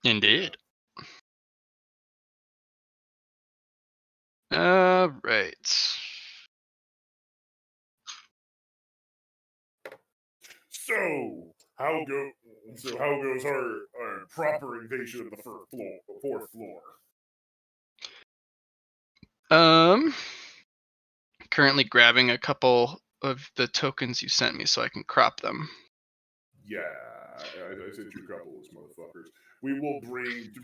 Indeed. Right. So how goes our proper invasion of the fourth floor? Um, Currently grabbing a couple of the tokens you sent me so I can crop them. Yeah, I sent you a couple of those motherfuckers. We will bring to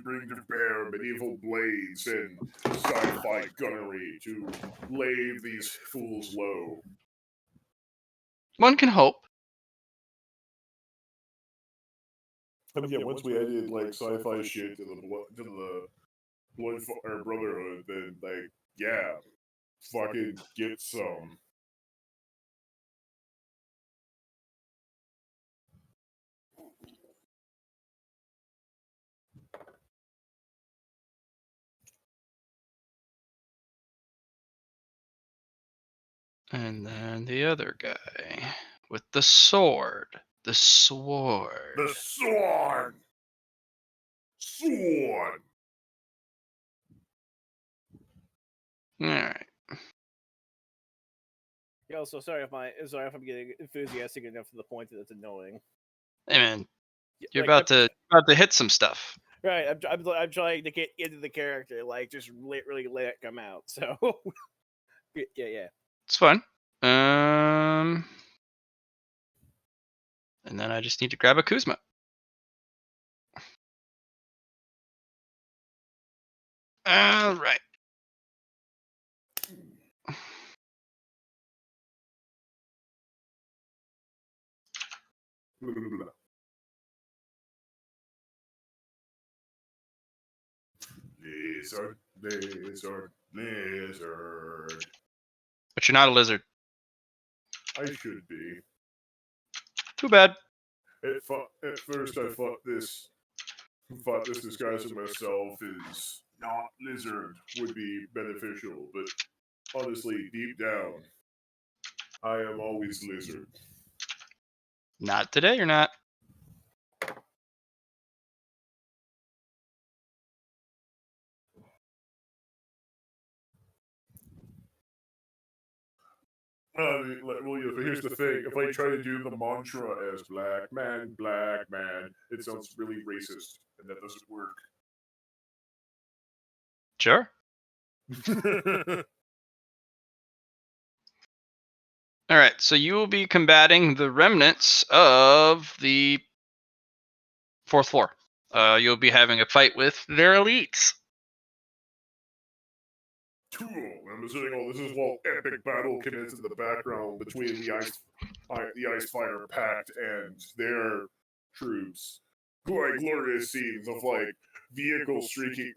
bear medieval blades and sci-fi gunnery to lay these fools low. One can hope. I mean, yeah, once we added like sci-fi shit to the or Brotherhood, then like yeah, fucking get some. And then the other guy with the sword. The sword. The sword, sword. All right. Yo, so sorry if I'm getting enthusiastic enough to the point that it's annoying. Hey man, you're Like, about to hit some stuff. Right, I'm trying to get into the character, like just really let it come out. So yeah. It's fun. And then I just need to grab a Kuzma. All right. Lizard, lizard, lizard. But you're not a lizard. I should be. Too bad. At first, I thought this disguise of myself is not lizard would be beneficial, but honestly, deep down, I am always lizard. Not today, you're not. Here's the thing. If I try to do the mantra as black man, it sounds really racist, and that doesn't work. Sure. All right, so you will be combating the remnants of the fourth floor. You'll be having a fight with their elites. Cool. I'm assuming this is while epic battle commences in the background between the Ice Fighter Pact and their troops. Glorious scenes of like vehicles streaking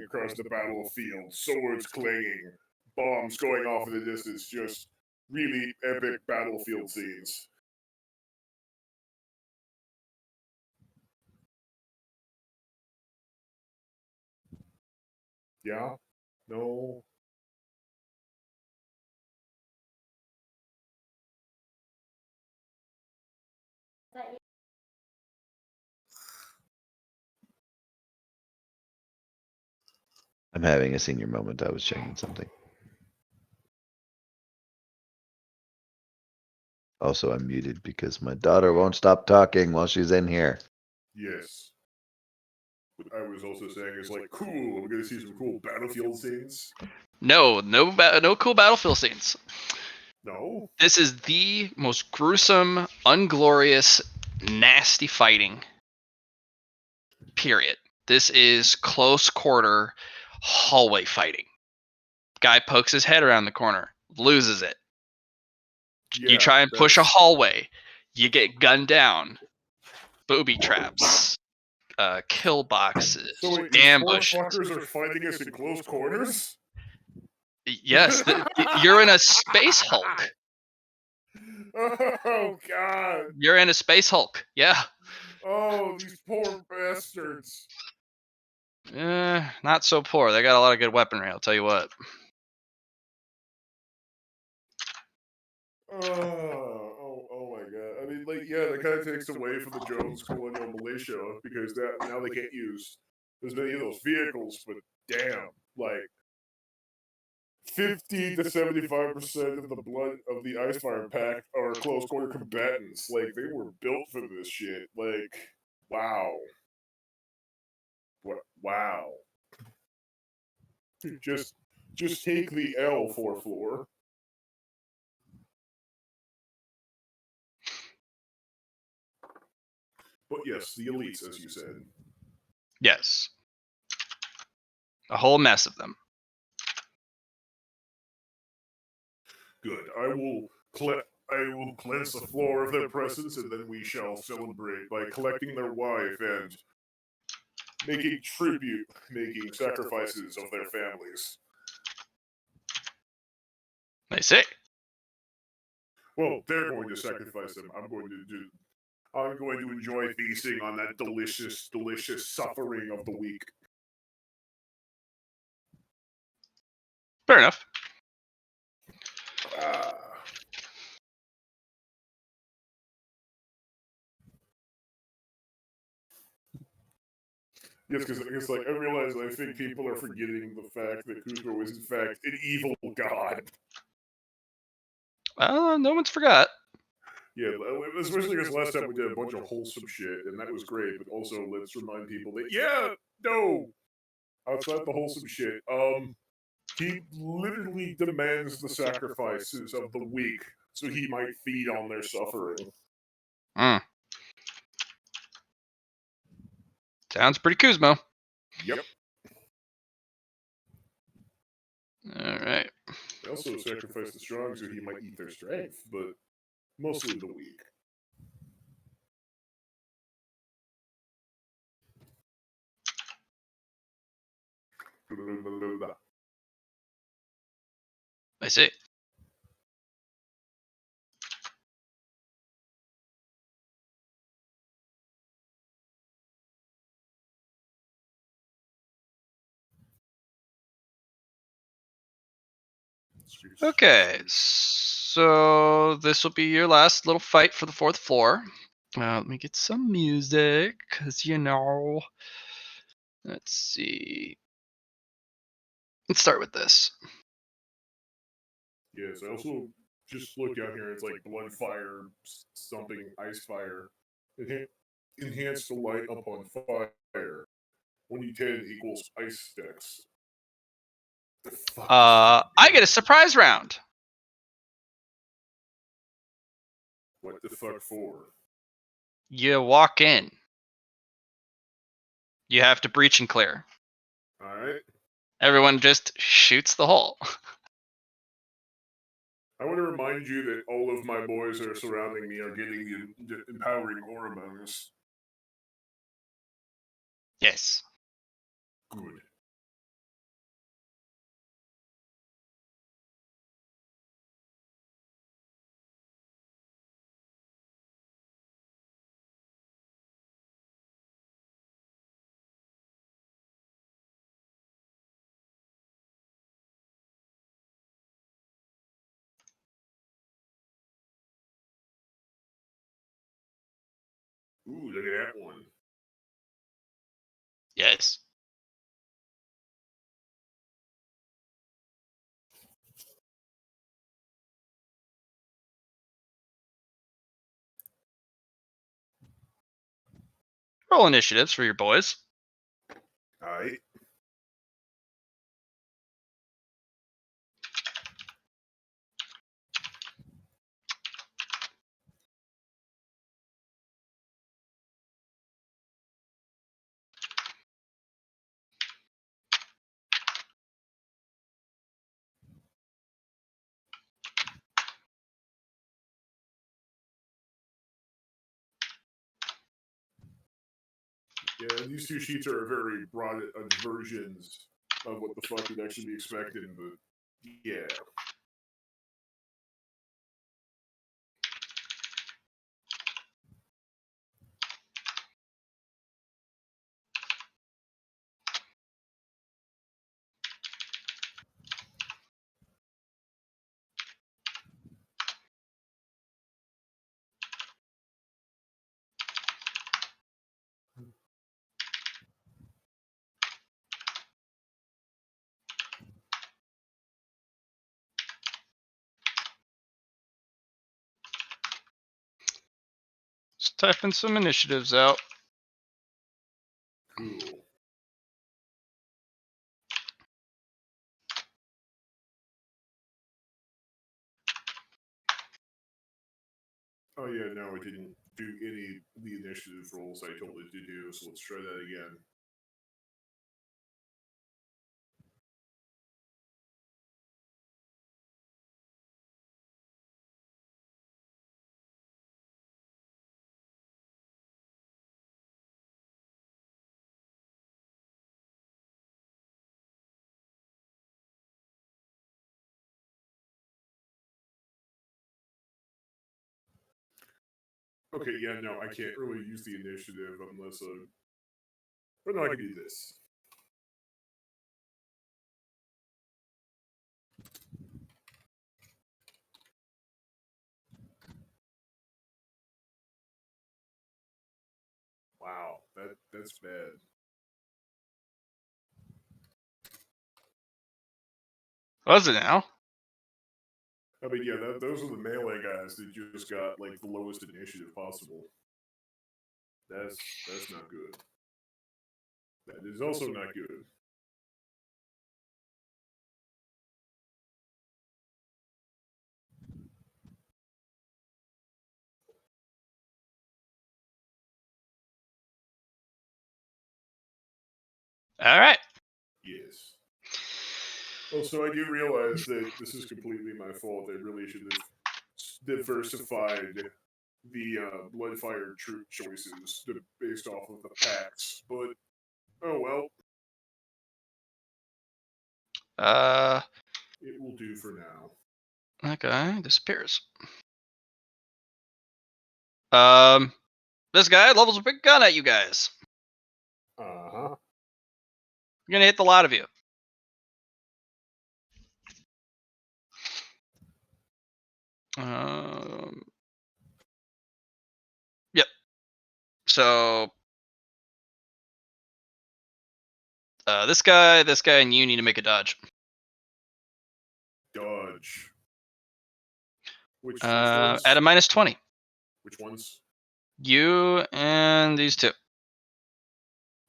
across the battlefield, swords clanging, bombs going off in the distance. Just really epic battlefield scenes. Yeah. No. I'm having a senior moment. I was checking something. Also, I'm muted because my daughter won't stop talking while she's in here. Yes. What I was also saying is like, cool. We're gonna see some cool battlefield scenes. No cool battlefield scenes. No. This is the most gruesome, unglorious, nasty fighting. Period. This is close quarter hallway fighting. Guy pokes his head around the corner, loses it. Yeah, you try and push a hallway, you get gunned down. Booby traps, kill boxes, so wait, ambushes. These fuckers are fighting us in close quarters? Yes, you're in a space Hulk. Oh god. You're in a space Hulk. Yeah. Oh, these poor bastards. Not so poor. They got a lot of good weaponry, I'll tell you what. Oh my god. I mean, like, that kind of takes away from the Jones colonial militia because now they can't use as many of those vehicles. But damn, like 50 to 75% of the blood of the Icefire pack are close quarter combatants. Like they were built for this shit. Like, wow. What? Wow. Just take the L for floor. But yes, the elites, as you said. Yes. A whole mess of them. Good. I will cleanse the floor of their presence, and then we shall celebrate by collecting their wife and making tribute, making sacrifices of their families. I see. Well, they're going to sacrifice them. I'm going to enjoy feasting on that delicious, delicious suffering of the weak. Fair enough. Yes, because like I realize I think people are forgetting the fact that Kuzco is in fact an evil god. No one's forgot. Yeah, especially because last time we did a bunch of wholesome shit, and that was great. But also, let's remind people that outside the wholesome shit, he literally demands the sacrifices of the weak, so he might feed on their suffering. Sounds pretty Kuzmo. Yep. All right. They also sacrifice the strong, so he might eat their strength, but mostly the weak. I see. Okay, so this will be your last little fight for the fourth floor. Let me get some music, because let's see. Let's start with this. Yes, I also just looked down here. It's like blood fire, something ice fire. Enhance the light upon fire. 1d10 equals ice sticks. The fuck I get a surprise round. What the fuck for? You walk in. You have to breach and clear. Alright. Everyone just shoots the hole. I want to remind you that all of my boys that are surrounding me are getting the empowering aura bonus. Yes. Good. Ooh, look at that one. Yes. Roll initiatives for your boys. Alright. Yeah, these two sheets are very broad versions of what the fuck you'd actually be expecting, but yeah. Just typing some initiatives out. Cool. Oh yeah, no, I didn't do any of the initiative rolls I told it to do, so let's try that again. Okay, yeah, no, I can't really use the initiative unless but no, I can do this. Wow, that's bad. Was it now? I mean, yeah, those are the melee guys that just got like the lowest initiative possible. That's not good. That is also not good. All right. Yes. Also, I do realize that this is completely my fault. I really should have diversified the Bloodfire troop choices based off of the packs, but oh well. It will do for now. That guy disappears. This guy levels a big gun at you guys. Uh-huh. You're gonna hit the lot of you. Yep. So this guy, and you need to make a dodge. Dodge. Which ones? At a -20. Which ones? You and these two.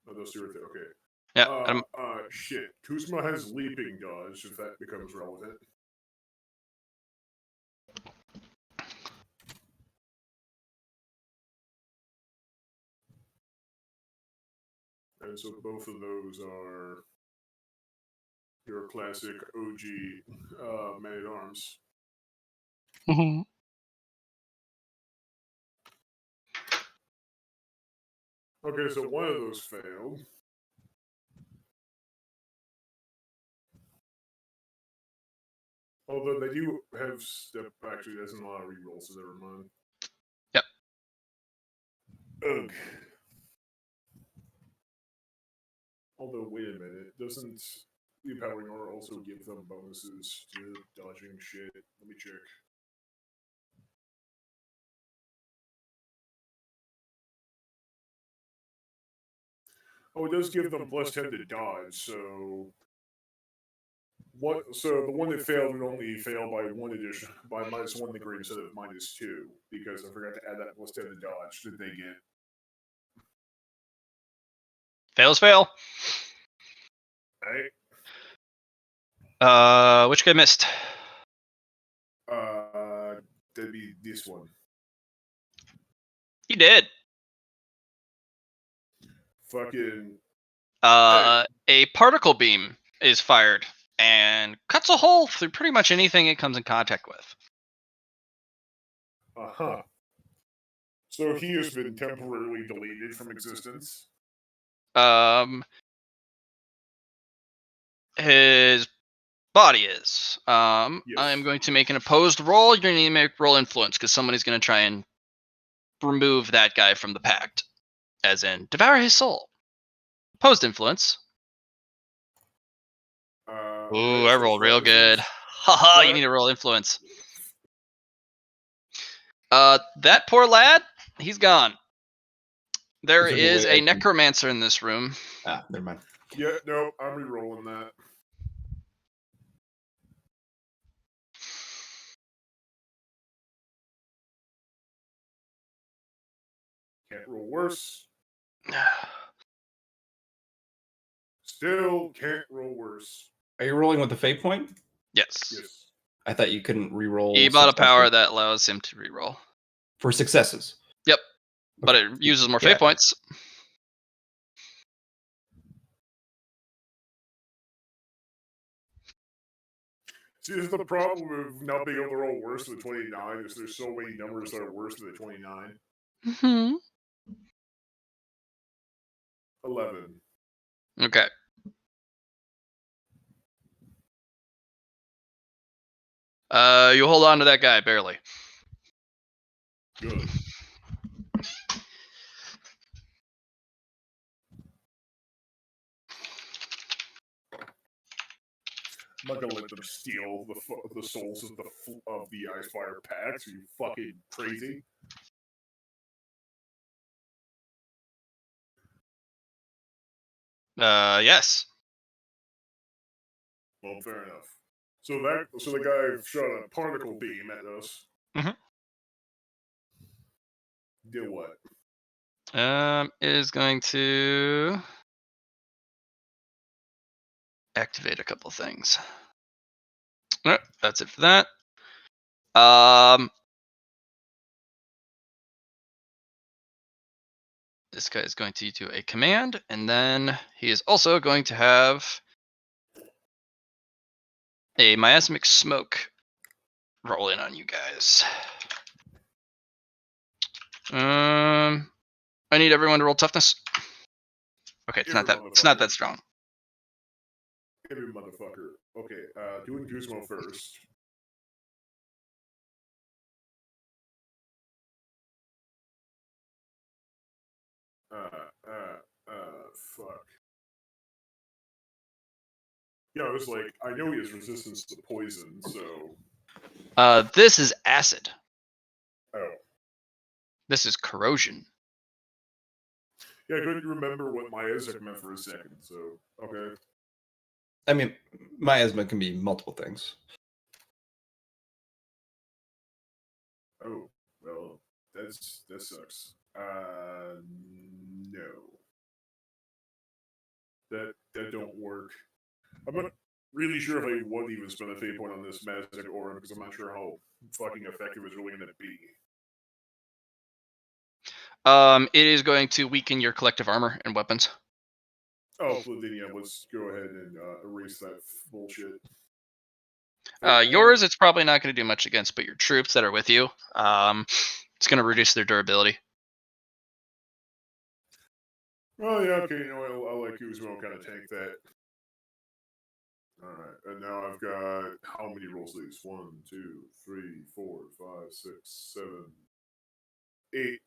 Oh, those two right there. Okay. Yeah. Shit. Kuzma has leaping dodge, if that becomes relevant. And so both of those are your classic OG man-at-arms. Mm-hmm. Okay, so one of those failed. Although they do have step. Actually, there's not a lot of rerolls, so never mind. Yep. Ugh. Although, wait a minute, doesn't the empowering aura also give them bonuses to dodging shit? Let me check. Oh, it does give them +10 to dodge, so what? So the one that failed would only fail by -1 degree instead of -2, because I forgot to add that +10 to dodge that they get. Fails fail. Right? Which guy missed? That'd be this one. You did. Fucking. A particle beam is fired and cuts a hole through pretty much anything it comes in contact with. Uh-huh. So he has been temporarily deleted from existence. His body is. Yes. I am going to make an opposed roll. You're going to need to make roll influence because somebody's going to try and remove that guy from the pact, as in devour his soul. Opposed influence. Ooh, Okay, I so rolled real flat good. influence. Haha, you need to roll influence. That poor lad, he's gone. There is a necromancer in this room. Ah, never mind. Yeah, no, I'm re-rolling that. Can't roll worse. Still can't roll worse. Are you rolling with the fate point? Yes. Yes. I thought you couldn't re-roll. He bought a power successes that allows him to reroll. for successes. Yep. But Okay. it uses more Yeah. fate points. See, this is the problem of not being able to roll worse than 29, is there's so many numbers that are worse than the 29. Mm-hmm. 11. Okay. You hold on to that guy barely. Good. I'm not gonna let them steal the souls of the Icefire packs. Are you fucking crazy? Yes. Well, fair enough. So the guy shot a particle beam at us. Mhm. Did what? Is going to activate a couple things. Alright, that's it for that. This guy is going to do a command, and then he is also going to have a miasmic smoke roll in on you guys. I need everyone to roll toughness. Okay, it's not that strong. Every motherfucker. Okay, doing Guzmo first. Fuck. Yeah, I was like, I know he has resistance to poison, so. This is acid. Oh. This is corrosion. Yeah, I couldn't remember what miasmic meant for a second, so, okay. I mean, miasma can be multiple things. Oh, well, that sucks. No. That don't work. I'm not really sure if I would even spend a fate point on this magic aura because I'm not sure how fucking effective it's really going to be. It is going to weaken your collective armor and weapons. Oh, well, then yeah, let's go ahead and erase that bullshit. Yours, it's probably not going to do much against, but your troops that are with you, it's going to reduce their durability. Oh yeah, okay, you know what? I'll let Guzmo kind of tank that. Alright, and now I've got how many rolls these? 1, 2, 3, 4, 5, 6, 7, 8.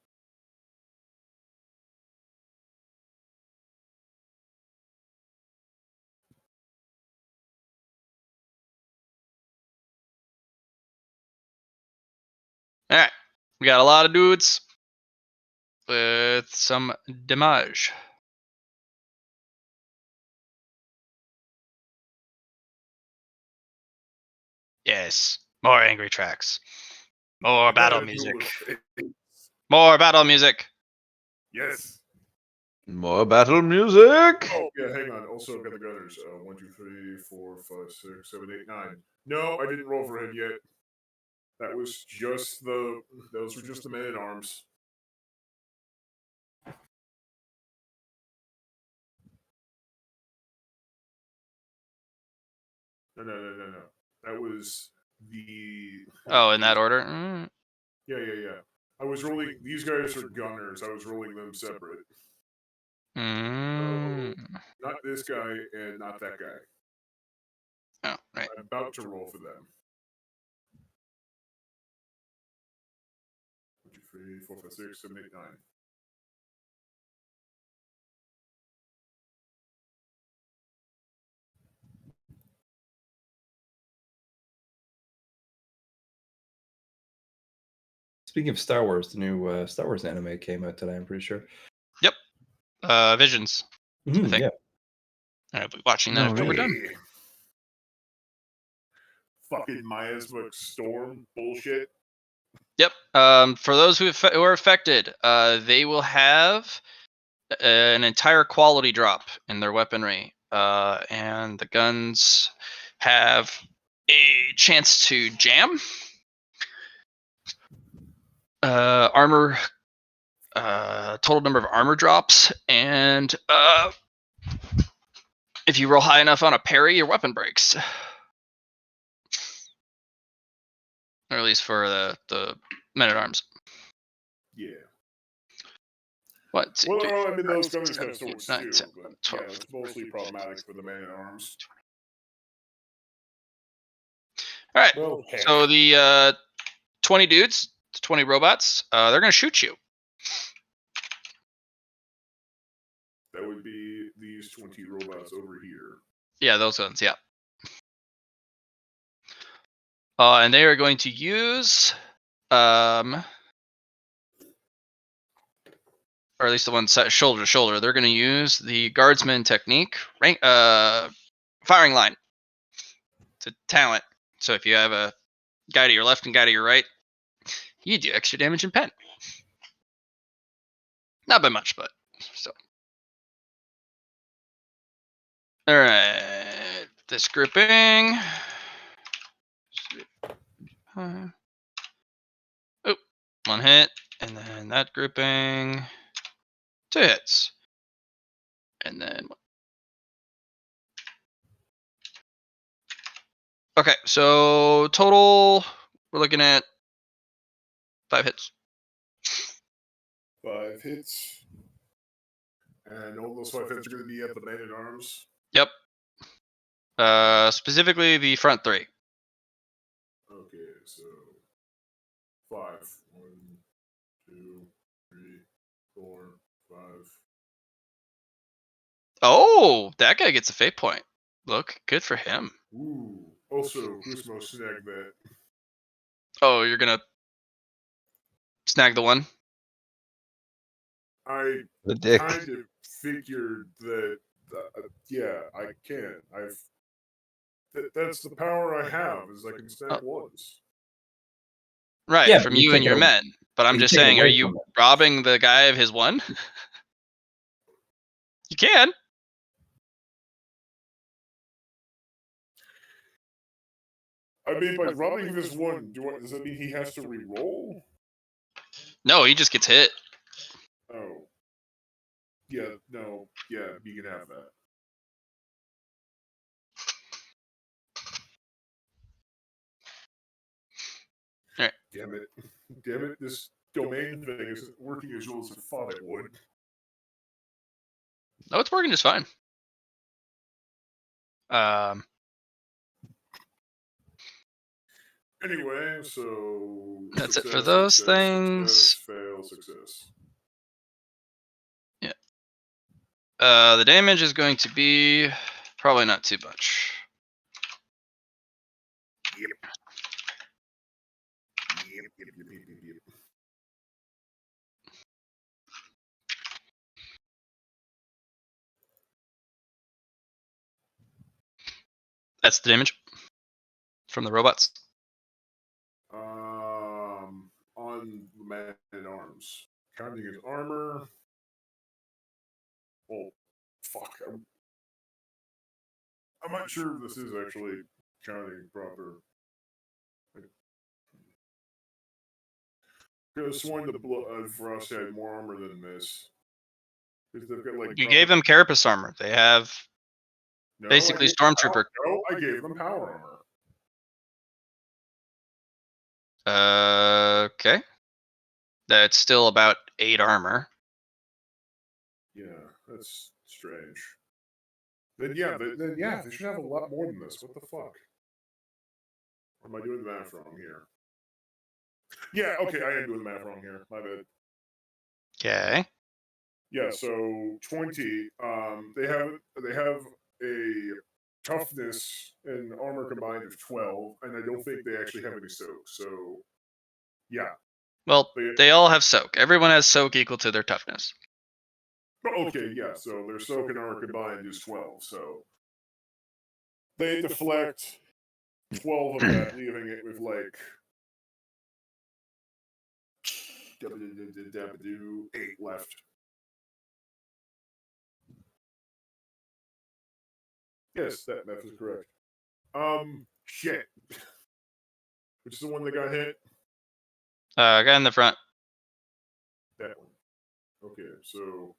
Alright, we got a lot of dudes with some damage. Yes, more angry tracks. More battle music. More battle music. Yes. More battle music. Oh yeah, hang on. Also got the gunners. 1, 2, 3, 4, 5, 6, 7, 8, 9. No, I didn't roll for him yet. That was just those were just the men at arms. No. That was the. Oh, in that order? Mm. Yeah. I was rolling. These guys are gunners. I was rolling them separate. Mm. Not this guy and not that guy. Oh, right. I'm about to roll for them. 1, 2, 3, 4, 5, 6, 7, 8, 9. Speaking of Star Wars, the new Star Wars anime came out today, I'm pretty sure. Yep. Visions. I think. Yeah. I'll be watching that after we're done. Fucking miasmic storm bullshit. Yep. For those who are affected, they will have an entire quality drop in their weaponry, and the guns have a chance to jam. Armor, total number of armor drops, and if you roll high enough on a parry, your weapon breaks. Or at least for the men-at-arms. Yeah. What? Well, I mean, those gunners have swords 9, too, 10, but 12. yeah, it's mostly problematic for the man-at-arms. All right. Well, heck. So the 20 dudes, 20 robots, they're gonna shoot you. That would be these 20 robots over here. Yeah, those ones. Yeah. And they are going to use, or at least the one set shoulder to shoulder. They're going to use the guardsman technique, firing line, to talent. So if you have a guy to your left and guy to your right, you do extra damage in pen. Not by much, but still. All right, this grouping. Oh, one hit, and then that grouping, 2 hits, and then. Okay, so total, we're looking at 5 hits. 5 hits. And all those 5 hits are going to be at the man-at-arms? Yep. Specifically the front 3. Okay, so 5. 1, 2, 3, 4, 5. Oh, that guy gets a fate point. Look, good for him. Ooh. Also, Gusmo snagged that. Oh, you're gonna snag the one? I The dick. kind of figured that, yeah, I can. That's the power I have, is I can snag ones. Right, Yeah, from but you you and take your it- men. But I'm you just take it saying, are away you from him. robbing the guy of his one? You can. I mean, by robbing this one, does that mean he has to re-roll? No, he just gets hit. Oh. Yeah, no. Yeah, you can have that. Alright. Damn it. Damn it, this domain thing isn't working as well as I thought it would. No, it's working just fine. Anyway, so That's it for success, those success, things. Success, fail, success. Yeah. The damage is going to be probably not too much. Yep. Yep. That's the damage from the robots. On the man-at-arms. Counting his armor. Well, fuck. I'm not sure if this is actually counting proper. Could have sworn the Frost had more armor than this. Because they've got like. You gave them carapace armor. They have basically stormtrooper. No, I gave them power armor. Okay. That's still about 8 armor. Yeah, that's strange. Then yeah, they should have a lot more than this. What the fuck? Or am I doing the math wrong here? Yeah, okay, I am doing the math wrong here. My bad. Okay. Yeah, so 20. They have a toughness and armor combined of 12, and I don't think they actually have any soak. So, yeah. Well, they all have soak. Everyone has soak equal to their toughness. Okay, yeah. So their soak and armor combined is 12. So they deflect 12 of that, leaving it with like 8 left. Yes, that math is correct. Shit. Which is the one that got hit? Guy in the front. That one. Okay, so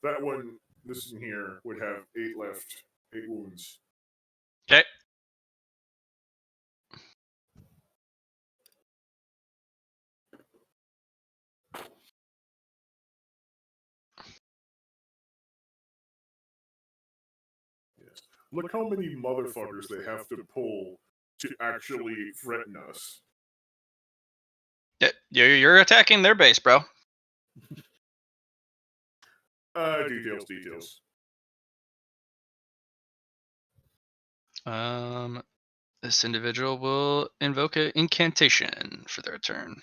that one, this one here, would have 8 left. 8 wounds. Okay. Yes. Look how many motherfuckers they have to pull to actually threaten us. Yeah, you're attacking their base, bro. Details. This individual will invoke an incantation for their turn.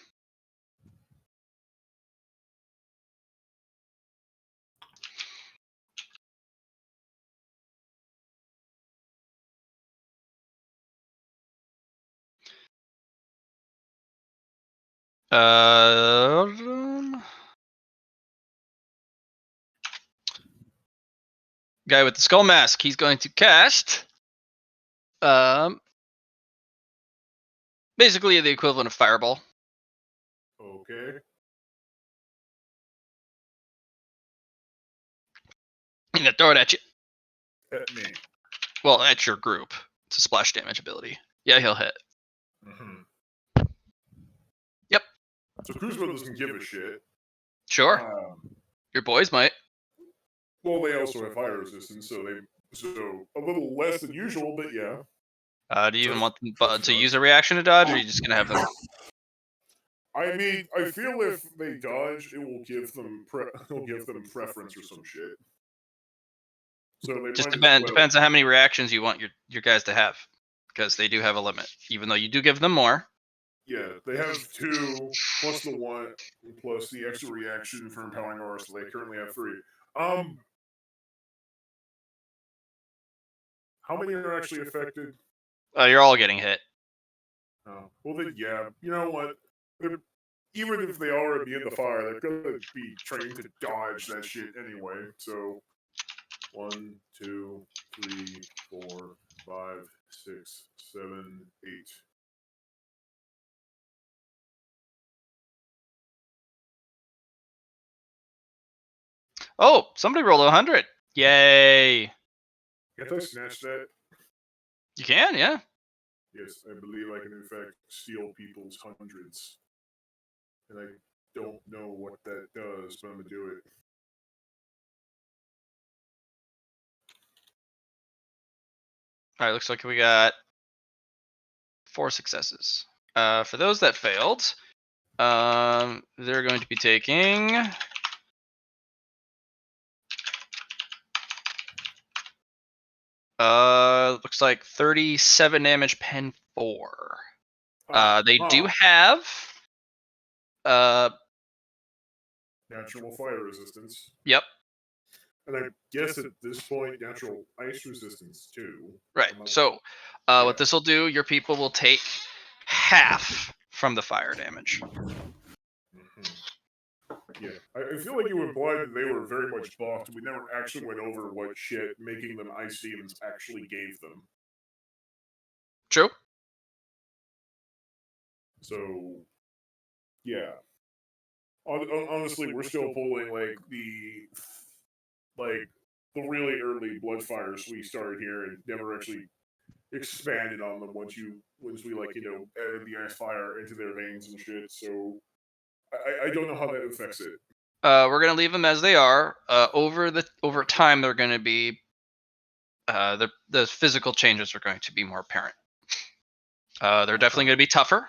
Guy with the skull mask, he's going to cast basically the equivalent of fireball. Okay. I'm gonna throw it at you. At me. Well, at your group. It's a splash damage ability. Yeah, he'll hit. Mm-hmm. Yep. So Kuzma doesn't give a shit. Sure. Your boys might. Well, they also have fire resistance, so a little less than usual, but yeah. Do you even want them to use a reaction to dodge, or are you just gonna have them? I mean, I feel if they dodge, it will give them preference or some shit. So they Just might as well. depends on how many reactions you want your guys to have, because they do have a limit. Even though you do give them more. Yeah, they have 2 plus the 1 plus the extra reaction for empowering aura, so they currently have 3. How many are actually affected? You're all getting hit. Oh, well then, yeah. You know what? Even if they are immune to fire, they're gonna be trained to dodge that shit anyway. So, 1, 2, 3, 4, 5, 6, 7, 8. Oh, somebody rolled 100. Yay! Can't I snatch that? You can, yeah. Yes, I believe I can in fact steal people's hundreds. And I don't know what that does, but I'm gonna do it. All right, looks like we got 4 successes. For those that failed, they're going to be taking looks like 37 damage pen 4. They do have natural fire resistance. Yep. And I guess at this point, natural ice resistance too. Right. So, what this will do, your people will take half from the fire damage. Mm-hmm. Yeah, I feel like you implied that they were very much buffed. We never actually went over what shit making them ice demons actually gave them. True. So, yeah. Honestly, we're still pulling like the really early blood fires we started here and never actually expanded on them once we like added the ice fire into their veins and shit. So I don't know how that affects it. We're gonna leave them as they are. Over time, they're gonna be the physical changes are going to be more apparent. They're definitely going to be tougher.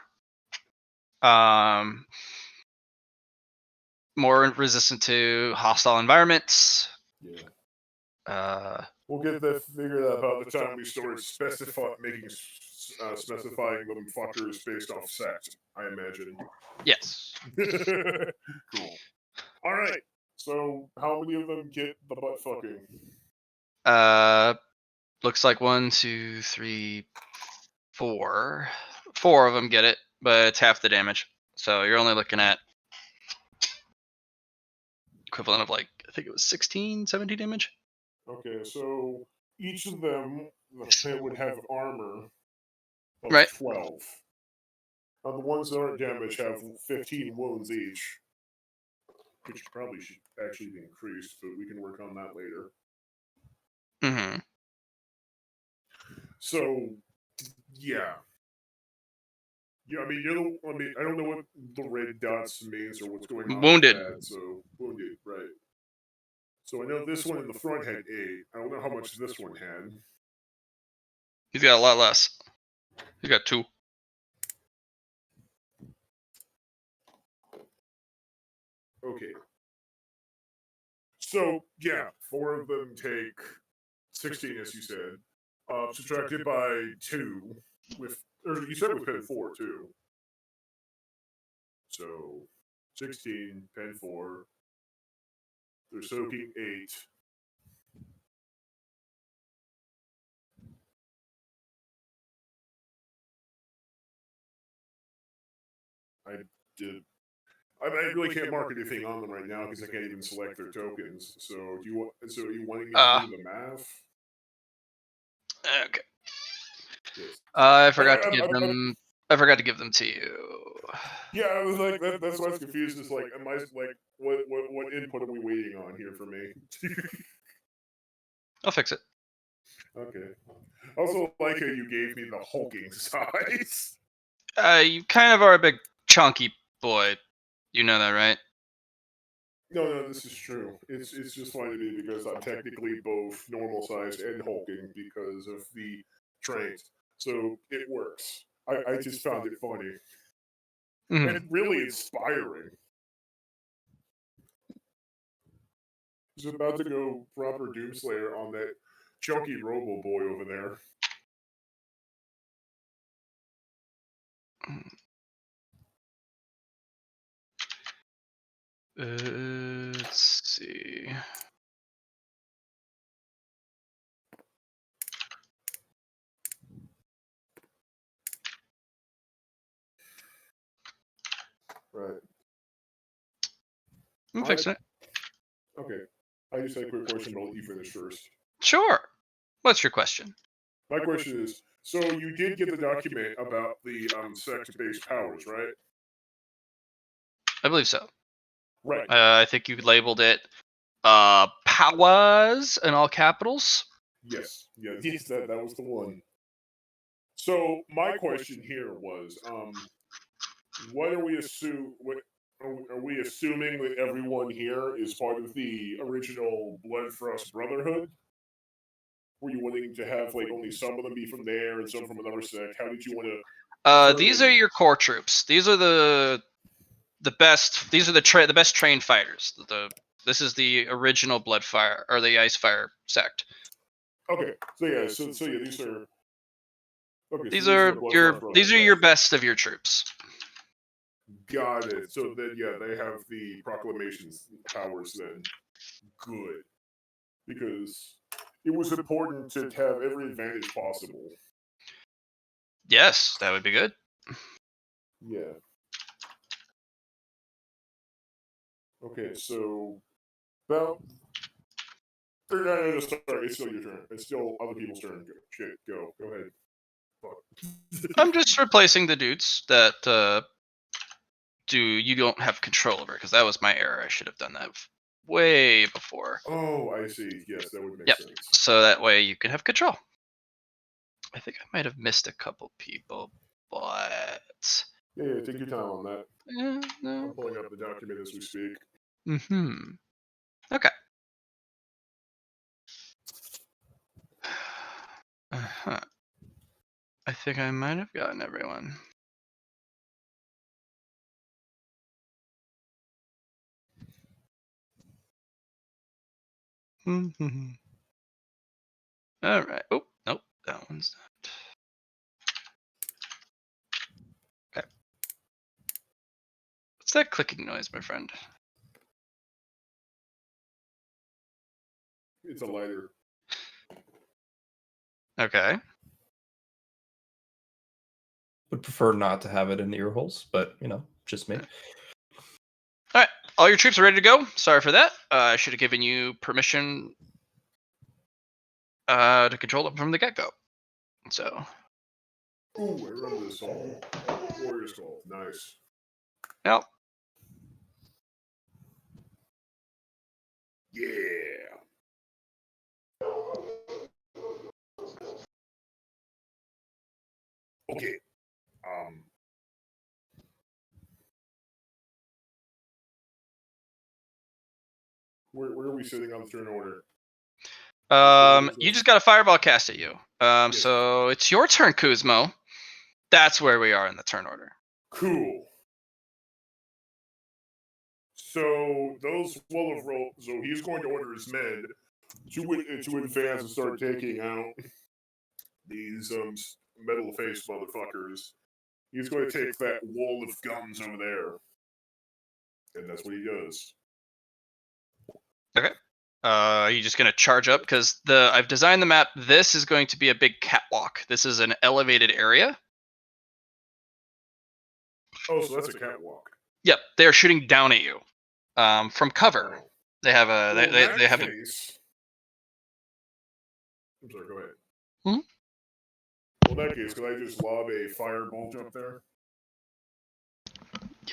More resistant to hostile environments. Yeah. We'll get that figured out about the time we start specifying them fuckers based off sex, I imagine. Yes. Cool. All right. So, how many of them get the butt fucking? Looks like 1, 2, 3, 4. 4 of them get it, but it's half the damage. So you're only looking at equivalent of like, I think it was 16, 17 damage. Okay, so each of them would have armor of Right. 12. The ones that aren't damaged have 15 wounds each, which probably should actually be increased, but we can work on that later. Mm-hmm. So, yeah. Yeah, I mean, I don't know what the red dots means or what's going on Wounded. with that, so wounded, right. So I know this one in the front had 8. I don't know how much this one had. He's got a lot less. He's got 2. Okay. So, yeah, 4 of them take 16, as you said. Subtracted by 2, or you said with pen 4, too. So, 16, pen 4. They're soaking 8. I really can't mark anything on them right now because I can't even select their tokens. So are you wanting me to do the math? Okay. Yes. I forgot to give them. I forgot to give them to you. Yeah, I was like, that's why I was confused. It's like, am I like, what input are we waiting on here for me? I'll fix it. Okay. I also like how you gave me the hulking size. You kind of are a big chunky boy. You know that, right? No, this is true. It's just funny to me because I'm technically both normal sized and hulking because of the trains. So it works. I just found it funny. Mm-hmm. And really inspiring. He's about to go proper Doomslayer on that chunky Robo Boy over there. Let's see. Right. I'm fixing it. Okay. I just had a quick question, but I'll let you finish first. Sure. What's your question? My question is, so you did get the document about the sect-based powers, right? I believe so. Right. I think you labeled it powers in all capitals. Yes. Yeah, yes, that was the one. So my question here was, what are we are we assuming that everyone here is part of the original Bloodfrost Brotherhood? Were you wanting to have like only some of them be from there and some from another sect? How did you want to? These are your core troops. These are the best. These are the best trained fighters. This is the original Bloodfire or the Icefire sect. Okay, so yeah, these are. Okay, These so are the your Brotherhood, your best of your troops. Got it. So then, yeah, they have the proclamations powers then. Good, because it was important to have every advantage possible. Yes, that would be good. Yeah. Okay, so well, no, sorry, it's still your turn. It's still other people's turn. Go ahead. Fuck. I'm just replacing the dudes that you don't have control over, because that was my error. I should have done that way before. Oh, I see. Yes, that would make Yep. sense. So that way you can have control. I think I might have missed a couple people, but Yeah, take your time on that. no. I'm pulling up the document as we speak. Mm-hmm. Okay. Uh-huh. I think I might have gotten everyone. Mm-hmm. All right. Oh, nope. That one's not. Okay. What's that clicking noise, my friend? It's a lighter. Okay. Would prefer not to have it in ear holes, but just me. All right. all your troops are ready to go. Sorry for that. I should have given you permission to control them from the get-go. So. Ooh, I remember this song. Warrior's Call. Nice. Yep. Yeah. Okay. Where are we sitting on the turn order? You just got a fireball cast at you. Yes. So it's your turn, Kuzmo. That's where we are in the turn order. Cool. So those will have rolled. So he's going to order his men to advance and start taking out these metal-faced motherfuckers. He's going to take that wall of guns over there, and that's what he does. Okay. Are you just gonna charge up? Because I've designed the map. This is going to be a big catwalk. This is an elevated area. Oh, so that's a catwalk. Yep, they are shooting down at you from cover. Oh. They have a. Well, They have a. case, I'm sorry. Go ahead. Hmm? Well, in that case, could I just lob a firebolt up there?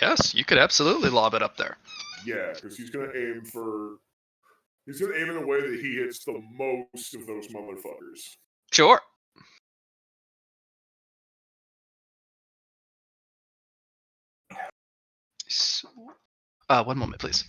Yes, you could absolutely lob it up there. Yeah, because he's going to aim for. He's going to aim in a way that he hits the most of those motherfuckers. Sure. So, one moment, please.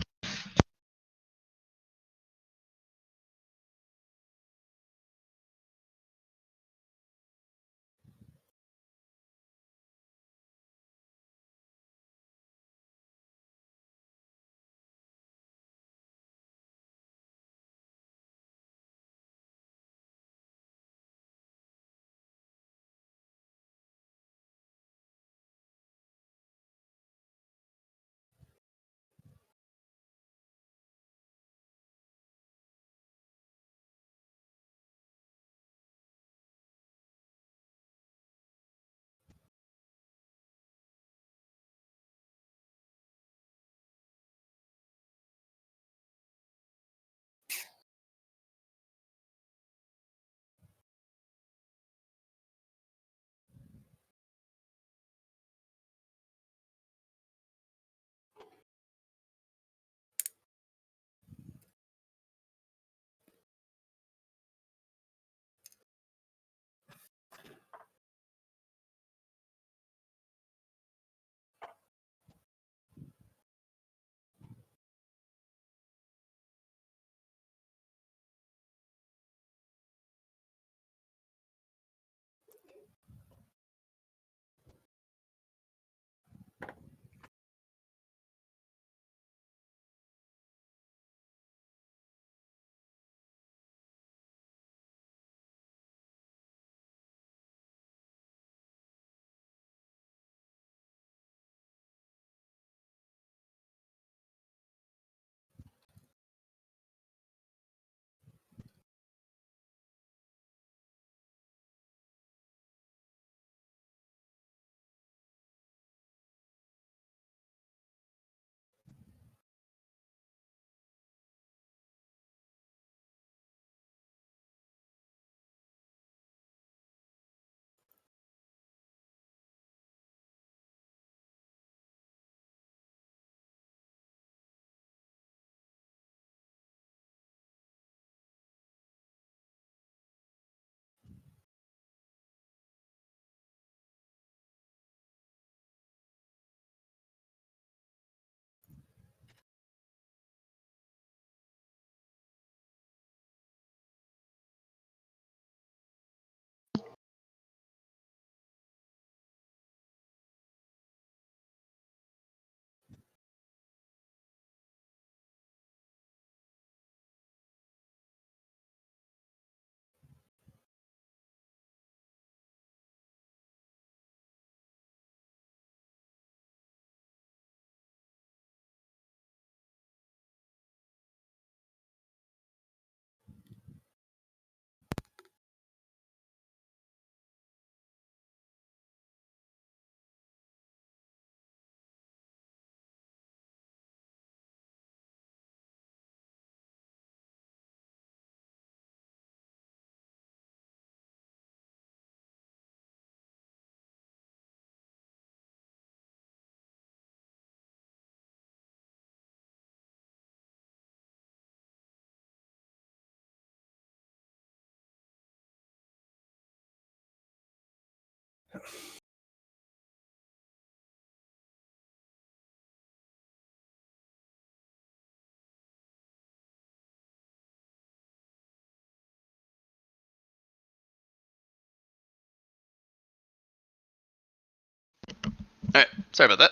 All right, sorry about that.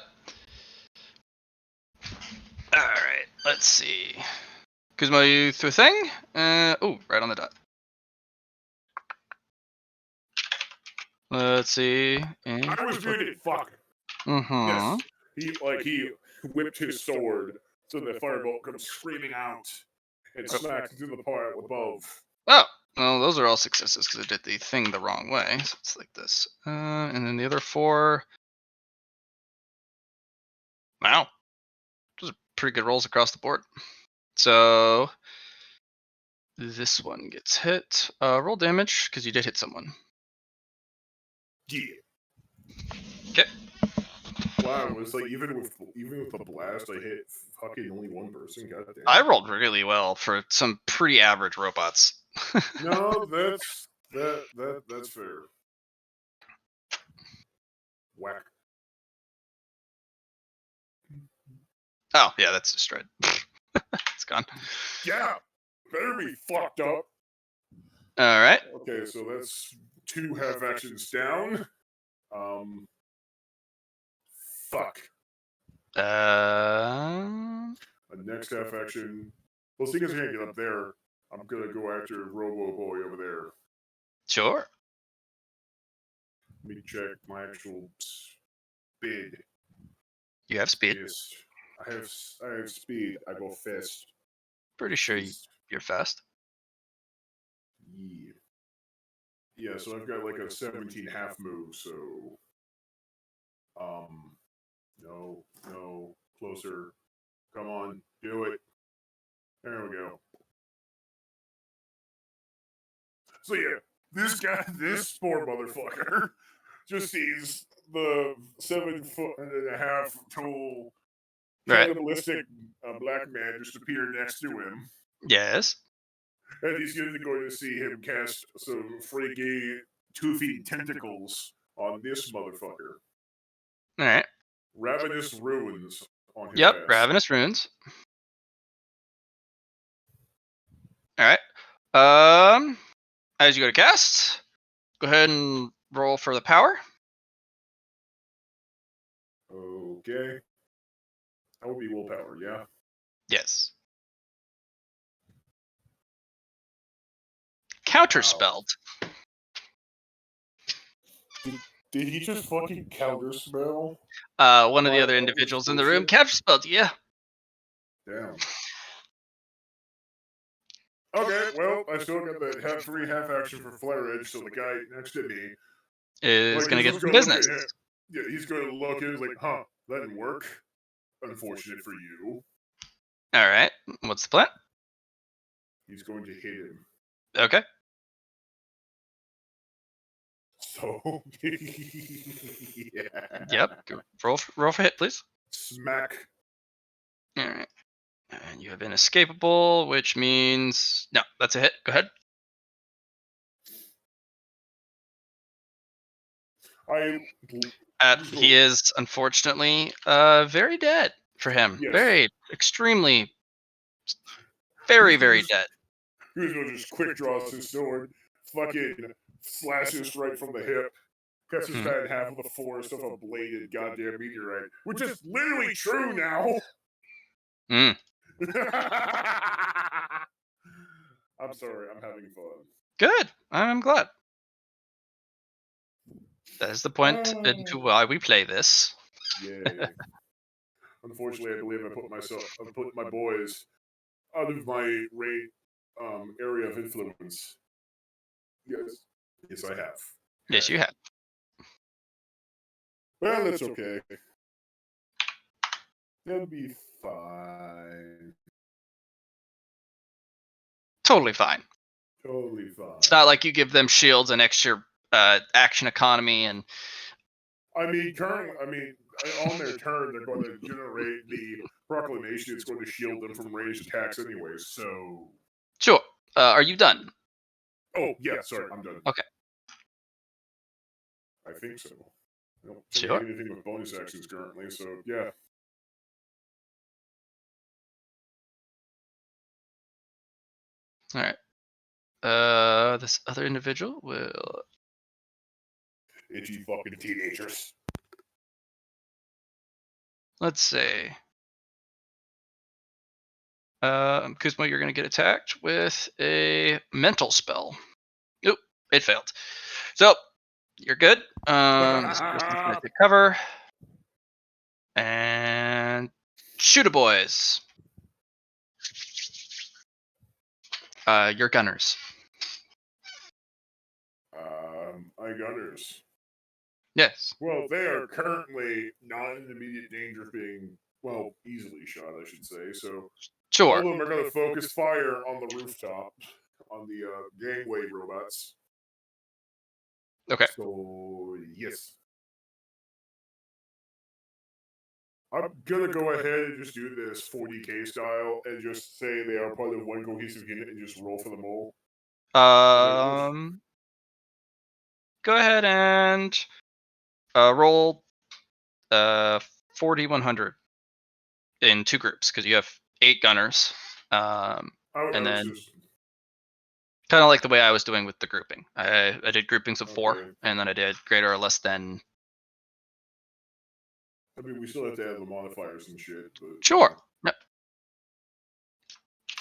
All right, let's see. Kuzma, you threw a thing? Oh, right on the dot. Let's see. I was muted. Fuck. Mm-hmm. Yes. He whipped his sword, so the firebolt comes screaming out and smacks into the pile above. Oh, well, those are all successes because I did the thing the wrong way. So it's like this. And then the other 4. Wow. Those are pretty good rolls across the board. So this one gets hit. Roll damage because you did hit someone. Yeah. Okay. Wow, it was like even with the blast, I hit fucking only one person. Goddamn. I rolled really well for some pretty average robots. No, that's fair. Whack. Oh, yeah, that's destroyed. It's gone. Yeah, better be fucked up. All right. Okay, so that's 2 half actions down. Fuck. Next half action. Well, seeing as I can't get up there, I'm gonna go after Robo Boy over there. Sure. Let me check my actual speed. You have speed. Yes, I have speed. I go fast. Pretty sure Fist. you're fast. Yeah. Yeah, so I've got like a 17 half move, so no, closer. Come on, do it. There we go. So yeah, this poor motherfucker, just sees the 7.5 tall Right. cannibalistic black man just appear next to him, Yes. and he's going to see him cast some freaky 2 feet tentacles on this motherfucker. All right. Ravenous ruins on his Yep. ass. Ravenous runes. All right. As you go to cast, go ahead and roll for the power. Okay. That would be willpower, yeah? Yes. Counterspelled. Did he just fucking counterspell? One of the other individuals in the room counterspelled. Yeah. Damn. Okay, well, I still got that free half action for Flare Edge, so the guy next to me Is gonna he's get just some gonna look business. at him. Yeah, he's gonna look and he's like, huh, that didn't work. Unfortunate for you. All right. What's the plan? He's going to hit him. Okay. So yeah. Yep. Roll for hit, please. Smack. All right. And you have inescapable, which means no. That's a hit. Go ahead. He is unfortunately very dead for him. Yes. Very extremely very dead. He was gonna just quick draws his sword, fucking slashes right from the hip, cuts his head in half with the force of a bladed goddamn meteorite, which is literally true now. I'm sorry, I'm having fun. Good. I'm glad. That is the point into why we play this. Yay. Unfortunately, I believe I put my boys out of my area of influence. Yes, I have. Yes, you have. Well, that's okay. That'll be fine. Totally fine. Totally fine. It's not like you give them shields and extra action economy and. I mean, on their turn, they're going to generate the proclamation. It's going to shield them from ranged attacks anyway. So. Sure. Are you done? Oh yeah, sorry, I'm done. Okay. I think so. I don't Sure. think anything with bonus actions currently, so yeah. All right. This other individual will. Itchy fucking teenagers. Let's see. Kuzma, you're going to get attacked with a mental spell. Oop, it failed. So, you're good. This person's going to take cover. And shoot a boys. Your gunners. I gunners. Yes. Well, they are currently not in immediate danger of being, well, easily shot, I should say. So all Sure. of them are going to focus fire on the rooftop, on the gangway robots. Okay. So, yes. I'm going to go ahead and just do this 40k style and just say they are part of one cohesive unit and just roll for them all. Go ahead and roll 40-100 in 2 groups because you have 8 gunners. And then kind of like the way I was doing with the grouping. I did groupings of 4, and then I did greater or less than. I mean, we still have to add the modifiers and shit. But, sure. Yep.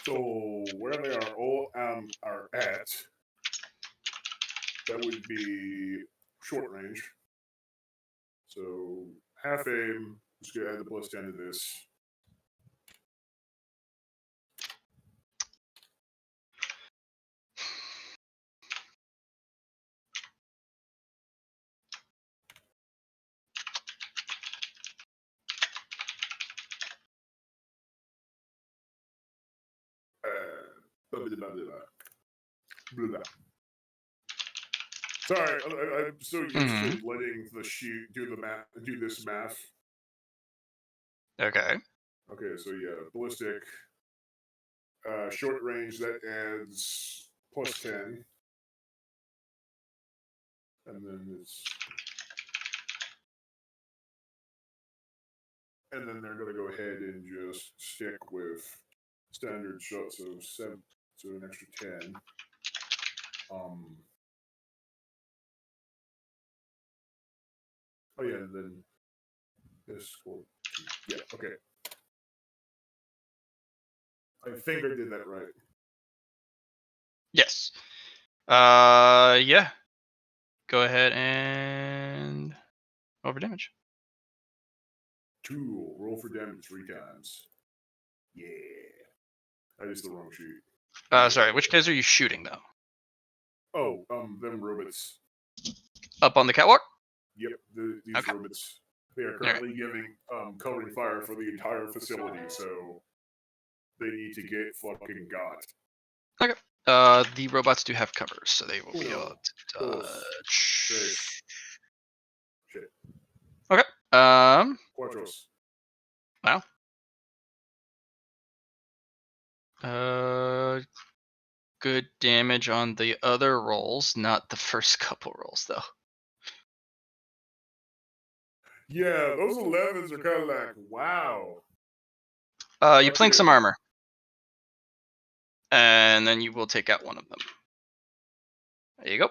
So where they are all are at, that would be short range. So half aim. Just gonna add the plus 10 to this. Blah, blah, blah, blah, blah. Sorry, I'm so used to letting the sheet do this math. Okay. Okay, so yeah, ballistic, short range, that adds plus 10. And then they're going to go ahead and just stick with standard shots, so 7, so an extra 10. Oh yeah, and then this. Yeah, okay. I think I did that right. Yes. Yeah. Go ahead and roll for damage. 2. Roll for damage 3 times. Yeah. That is the wrong sheet. Sorry, which guys are you shooting though? Oh, them robots. Up on the catwalk? Yep, these robots. They are currently giving covering fire for the entire facility, so they need to get fucking got. Okay. The robots do have covers, so they will be able to touch. Shit. Okay. Cuatros. Wow. Good damage on the other rolls, not the first couple rolls though. Yeah, those 11s are kind of like, wow. You plink some armor. And then you will take out one of them. There you go.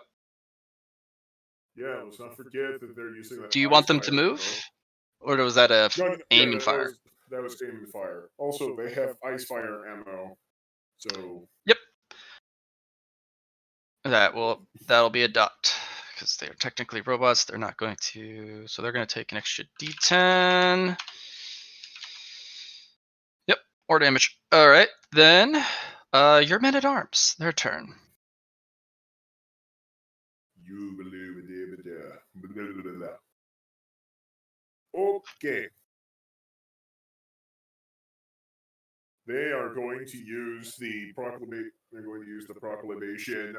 Yeah, let's not forget that they're using that. Do you want them to move? Or was that a aim and fire? That was aim and fire. Also, they have ice fire ammo. So. Yep. That'll be a dot. Because they are technically robots. They're not going to. So they're going to take an extra d10. Yep. Or damage. Alright. Then your men at arms. Their turn. Okay. They are going to use the proclamation. They're going to use the proclamation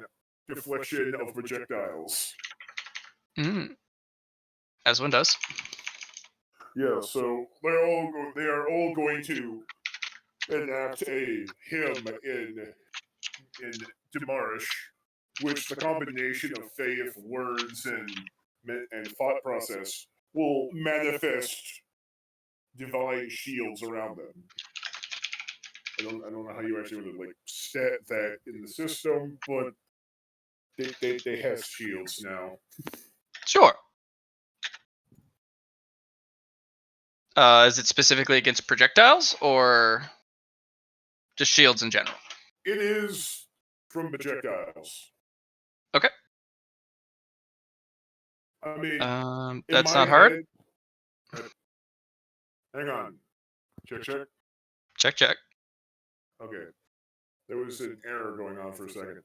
deflection of projectiles. As one does. Yeah. So they are all going to enact a hymn in Demarish, which the combination of faith, words, and and thought process will manifest divine shields around them. I don't know how you actually would like stat that in the system, but they have shields now. Sure. Is it specifically against projectiles or just shields in general? It is from projectiles. Okay. I mean, in that's my not hard. head- hang on. Check. Check. Okay. There was an error going on for a second.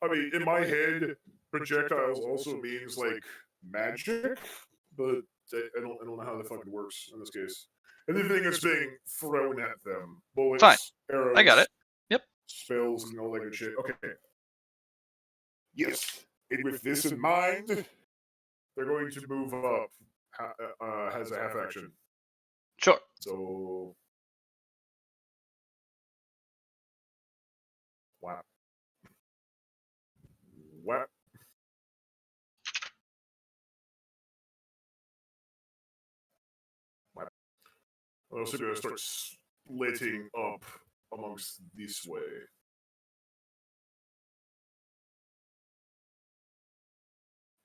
I mean, in my head, projectiles also means like magic, but I don't know how the fuck it works in this case. Anything that's being thrown at them, bullets, Fine. arrows, I got it. Yep. spells, and all that good shit. Okay. Yes. And with this in mind, they're going to move up. Has a half action. Sure. So. Wow. What? I'm also going to start splitting up amongst this way.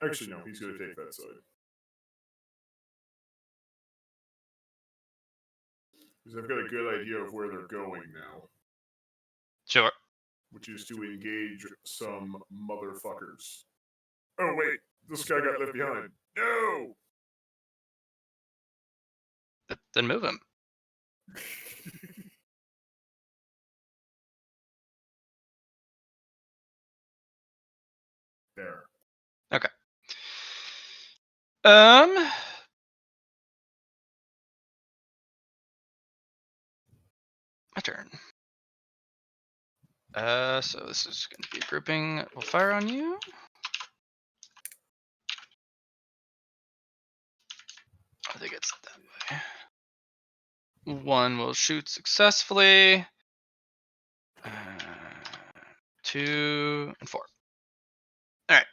Actually, no, he's going to take that side. Because I've got a good idea of where they're going now. Sure. Which is to engage some motherfuckers. Oh, wait, this guy got left behind. No! Then move him. There. Okay. My turn. So this is going to be a grouping. We'll fire on you. I think it's that way. One will shoot successfully. 2 and 4. All right.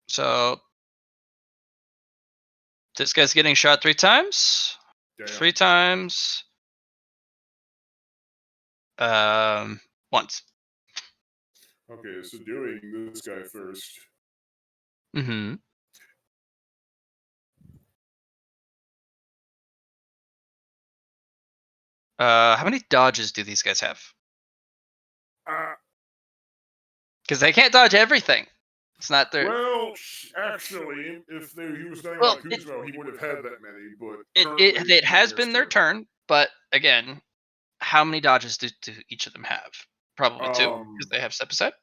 So this guy's getting shot 3 times. Damn. 3 times. Once. Okay, so doing this guy first. Mm-hmm. How many dodges do these guys have? Because they can't dodge everything. It's not their. Well, actually, if he was dying Well, like Kuzmo, he would have had that many, but it has been their turn, but again, how many dodges do each of them have? Probably 2, because they have step aside.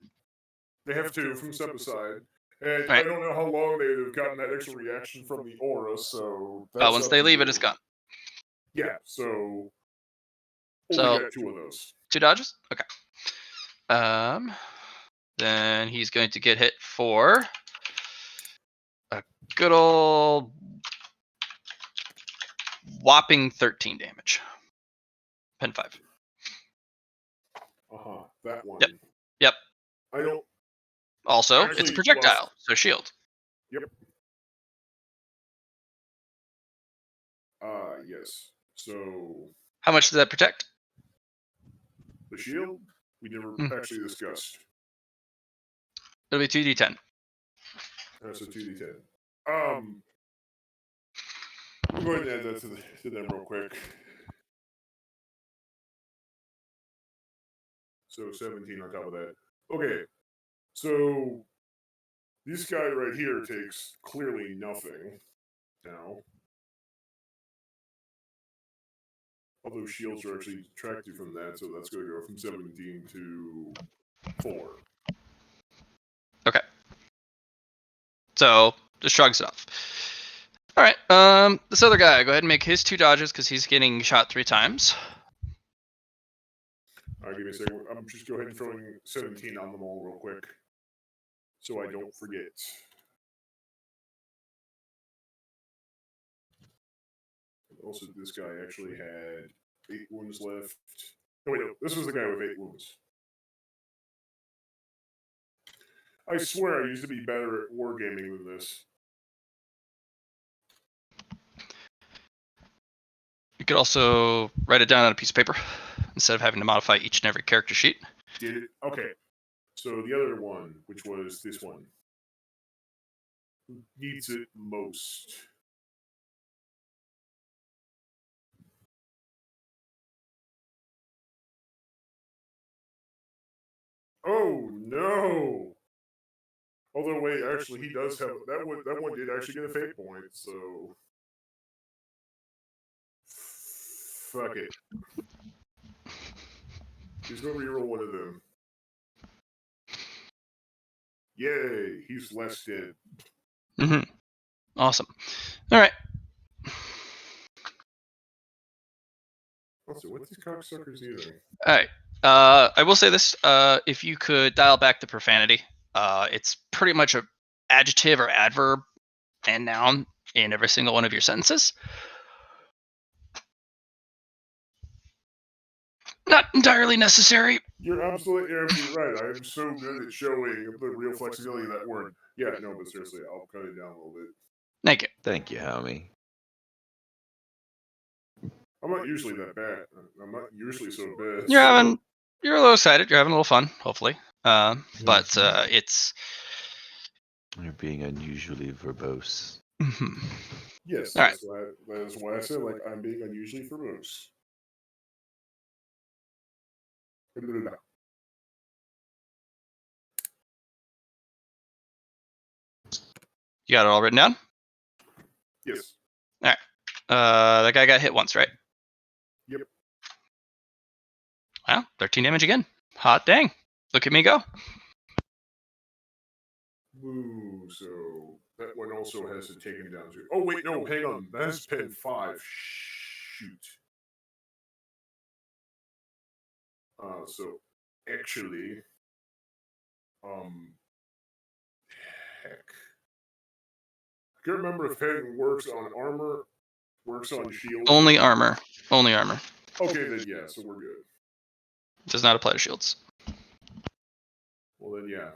They have 2 from step aside. And Right. I don't know how long they would have gotten that extra reaction from the aura, so that's Once up they to leave you. it, it's gone. Yeah, so So only got 2 of those. 2 dodges? Okay. Then he's going to get hit for a good old whopping 13 damage. Pen 5. That one. Yep. I don't. Also, Actually, it's a projectile, so shield. Yep. Yes. So. How much does that protect? The shield? We never actually discussed. It'll be 2d10. That's a 2d10. I'm going to add that to them real quick. So 17 on top of that. Okay. So this guy right here takes clearly nothing now. Although shields are actually subtracted from that, so that's going to go from 17 to 4. Okay. So just shrugs it off. All right. This other guy, go ahead and make his 2 dodges because he's getting shot 3 times. All right, give me a second. I'm just go ahead and throwing 17 on them all real quick, so I don't forget. Also, this guy actually had 8 wounds left. Oh, wait, no, this was the guy with 8 wounds. I swear I used to be better at wargaming than this. You could also write it down on a piece of paper instead of having to modify each and every character sheet. Did it? Okay. So the other one, which was this one, who needs it most? Oh no! Although wait, actually, he does have that one. That one did actually get a fate point. So fuck it. He's gonna reroll one of them. Yay! He's less dead. Mm-hmm. Awesome. All right. Also, what's these cocksuckers doing? All right. I will say this: if you could dial back the profanity, it's pretty much a adjective or adverb and noun in every single one of your sentences. Not entirely necessary. You're absolutely right. I am so good at showing the real flexibility of that word. Yeah, no, but seriously, I'll cut it down a little bit. Thank you. Thank you, homie. I'm not usually that bad. I'm not usually so bad. You're a little excited. You're having a little fun, hopefully. But it's. You're being unusually verbose. Yes, All right. that's why I said like I'm being unusually verbose. You got it all written down? Yes. All right. That guy got hit once, right? Yep. Wow, 13 damage again. Hot dang. Look at me go. Ooh, so that one also has to take him down to. Oh wait, no, hang on. That's pen 5. Shoot. So actually, heck, I can't remember if pen works on armor, works on shields. Only armor. Only armor. Okay, then yeah, so we're good. Does not apply to shields. Well then, yeah.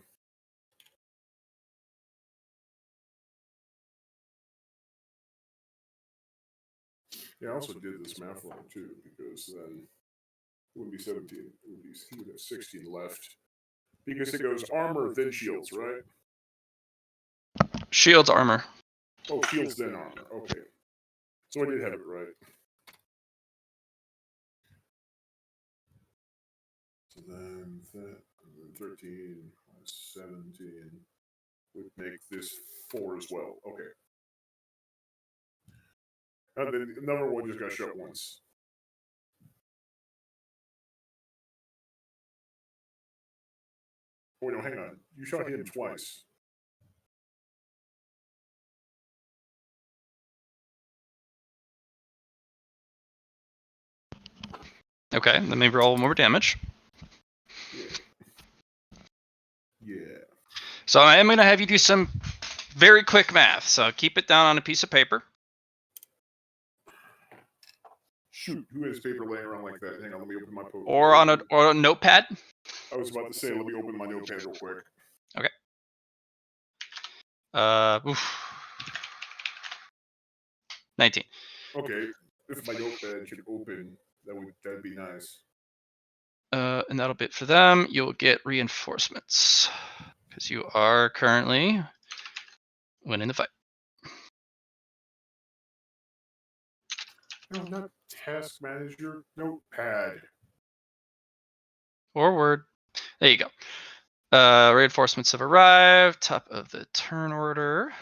Yeah, I also did this math wrong too, because then it would be 17. He would have 16 left. Because it goes armor, then shields, right? Shields, armor. Oh, shields, then armor. Okay. So I did have it right. So then that, 13 plus 17 would make this 4 as well. Okay. And then number one just got shot once. Oh, no, hang on. You shot him twice. Okay, then maybe roll more damage. Yeah. So I am going to have you do some very quick math. So keep it down on a piece of paper. Shoot, who has paper laying around like that? Hang on, let me open my post. Or on a notepad. I was about to say, let me open my notepad real quick. Okay. 19. Okay, if my notepad should open, that'd be nice. And that'll be it for them. You'll get reinforcements because you are currently winning the fight. No, not task manager. Notepad. Forward. There you go. Reinforcements have arrived. Top of the turn order.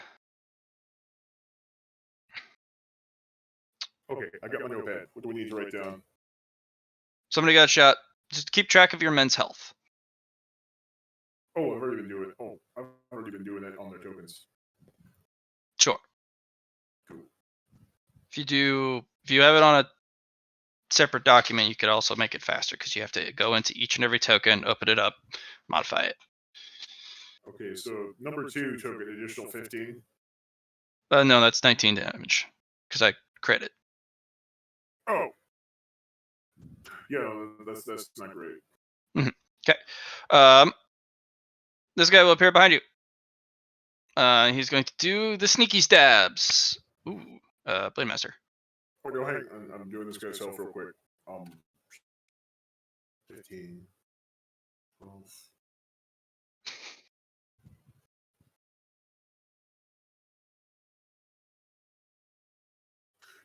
Okay, I got my notepad. What do we need to write down? Somebody got shot. Just keep track of your men's health. Oh, I've already been doing it. Oh, I've already been doing it on their tokens. Sure. Cool. If you have it on a separate document, you could also make it faster because you have to go into each and every token, open it up, modify it. Okay, so number 2 took an additional 15. No, that's 19 damage because I crit it. Oh. Yeah, that's not great. Okay. This guy will appear behind you. He's going to do the sneaky stabs. Ooh, Blade Master. Oh, no, hang on. I'm doing this guy's health real quick. 15. 12.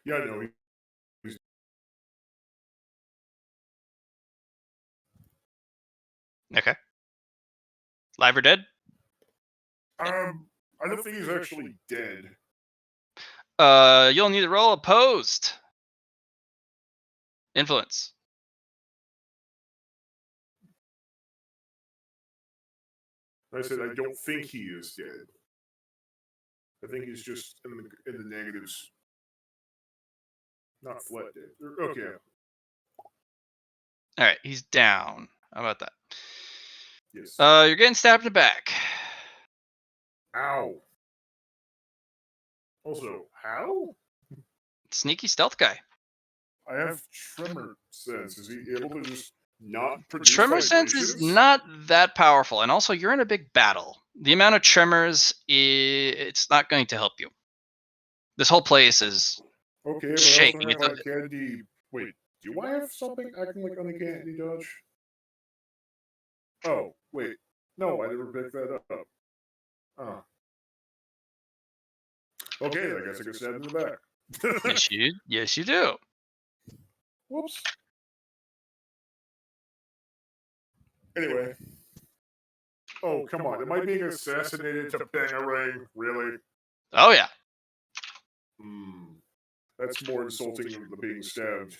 Yeah, no, he's Okay. Live or dead? I don't think he's actually dead. You'll need to roll opposed. Influence. I said I don't think he is dead. I think he's just in the negatives. Not flat dead. Okay. All right, he's down. How about that? Yes. You're getting stabbed in the back. Ow. Also, how? Sneaky stealth guy. I have tremor sense. Is he able to just not produce Tremor sense is vibrations? not that powerful, and also you're in a big battle. The amount of tremors, it's not going to help you. This whole place is Okay, but shaking. I also have uncanny. Wait, do I have something acting like uncanny dodge? Oh, wait. No, I never picked that up. Oh. Okay, I guess I get stabbed in the back. Yes, you do. Whoops. Anyway. Oh, come on. Am I being assassinated to Bangarang? Really? Oh yeah. That's more insulting than the being stabbed.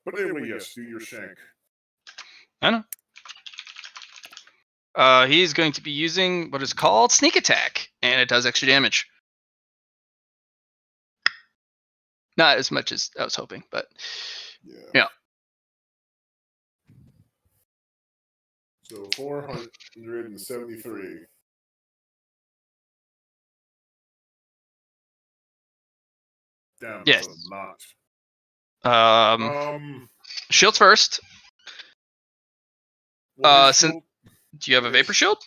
But anyway, yes, do your shank. I know. He's going to be using what is called sneak attack, and it does extra damage. Not as much as I was hoping, but yeah. So 473. Damn, Yes. that's a lot. Shields first. Well, Do you have a vapor shield?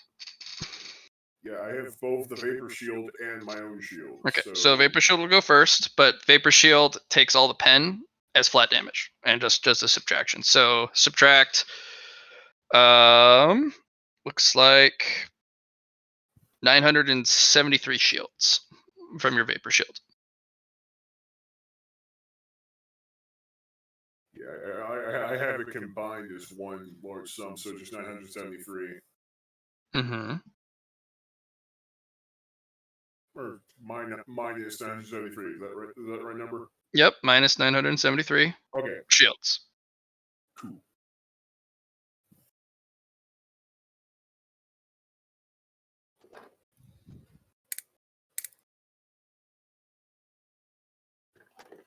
Yeah, I have both the vapor shield and my own shield. Okay, so vapor shield will go first, but vapor shield takes all the pen as flat damage and just does the subtraction. So subtract. Looks like 973 shields from your vapor shield. Yeah, I have it combined as one large sum, so just 973. Mm-hmm. Or minus 973. Is that right? Is that the right number? Yep, minus 973. Okay. Shields. Cool.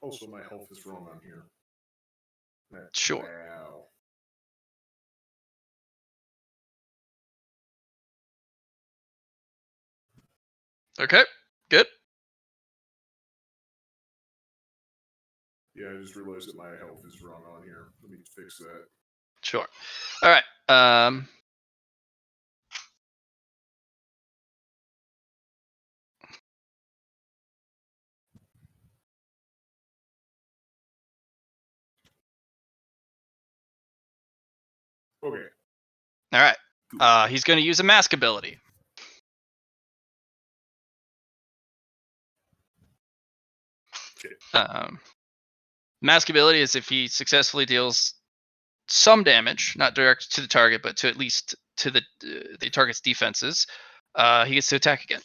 Also, my health is wrong on here. Sure. Wow. Okay, good. Yeah, I just realized that my health is wrong on here. Let me fix that. Sure. All right. Okay. All right. He's going to use a mask ability. Mask ability is if he successfully deals some damage, not direct to the target, but to at least to the target's defenses, he gets to attack again.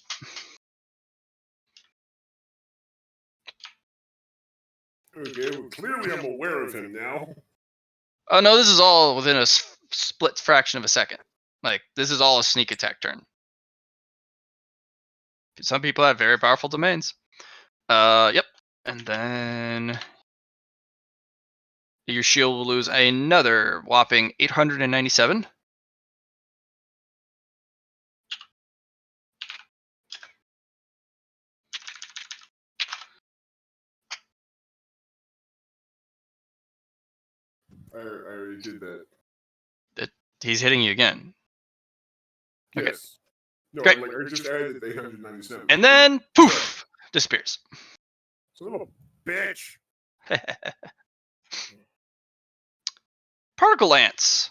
Okay, well, clearly I'm aware of him now. Oh no, this is all within a split fraction of a second. Like this is all a sneak attack turn. Some people have very powerful domains. Yep. And then your shield will lose another whopping 897. I already did that. He's hitting you again. Okay. Yes. No, Great. I just added the 897. And then poof, disappears. Son of a bitch. Particle ants.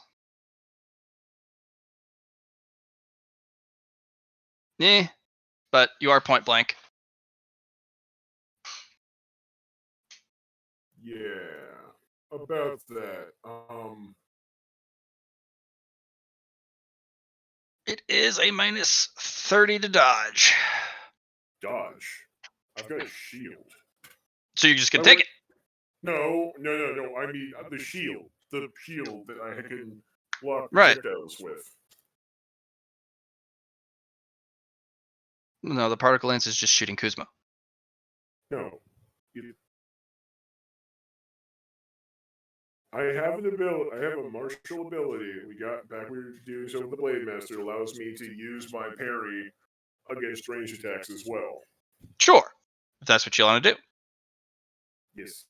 But you are point blank. Yeah. About that. It is a minus 30 to dodge. Dodge. I've got a shield. So you're just gonna take it. No. I mean the shield. The shield that I can block Right. projectiles with. No, the particle lance is just shooting Kuzma. No. I have an ability. I have a martial ability. We got back. We were doing so with the Blade Master. Allows me to use my parry against range attacks as well. Sure, if that's what you want to do. Yes,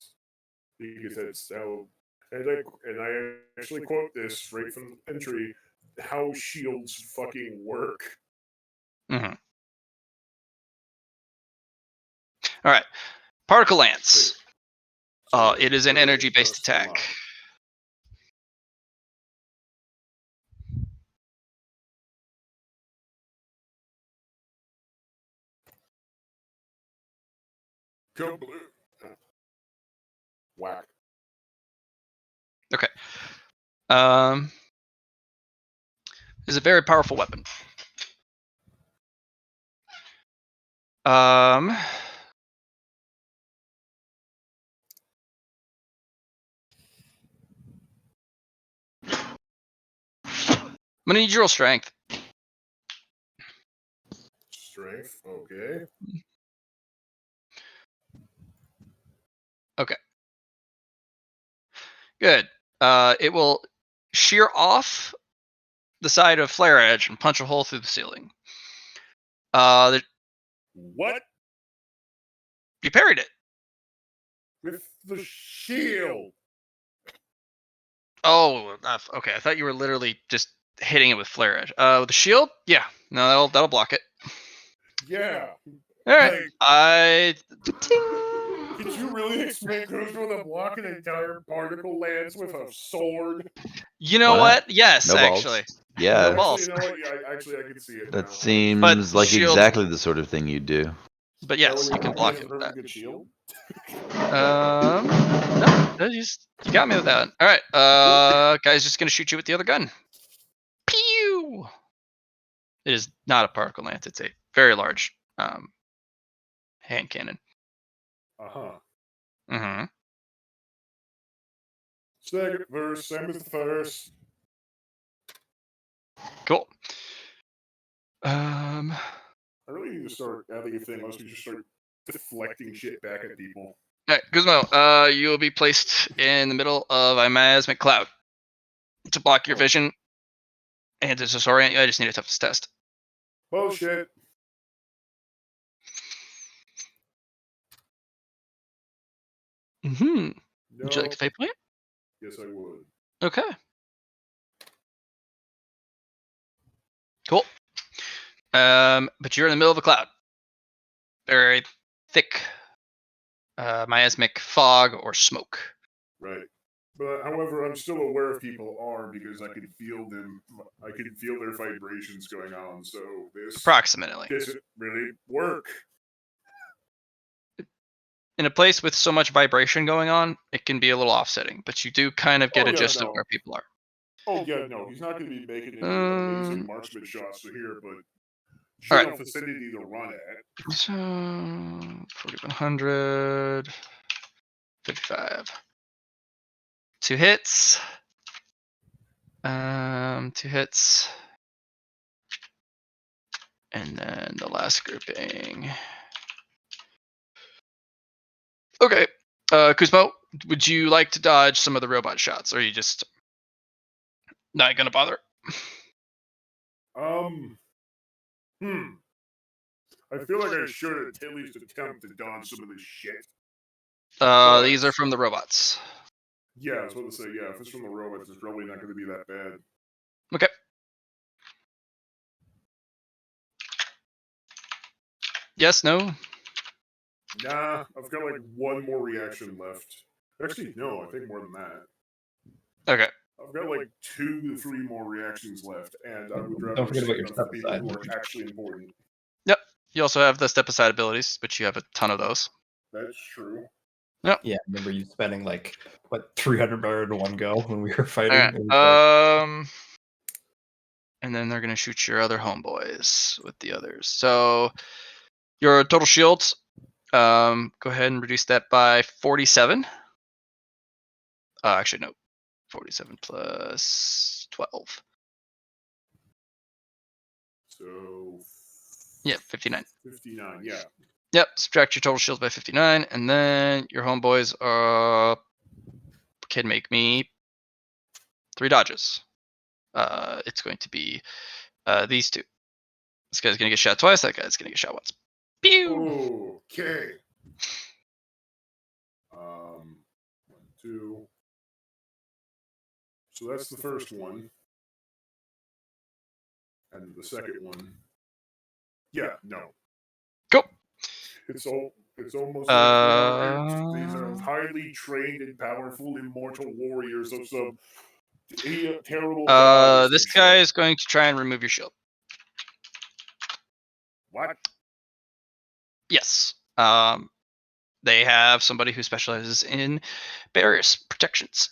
because that's how. And I actually quote this right from the entry: "How shields fucking work." Mm-hmm. All right, particle lance. It is an energy-based attack. Go blue. Whack. Okay. Is a very powerful weapon. I'm gonna need your roll strength. Strength. Okay. Okay. Good. It will shear off the side of Flare Edge and punch a hole through the ceiling. What? You parried it. With the shield. Oh, okay. I thought you were literally just hitting it with Flare Edge. With the shield? Yeah. No, that'll block it. Yeah. All right. Did you really expect Kuzma to block an entire particle lance with a sword? You know what? Yes, No balls. actually. Yeah. No balls. Actually, you know what? Yeah, actually, I can see it. That now. seems But like shield- exactly the sort of thing you do. But yes, you can block it. With With a that. good shield. No, you got me with that one. All right, guy's just gonna shoot you with the other gun. Pew! It is not a particle lance. It's a very large hand cannon. Mm-hmm. Second verse, same as the first. Cool. I really need to start adding a thing. Let's just start deflecting shit back at people. All right, Guzmo, you will be placed in the middle of a miasmic cloud to block your vision and to disorient you. I just need a toughness test. Bullshit. Mm-hmm. No. Would you like to pay point? Yes, I would. Okay. Cool. But you're in the middle of a cloud. Very thick miasmic fog or smoke. Right. But however, I'm still aware if people are because I can feel them. I can feel their vibrations going on. So this Approximately. doesn't really work. In a place with so much vibration going on, it can be a little offsetting, but you do kind of get a gist of where people are. Oh yeah, no, he's not going to be making any amazing marksman shots to here, but all general vicinity to run at. So 4,100, 55. 2 hits. 2 hits. And then the last grouping. Okay. Kuzmo, would you like to dodge some of the robot shots, or are you just not gonna bother? I feel like I should at least attempt to dodge some of this shit. These are from the robots. Yeah, I was about to say, yeah, if it's from the robots, it's probably not going to be that bad. Okay. Yes, no? Nah, I've got like one more reaction left. Actually, no, I think more than that. Okay. I've got like 2 to 3 more reactions left, and I would Don't rather forget about save your them for step people aside. who are actually important. Yep. You also have the step aside abilities, which you have a ton of those. That's true. Yeah, I remember you spending like what 300 in one go when we were fighting. Alright. It was like, And then they're gonna shoot your other homeboys with the others. So your total shields, go ahead and reduce that by 47. Actually, no. 47 plus 12. So Yeah, 59. 59, yeah. Yep, subtract your total shields by 59, and then your homeboys can make me 3 dodges. It's going to be these 2. This guy's gonna get shot twice. That guy's gonna get shot once. Pew! Okay. 1, 2. So that's the first one. And the second one. Yeah, no. Go. It's almost like these are highly trained and powerful immortal warriors of some terrible gods. This guy is going to try and remove your shield. What? Yes. They have somebody who specializes in barriers protections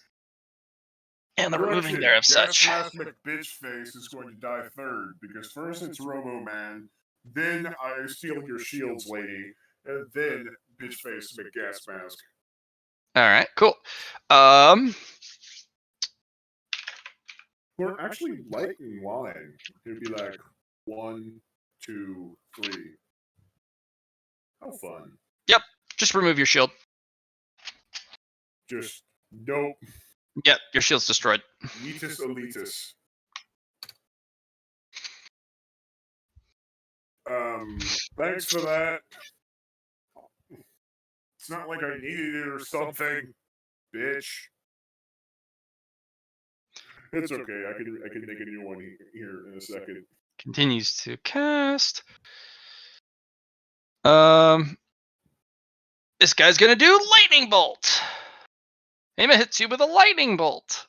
and the removing there of such. Gas Mask McBitchface is going to die third because first it's Robo Man, then I steal your shields, lady, and then Bitchface McGas Mask. All right, cool. Or actually, lightning line. It'd be like 1, 2, 3. How fun! Yep. Just remove your shield. Just nope. Yep, your shield's destroyed. Yeetus Elitus. Thanks for that. It's not like I needed it or something, bitch. It's okay. I can make a new one here in a second. Continues to cast. This guy's gonna do lightning bolt. Hema hits you with a lightning bolt.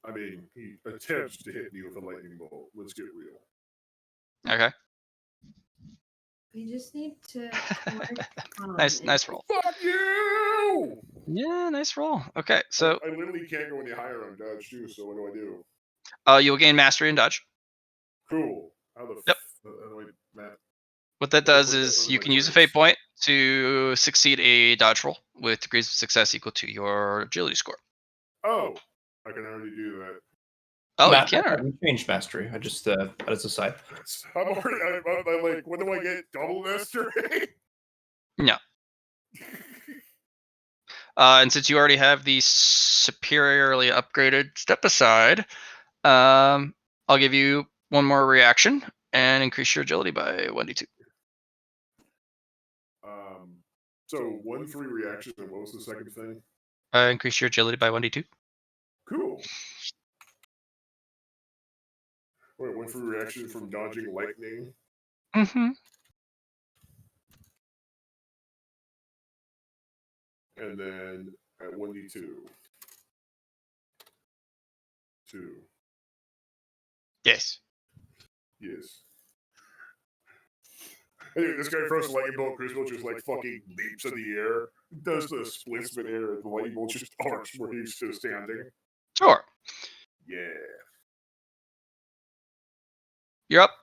I mean, he attempts to hit me with a lightning bolt. Let's get real. Okay. We just need to Nice roll. Fuck you! Yeah, nice roll. Okay, so I literally can't go any higher on dodge too. So what do? you'll gain mastery and dodge. Cool. How the Yep. Matt? What that does is you can use a fate point to succeed a dodge roll with degrees of success equal to your agility score. Oh, I can already do that. Oh, Matt, you can. I changed mastery. I just that is a side. I'm already. I'm like, what do I get? Double mastery? No. And since you already have the superiorly upgraded step aside, I'll give you one more reaction and increase your agility by 1d2. So 1 3 reactions, and what was the second thing? Increase your agility by 1d2. Cool. Wait, 1 3 reaction from dodging lightning. Mm-hmm. And then at 1d2. 2. Yes. Yes. Anyway, this guy throws a lightning bolt, Chris just like fucking leaps in the air, does the splits mid-air, and the lightning bolt just arcs where he's still standing. Sure. Yeah. You're up.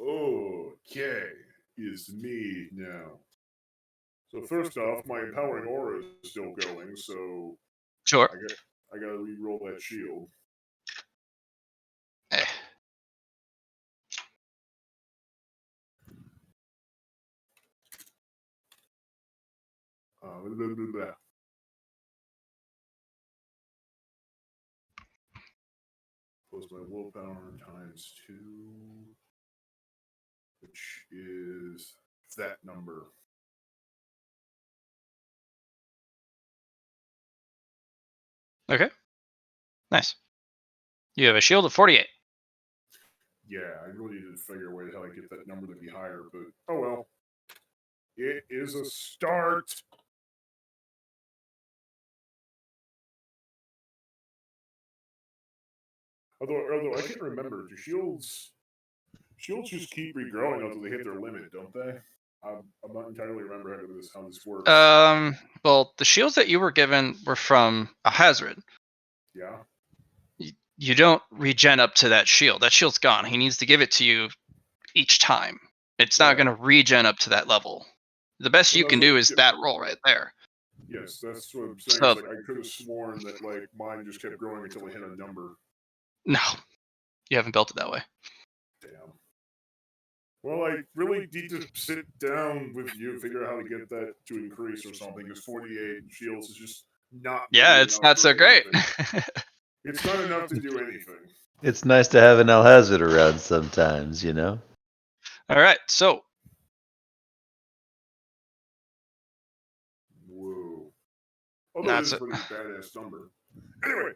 Okay, it's me now. So first off, my empowering aura is still going, so Sure. I gotta re-roll that shield. Eh. Blah, blah, blah. Plus my willpower times 2, which is that number. Okay. Nice. You have a shield of 48. Yeah, I really need to figure a way how I get that number to be higher, but oh well. It is a start. Although I can't remember, do shields just keep regrowing until they hit their limit, don't they? I'm not entirely remember how this works. Well, the shields that you were given were from a Hazard. Yeah. You don't regen up to that shield. That shield's gone. He needs to give it to you each time. It's not Yeah. going to regen up to that level. The best Well, you that's can what- do is yeah. that roll right there. Yes, that's what I'm saying. So- It's like I could have sworn that like mine just kept growing until I hit a number. No, you haven't built it that way. Damn. Well, I really need to sit down with you and figure out how to get that to increase or something, because 48 shields is just not. Yeah, really it's enough not for so great. anything. It's not enough to do anything. It's nice to have an Alhazard around sometimes, you know? All right, so Whoa. Although That's it's a pretty badass number. Anyway,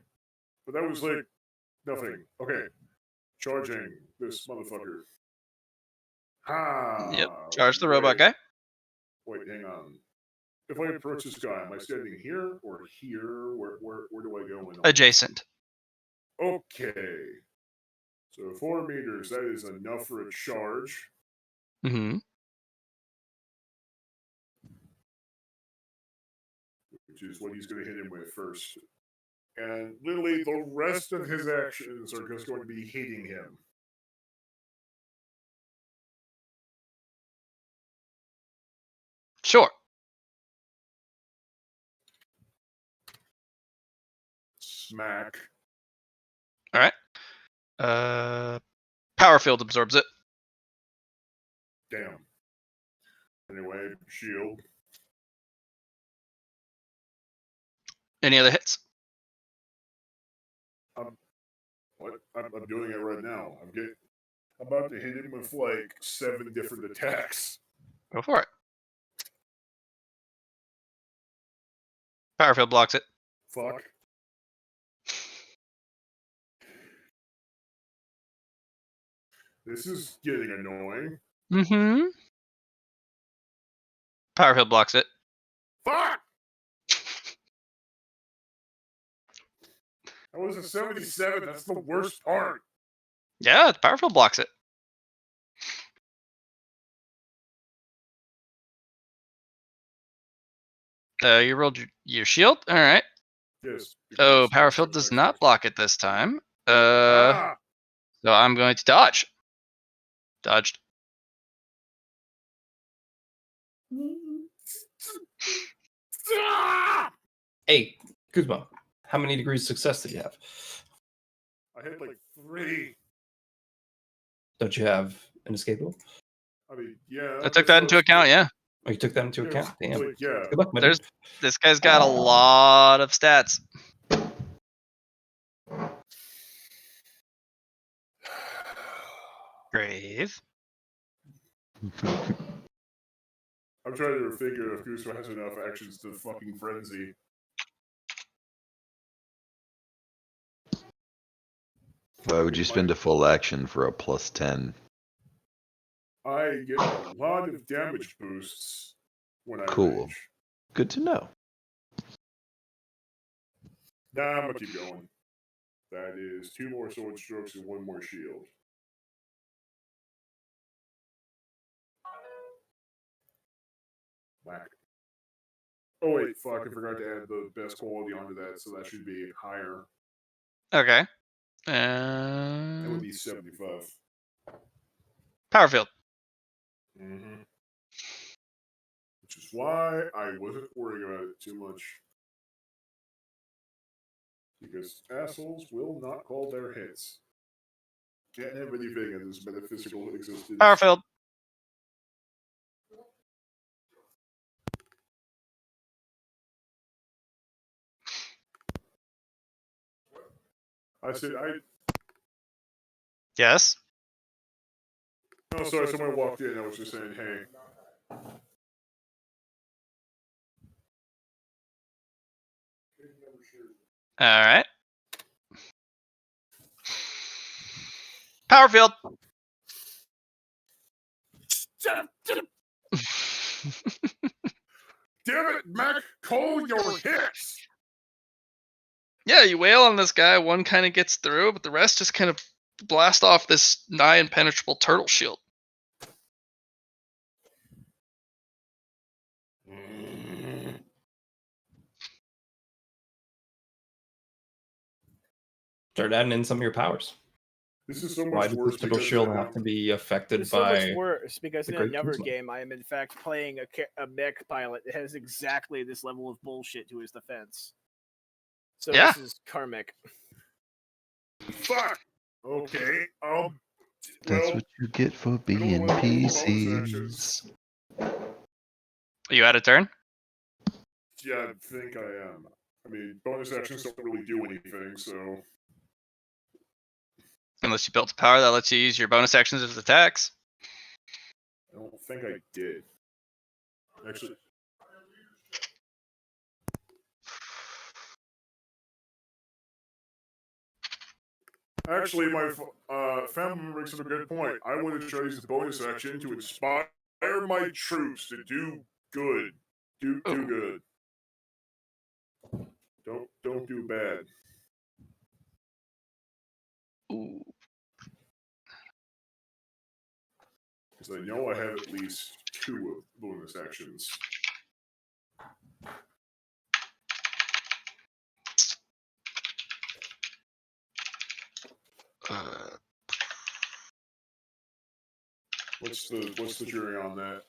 but that was like nothing. Okay. Charging this motherfucker. yep, charge the robot guy. Wait, hang on. If I approach this guy, am I standing here or here? Where do I go in? Adjacent. Okay. So 4 meters, that is enough for a charge. Mm-hmm. Which is what he's going to hit him with first. And literally the rest of his actions are just going to be hitting him. Sure. Smack. All right. Power field absorbs it. Damn. Anyway, shield. Any other hits? What? I'm doing it right now. I'm about to hit him with like 7 different attacks. Go for it. Power field blocks it. Fuck. This is getting annoying. Mm-hmm. Power field blocks it. Fuck! That was a 77. That's the worst part. Yeah, the power field blocks it. You rolled your shield. All right. Yes. Oh, because power it's field an does extra- not block it this time. Ah! So I'm going to dodge. Dodged. Ah! Hey, Kuzma, how many degrees success did you have? I hit like 3. Don't you have an escapable? I mean, yeah. I took that into account. Yeah. Oh, you took that into account? Damn. Like, yeah. Good luck, man. This guy's got a lot of stats. Grave. I'm trying to figure if Gusto has enough actions to fucking frenzy. Why would you spend a full action for a +10? I get a lot of damage boosts when I Cool. rage. Good to know. Nah, I'm gonna keep going. That is 2 more sword strokes and 1 more shield. Whack. Oh wait, fuck! I forgot to add the best quality onto that, so that should be higher. Okay. That would be 75. Power field. Mm-hmm. Which is why I wasn't worried about it too much. Because assholes will not call their hits. Can't have anything in this metaphysical existence. Power field. I said, Yes. no, sorry, someone walked in. I was just saying, hey. All right. Power field. Damn it, Mac! Call your hits! Yeah, you wail on this guy. One kind of gets through, but the rest just kind of blast off this nigh impenetrable turtle shield. Start adding in some of your powers. This is so much Why does worse the turtle because shield I have to be affected It's so much by? worse because the in Great another Kingsman? game, I am in fact playing a mech pilot that has exactly this level of bullshit to his defense. So Yeah. this is karmic. Fuck! Okay, That's well, what you get for I don't being wanna do bonus actions. PCs. You out of turn? Yeah, I think I am. I mean, bonus actions don't really do anything, so... Unless you built a power that lets you use your bonus actions as attacks. I don't think I did. Actually... Actually, my family member makes up a good point. I want to try to use the bonus action to inspire my troops to do good. Do good. Don't do bad. Ooh. Because I know I have at least 2 bonus actions. What's the jury on that?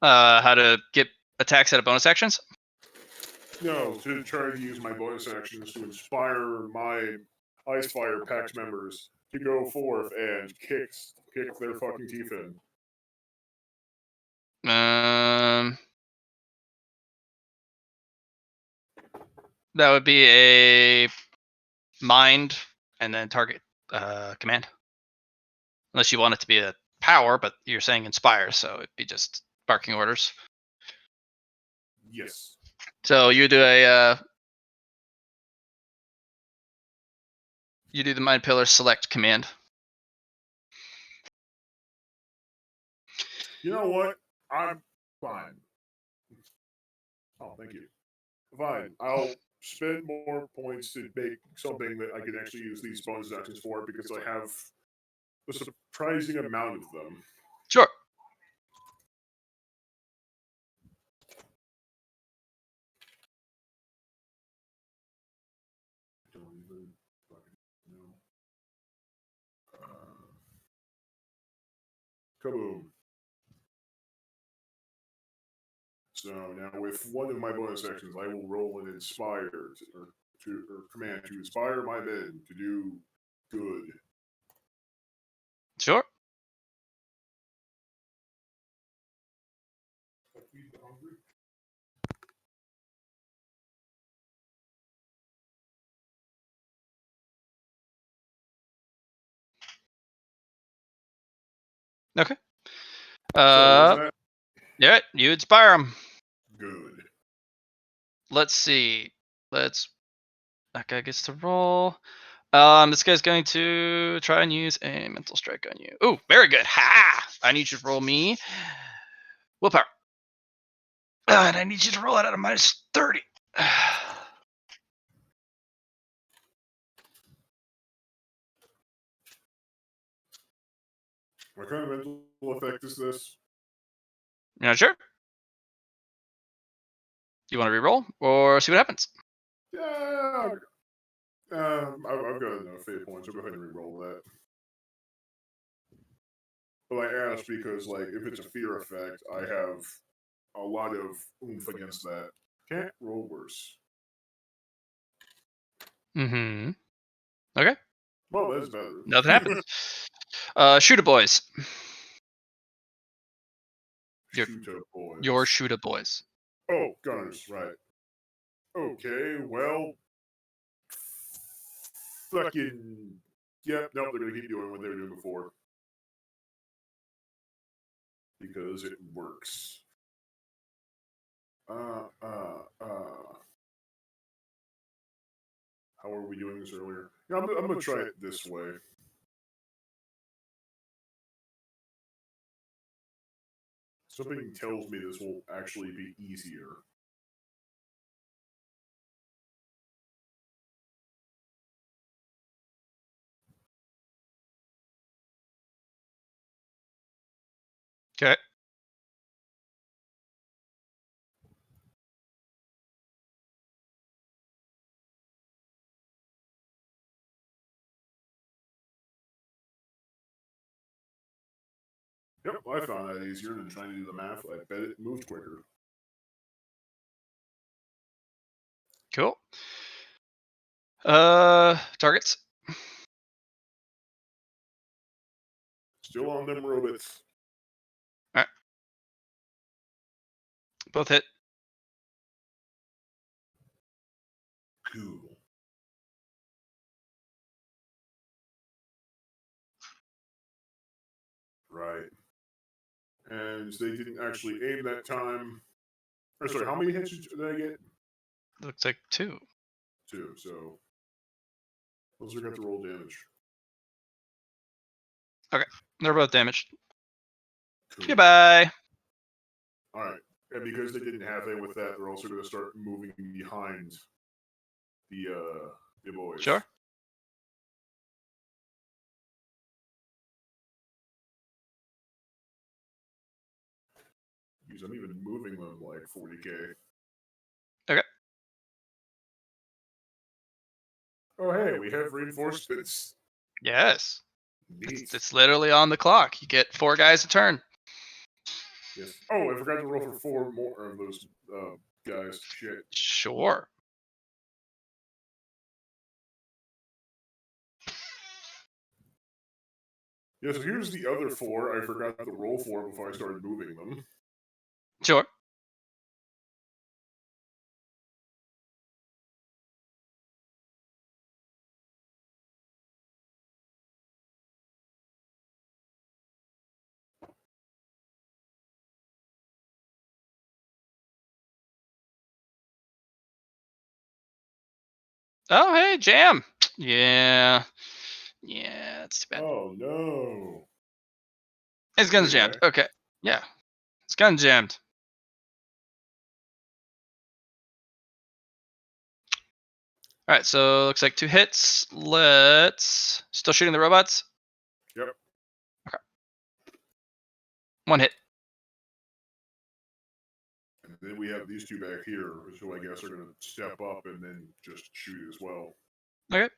How to get attacks out of bonus actions? No, to try to use my bonus actions to inspire my Icefire Pact members to go forth and kick their fucking teeth in. That would be a mind and then target command. Unless you want it to be a power, but you're saying inspire, so it'd be just barking orders. Yes. So you do a you do the mind pillar select command. You know what? I'm fine. Oh, thank you. Fine. I'll spend more points to make something that I can actually use these bonus actions for because I have a surprising amount of them. Sure. Don't even fucking know. Kaboom. So now with one of my bonus actions, I will roll an inspire or command to inspire my men to do good. Sure. Okay. So was that Yeah, you inspire them. good? Let's see. That guy gets to roll. This guy's going to try and use a mental strike on you. Ooh, very good. Ha! I need you to roll me willpower. And I need you to roll it out of minus 30. What kind of mental effect is this? You're not sure? You want to re-roll or see what happens? Yeah. I've got enough fate points. I'll go ahead and re-roll that. But I asked because, like, if it's a fear effect, I have a lot of oomph against that. Can't roll worse. Mm-hmm. Okay. Well, that's better. Nothing happens. Shooter boys. Shooter boys. Your shooter boys. Oh, gunners, right. Okay, well, fucking Yep, nope, they're gonna keep doing what they were doing before. Because it works. How were we doing this earlier? Yeah, I'm gonna try it this way. Something tells me this will actually be easier. Okay. Yep, I found that easier than trying to do the math. I bet it moved quicker. Cool. Targets. Still on them robots. Both hit. Cool. Right. And they didn't actually aim that time. Or sorry, how many hits did I get? Looks like 2. 2, so those are going to roll damage. Okay. They're both damaged. Cool. Goodbye. Alright. And because they didn't have it with that, they're also going to start moving behind the boys. Sure. Because I'm even moving them like 40k. Okay. Oh, hey, we have reinforcements. Yes. Neat. It's literally on the clock. You get 4 guys a turn. Yes. Oh, I forgot to roll for 4 more of those guys. Shit. Sure. Yeah, so here's the other 4 I forgot to roll for before I started moving them. Sure. Oh, hey, Jam. Yeah. Yeah, that's too bad. Oh, no. His gun's Anyway. jammed. Okay. Yeah. His gun's jammed. All right, so looks like 2 hits. Let's still shooting the robots. Yep. Okay. 1 hit. And then we have these 2 back here, who I guess are going to step up and then just shoot as well. Okay.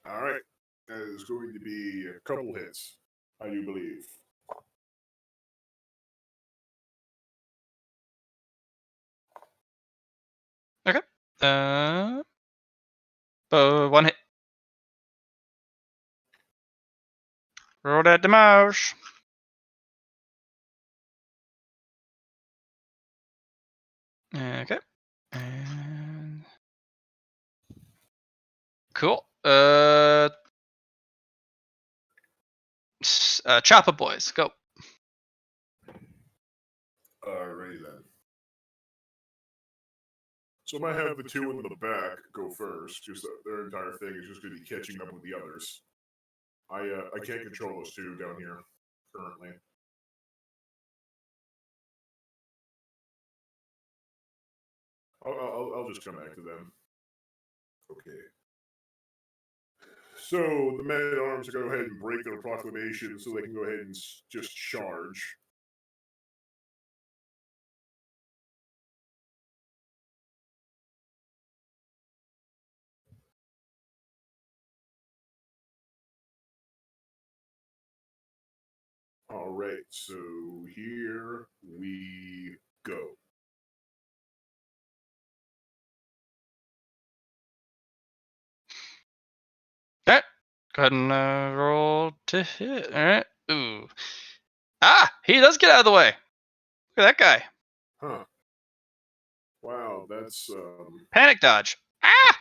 All right. That is going to be a couple hits, I do believe. Okay. 1 hit. Roll that damage. Okay. And cool. Choppa boys, go. Alrighty then. So I might have the 2 in the back go first, because their entire thing is just going to be catching up with the others. I can't control those 2 down here currently. I'll just come back to them. Okay. So the men at arms go ahead and break their proclamation so they can go ahead and just charge. All right, so here we go. Okay. Go ahead and roll to hit. All right. Ooh. Ah, he does get out of the way. Look at that guy. Huh. Wow, that's Panic dodge. Ah!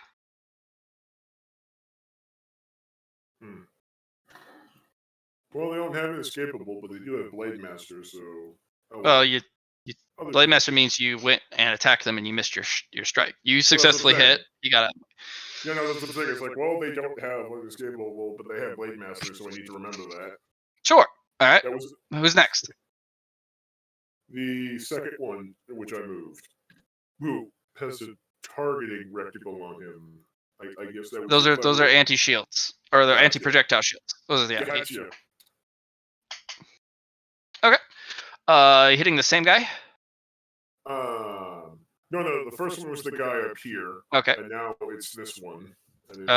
Well, they don't have an escapable, but they do have Blade Master, so. Oh, Well, you Other Blade thing. Master means you went and attacked them and you missed your strike. You that's what I'm successfully saying. hit. You got it. Yeah, no, that's what I'm saying. It's like, well, they don't have an escapable, but they have Blade Master, so I need to remember that. Sure. All right. That was Who's next? the second one in which I moved. Who has a targeting reticle on him? I guess that was Those are anti shields or they're Gotcha. anti projectile shields. Those are the Gotcha. Okay. Hitting the same guy. No, the first one was the guy up here. Okay. And now it's this one. And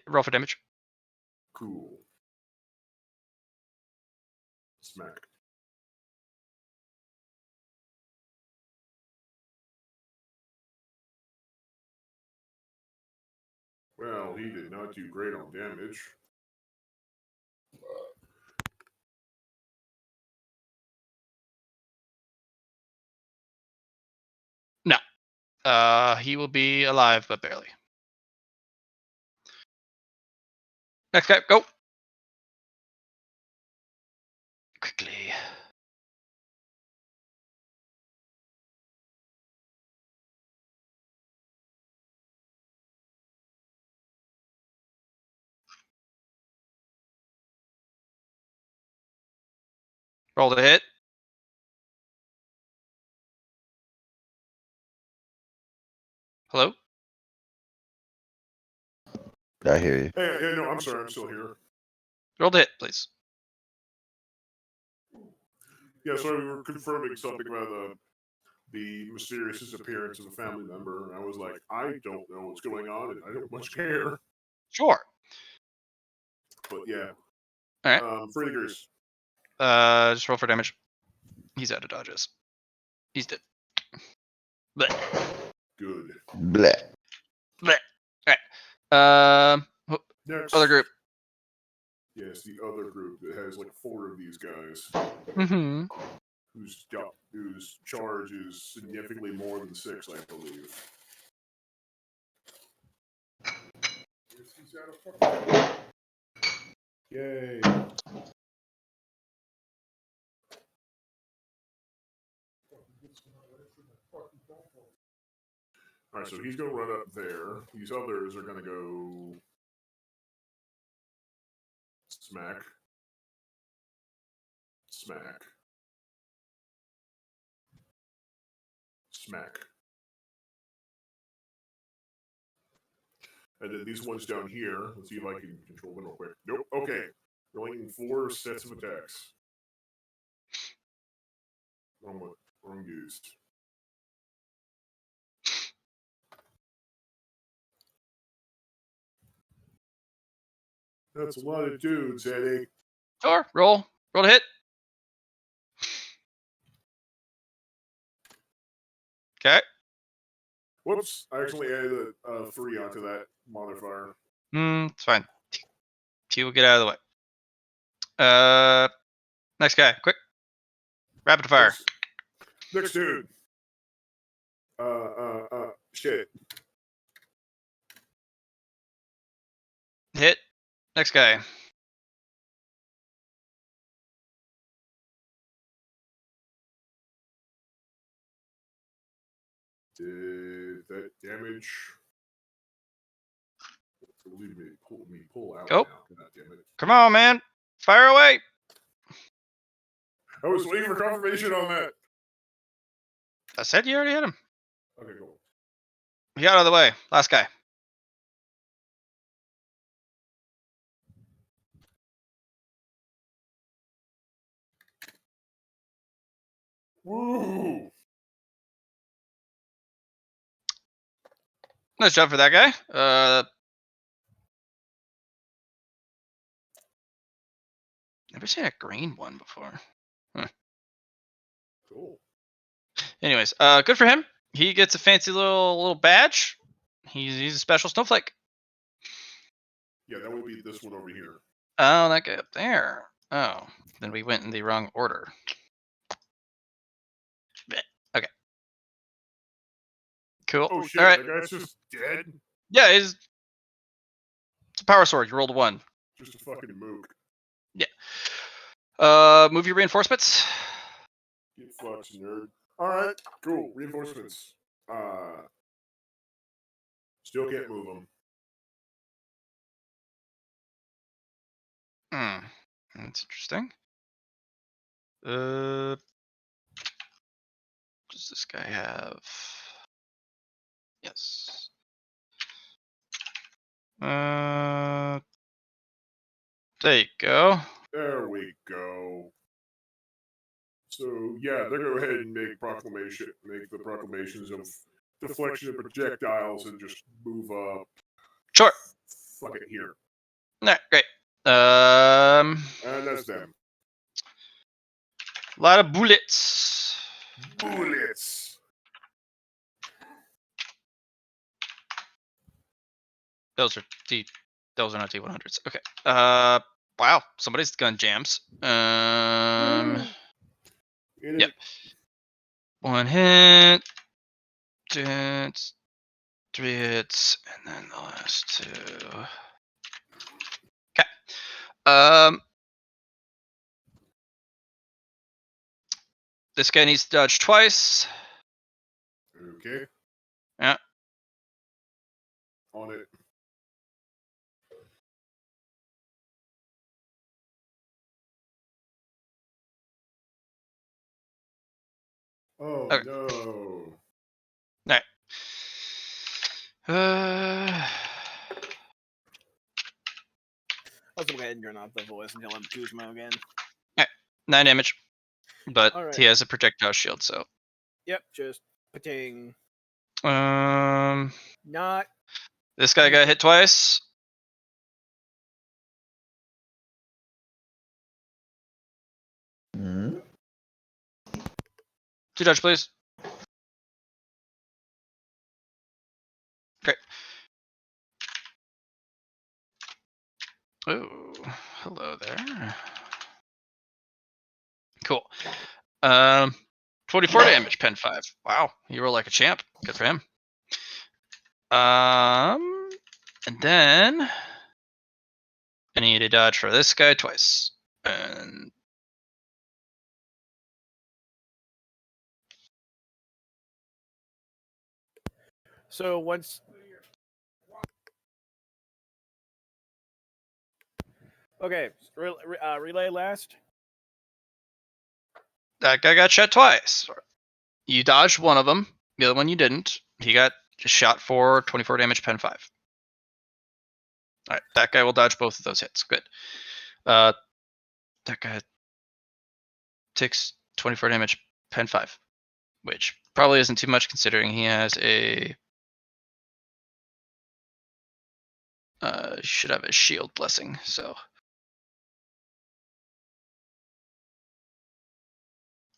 Roll for damage. Cool. Smack. Well, he did not do great on damage. No. He will be alive, but barely. Next guy, go. Quickly. Roll the hit. Hello? I hear you. Hey, no, I'm sorry, I'm still here. Roll the hit, please. Yeah, sorry, we were confirming something about the mysterious disappearance of a family member, and I was like, I don't know what's going on, and I don't much care. Sure. But yeah. All right. Friggers. Just roll for damage. He's out of dodges. He's dead. Blech. Good. Bleh. Blech. All right. Next. Other group. Yes, the other group that has like 4 of these guys. Mm-hmm. Whose charge is significantly more than 6, I believe. Yay. Alright, so he's going to run up there. These others are going to go smack. Smack. Smack. And then these ones down here, let's see if I can control them real quick. Nope, okay. Rolling 4 sets of attacks. Wrong used. That's a lot of dudes, Eddie. Sure. Roll to hit. Okay. Whoops, I actually added a 3 onto that modifier. It's fine. He will get out of the way. Next guy, quick. Rapid fire. Next dude. Shit. Hit. Next guy. Did that damage? Leave me pull out Go. now. God damn it. Come on, man. Fire away. I was waiting for confirmation on that. I said you already hit him. Okay, cool. He got out of the way. Last guy. Woo! Nice job for that guy. Never seen a green one before. Cool. Anyways, good for him. He gets a fancy little badge. He's a special snowflake. Yeah, that would be this one over here. Oh, that guy up there. Oh, then we went in the wrong order. Bleh. Okay. Cool. Oh shit! All right. That guy's just dead. Yeah, it's a power sword. You rolled a 1. Just a fucking mook. Move your reinforcements. Get fucked, nerd. All right, cool. Reinforcements. Still can't move them. That's interesting. Does this guy have? Yes. There you go. There we go. So yeah, they're gonna go ahead and make the proclamations of deflection of projectiles and just move up. Sure. Fuck it here. All right, great. And that's them. A lot of bullets. Bullets. Those are not T100s. Okay. Wow. Somebody's gun jams. Yep. 1 hit. 2 hits. 3 hits, and then the last 2. Okay. This guy needs to dodge twice. Okay. Yeah. On it. Oh Okay. no. Alright. Let's go ahead and turn off the voice until I'm Kuzma again. 9 damage. But Alright. he has a projectile shield, so. Yep, just pating. Not. This guy He's got good. hit twice. Hmm? 2 dodge, please. Great. Oh, hello there. Cool. 24 damage, pen 5. Wow, you roll like a champ. Good for him. And then I need to dodge for this guy twice. And So once. Okay, relay last. that guy got shot twice. You dodged one of them. The other one you didn't. He got shot for 24 damage, pen 5. All right, that guy will dodge both of those hits. Good. That guy takes 24 damage, pen 5, which probably isn't too much considering he has a. Should have a shield blessing. So.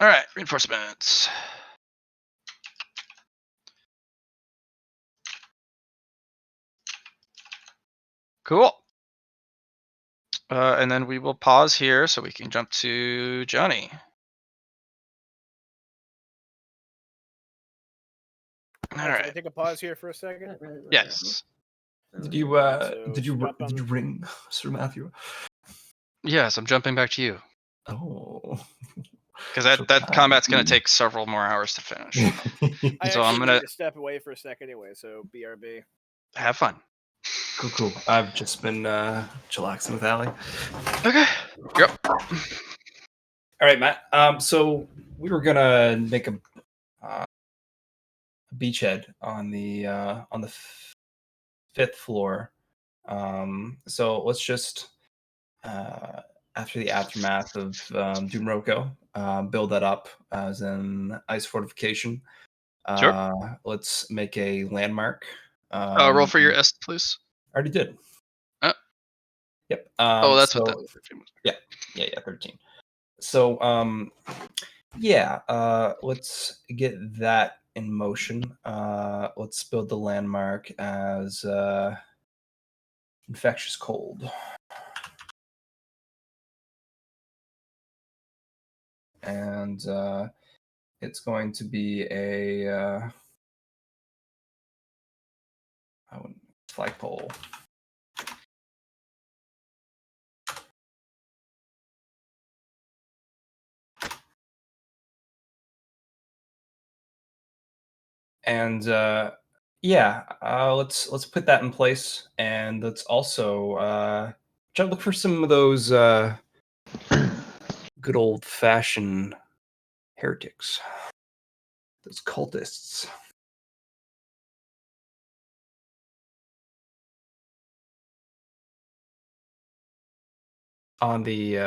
All right, reinforcements. Cool. And then we will pause here so we can jump to Johnny. All Can I right. take a pause here for a second? Yes. Did you So did you jump did you on- ring Sir Matthew? Yes, I'm jumping back to you Oh. because that combat's going to take several more hours to finish. I So actually I'm gonna- need to step away for a second anyway. So BRB. Have fun. Cool. I've just been chillaxing with Allie. Okay. Yep. All right, Matt. So we were gonna make a beachhead on the 5th floor. So let's just after the aftermath of Doomroko, build that up as an ice fortification. Sure. Let's make a landmark. Roll for your S, please. Already did. Yep. That's what so, that 15 was. Yeah, 13. So, let's get that in motion. Let's build the landmark as infectious cold. And it's going to be a flagpole. And let's put that in place, and let's also try to look for some of those good old fashioned heretics, those cultists. On the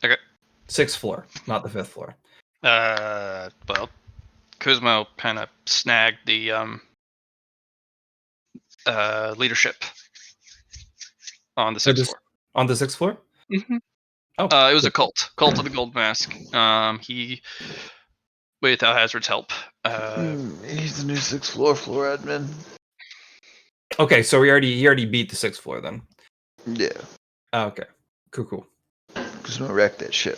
Okay. 6th floor, not the 5th floor. Well, Kuzmo kind of snagged the leadership on the 6th floor. On the 6th floor? Mm-hmm. Oh, it was a cult of the Gold Mask. He, with Alhazard's help, He's the new 6th floor admin. okay. So he already beat the 6th floor then. Yeah. Oh, okay, cool. Just gonna wreck that shit.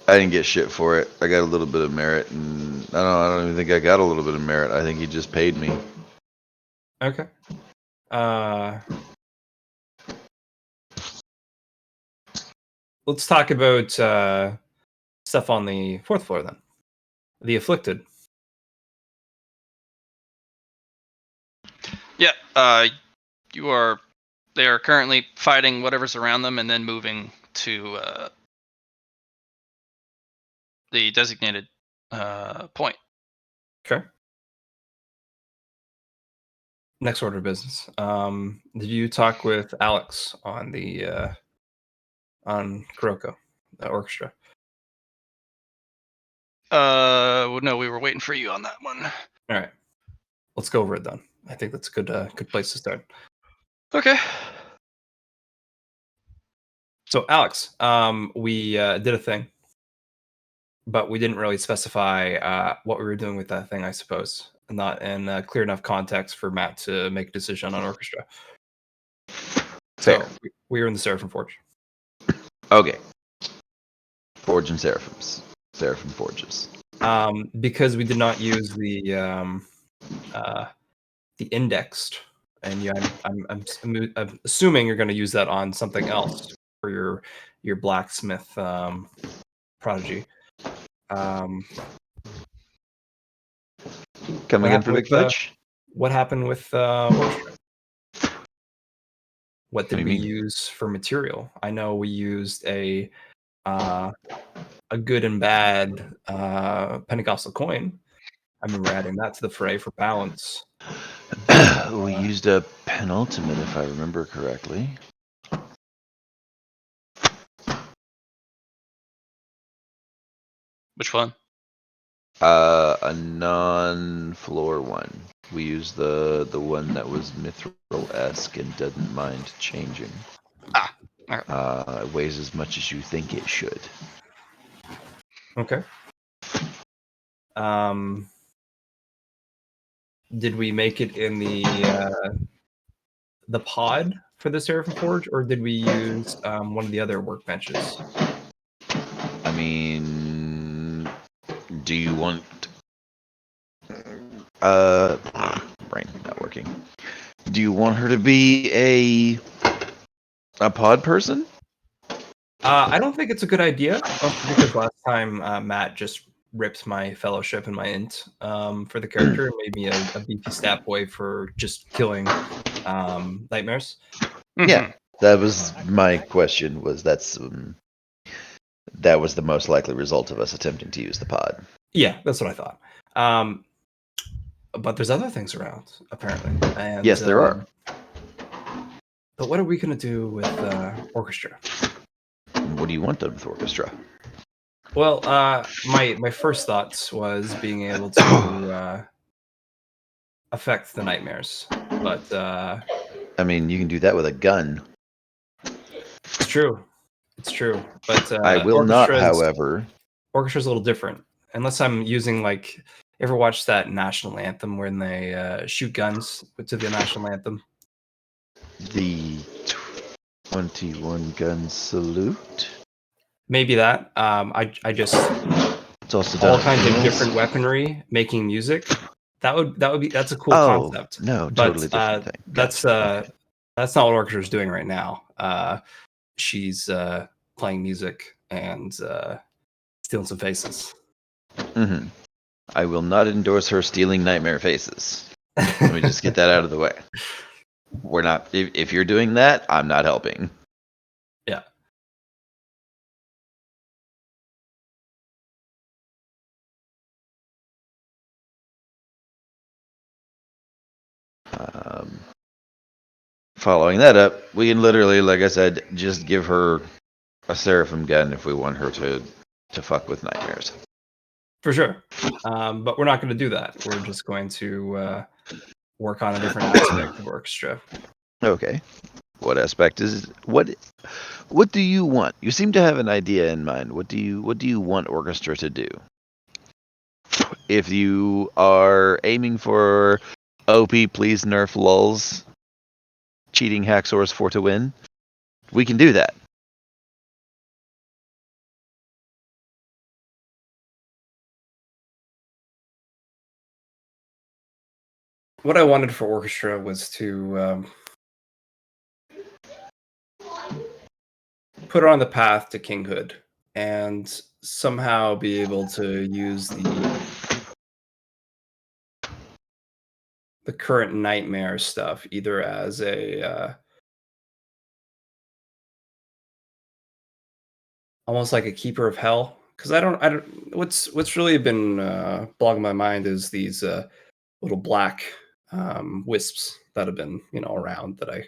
I didn't get shit for it. I got a little bit of merit, and I don't even think I got a little bit of merit. I think he just paid me. Okay. Let's talk about stuff on the 4th floor then. The Afflicted. Yeah, they are currently fighting whatever's around them and then moving to the designated point. Okay. Next order of business. Did you talk with Alex on the on Kuroko, the orchestra? No, we were waiting for you on that one. All right, let's go over it then. I think that's a good place to start. Okay. So Alex, we did a thing, but we didn't really specify what we were doing with that thing, I suppose, not in clear enough context for Matt to make a decision on orchestra. Fair. So we were in the Seraphim Forge. Okay. Forge and Seraphims. Seraphim Forges. Because we did not use the indexed, and yeah, I'm assuming you're going to use that on something else for your blacksmith prodigy. Come again for Big Fudge? What happened with orchestra? What did do you we mean? use for material? I know we used a good and bad Pentecostal coin. I remember adding that to the fray for balance. We used a penultimate, if I remember correctly. Which one? A non-floor one. We used the one that was mithril-esque and doesn't mind changing. It weighs as much as you think it should. Okay. Did we make it in the pod for the Seraphim Forge, or did we use one of the other workbenches? I mean, do you want? Brain not working. Do you want her to be a pod person? I don't think it's a good idea, because last time Matt just ripped my fellowship and my int for the character and made me a beefy stat boy for just killing nightmares. Mm-hmm. Yeah, that was my question. That was the most likely result of us attempting to use the pod. Yeah, that's what I thought. But there's other things around, apparently. And, yes, there are. But what are we going to do with orchestra? What do you want done with orchestra? Well, my first thoughts was being able to affect the nightmares. But I mean, you can do that with a gun. it's true. It's true. But I will not, however. Orchestra's a little different. Unless I'm using like, ever watch that national anthem when they shoot guns to the national anthem? The 21 gun salute. Maybe that. I just It's also all done kinds of funerals. different weaponry making music. That's a cool Oh, concept. no, But totally different thing. that's Gotcha. that's not what Orchestra's doing right now. She's playing music and stealing some faces. Mm-hmm. I will not endorse her stealing nightmare faces. Let me just get that out of the way. We're not. If you're doing that, I'm not helping. Yeah. Following that up, we can literally, like I said, just give her a Seraphim gun if we want her to fuck with nightmares. For sure. But we're not going to do that. We're just going to work on a different aspect of Orchestra. Okay. What aspect is what do you want? You seem to have an idea in mind. What do you want Orchestra to do? If you are aiming for OP, please nerf lulls, cheating hacksaws for to win, we can do that. What I wanted for Orchestra was to put her on the path to kinghood and somehow be able to use the current nightmare stuff either as a almost like a keeper of hell, because I don't what's really been blogging my mind is these little black wisps that have been around that I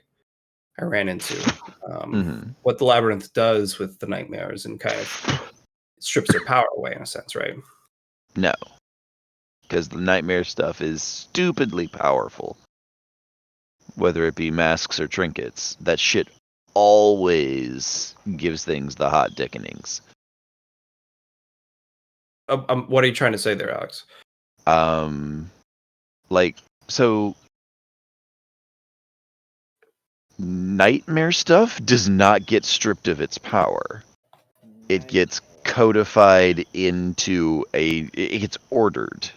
ran into. What the labyrinth does with the nightmares and kind of strips their power away in a sense, right? No, because the nightmare stuff is stupidly powerful. Whether it be masks or trinkets, that shit always gives things the hot dickenings. What are you trying to say there, Alex? So nightmare stuff does not get stripped of its power. It gets codified into it gets ordered.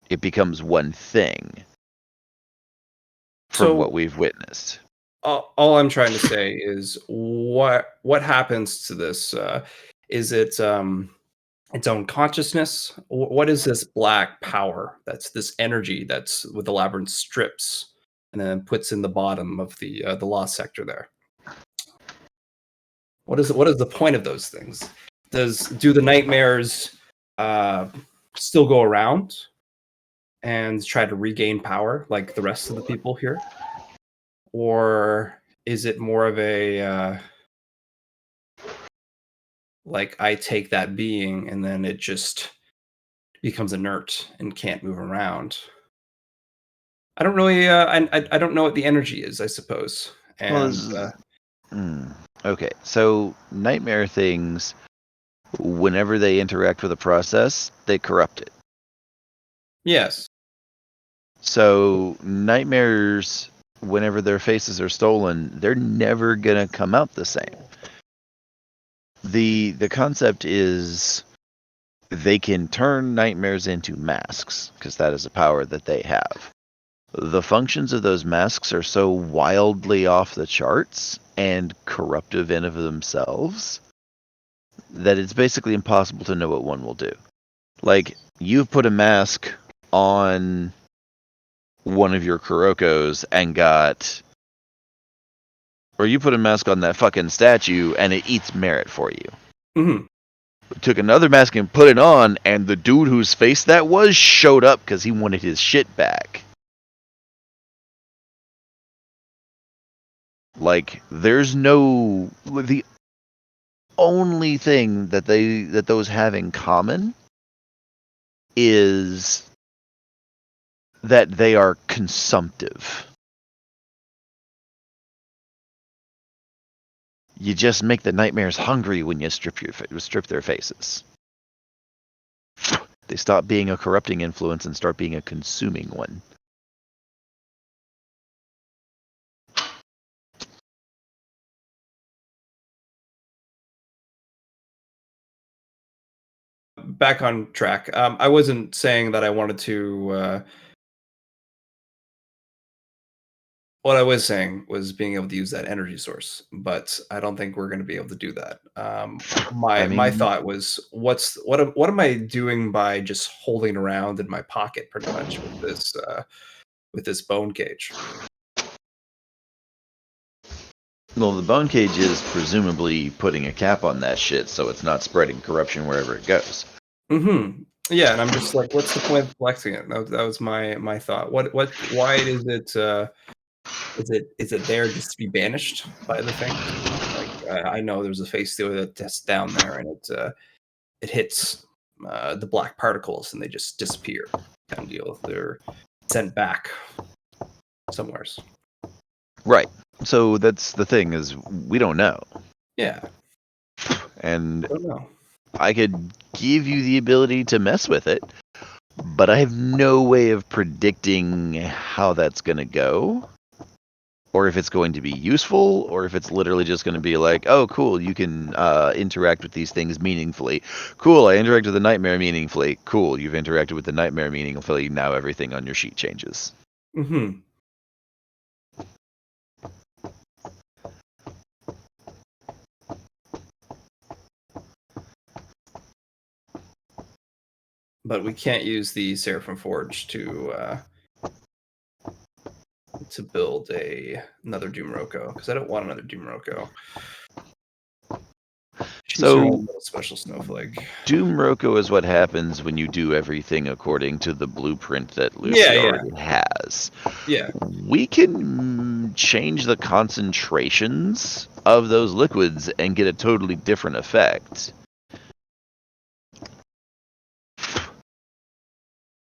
It becomes one thing from what we've witnessed. All I'm trying to say is what happens to this? Is it its own consciousness? What is this black power? That's this energy that's what the labyrinth strips and then puts in the bottom of the lost sector there. What is the point of those things? Do the nightmares still go around and try to regain power like the rest of the people here? Or is it more of a like I take that being and then it just becomes inert and can't move around? I don't really I don't know what the energy is, I suppose. And okay, so nightmare things, whenever they interact with a process, they corrupt it. Yes. So nightmares, whenever their faces are stolen, they're never gonna come out the same. The concept is they can turn nightmares into masks, because that is a power that they have. The functions of those masks are so wildly off the charts and corruptive in of themselves that it's basically impossible to know what one will do. Like, you've put a mask on one of your Kurokos and you put a mask on that fucking statue and it eats merit for you. Mm-hmm. Took another mask and put it on, and the dude whose face that was showed up because he wanted his shit back. Like, there's no... The only thing that those have in common is that they are consumptive. You just make the nightmares hungry when you strip their faces. They stop being a corrupting influence and start being a consuming one. Back on track. I wasn't saying that I wanted to. What I was saying was being able to use that energy source, but I don't think we're going to be able to do that. My thought was, what am I doing by just holding around in my pocket, pretty much with this bone cage? Well, the bone cage is presumably putting a cap on that shit, so it's not spreading corruption wherever it goes. Mm-hmm. Yeah, and I'm just like, what's the point of flexing it? That was my thought. Why is it? Is it there just to be banished by the thing? Like I know there's a face stealer that's down there, and it hits the black particles, and they just disappear. Kind of deal. They're sent back somewheres. Right. So that's the thing, is we don't know. Yeah, And I don't know. I could give you the ability to mess with it, but I have no way of predicting how that's going to go, or if it's going to be useful, or if it's literally just going to be like, oh, cool, you can interact with these things meaningfully. Cool, I interacted with the nightmare meaningfully. Cool, you've interacted with the nightmare meaningfully. Now everything on your sheet changes. Mm-hmm. But we can't use the Seraphim Forge to build another Doom Roko, because I don't want another Doom Roko. She's her own little special snowflake. Doom Roko is what happens when you do everything according to the blueprint that Lucy already has. Yeah. We can change the concentrations of those liquids and get a totally different effect.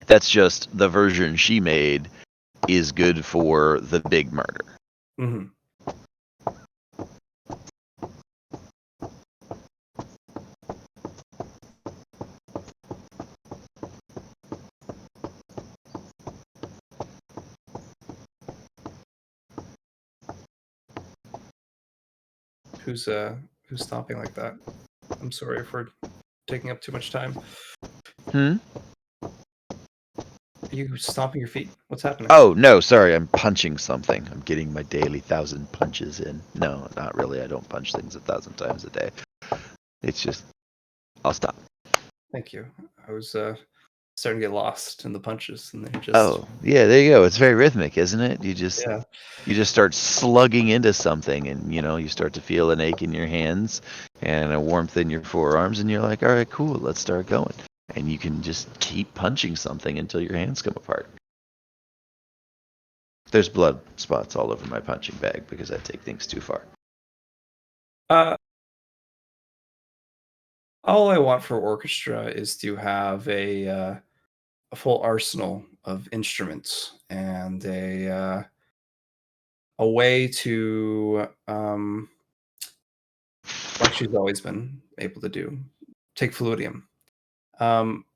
That's just the version she made is good for the big murder. Mm-hmm. Who's stomping like that? I'm sorry for taking up too much time. Hmm? Are you stomping your feet? What's happening? Oh, no, sorry, I'm punching something. I'm getting my daily 1,000 punches in. No, not really. I don't punch things 1,000 times a day. It's just, I'll stop. Thank you. I was starting to get lost in the punches, and they just. Oh, yeah, there you go. It's very rhythmic, isn't it? You just start slugging into something, and you start to feel an ache in your hands and a warmth in your forearms, and you're like, all right, cool, let's start going. And you can just keep punching something until your hands come apart. There's blood spots all over my punching bag because I take things too far. All I want for orchestra is to have a full arsenal of instruments and a way to like she's always been able to do, take fluidium.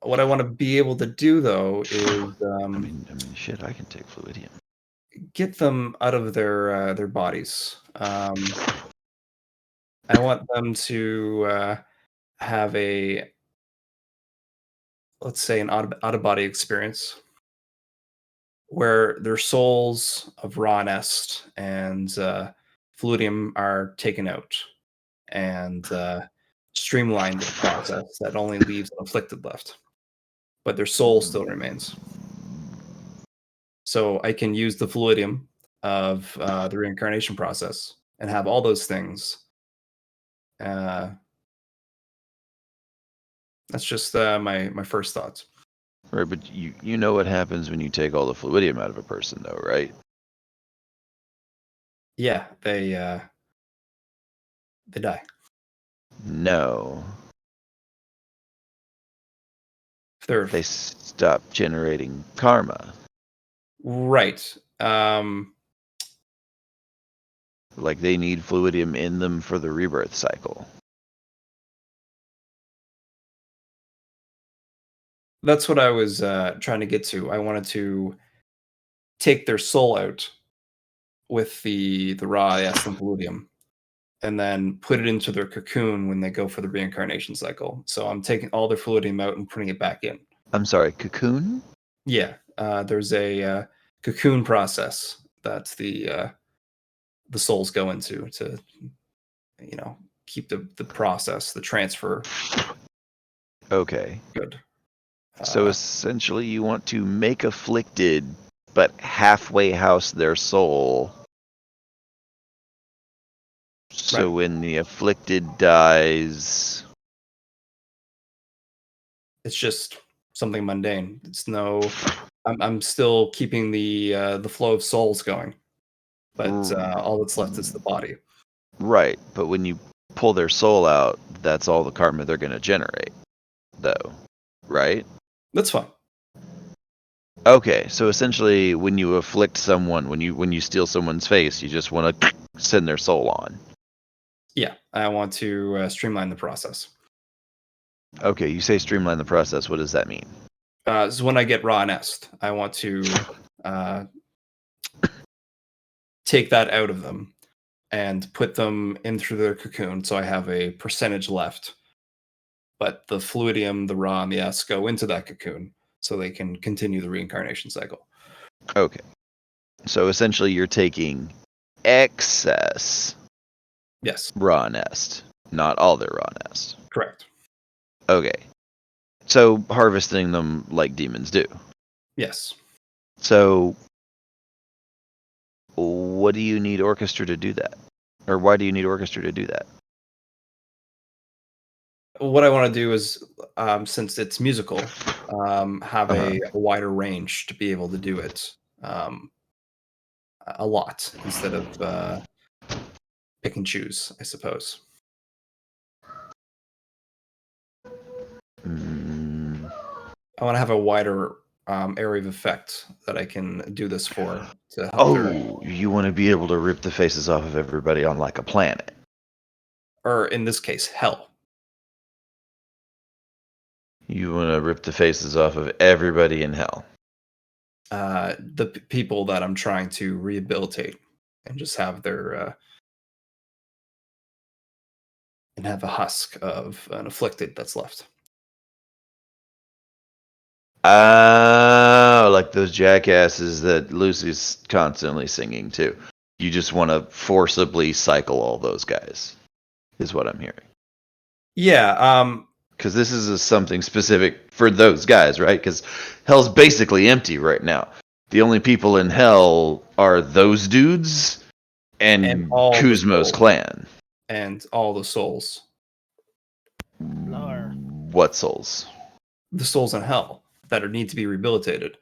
What I want to be able to do though is I mean, shit, I can take fluidium. get them out of their bodies. I want them to have a, let's say, an out of body experience where their souls of Ra Nest and Fluidium are taken out and streamlined the process that only leaves an afflicted left, but their soul still remains. So I can use the Fluidium of the reincarnation process and have all those things. That's just my first thoughts. Right, but you know what happens when you take all the fluidium out of a person, though, right? Yeah, they die. No. They're They stop generating karma. Right. Like they need fluidium in them for the rebirth cycle. That's what I was trying to get to. I wanted to take their soul out with the raw and fluidium, and then put it into their cocoon when they go for the reincarnation cycle. So I'm taking all their fluidium out and putting it back in. I'm sorry, cocoon? Yeah, there's a cocoon process that the souls go into to, keep the process, the transfer Okay. good. So essentially you want to make afflicted, but halfway house their soul. So Right. when the afflicted dies... It's just something mundane. It's no. I'm still keeping the flow of souls going, but all that's left is the body. Right, but when you pull their soul out, that's all the karma they're going to generate, though, right? That's fine. Okay, so essentially, when you afflict someone, when you steal someone's face, you just want to send their soul on. Yeah, I want to streamline the process. Okay, you say streamline the process. What does that mean? So when I get raw nest, I want to take that out of them and put them in through their cocoon, so I have a percentage left. But the fluidium, the raw, and the S go into that cocoon, so they can continue the reincarnation cycle. Okay, so essentially, you're taking excess Yes, raw nest, not all their raw nest. correct. Okay, so harvesting them like demons do. Yes. So, what do you need Orchestra to do that? Or why do you need Orchestra to do that? What I want to do is, since it's musical, have a wider range to be able to do it a lot instead of pick and choose, I suppose. I want to have a wider area of effect that I can do this for to help you want to be able to rip the faces off of everybody on like a planet. or in this case, hell. You want to rip the faces off of everybody in hell. The people that I'm trying to rehabilitate and just have their and have a husk of an afflicted that's left. Oh, like those jackasses that Lucy's constantly singing to. You just want to forcibly cycle all those guys, is what I'm hearing. Yeah, because this is something specific for those guys, right? Because hell's basically empty right now. The only people in hell are those dudes and all the Kuzmo's souls. clan. And all the souls. Lar. What souls? The souls in hell that need to be rehabilitated.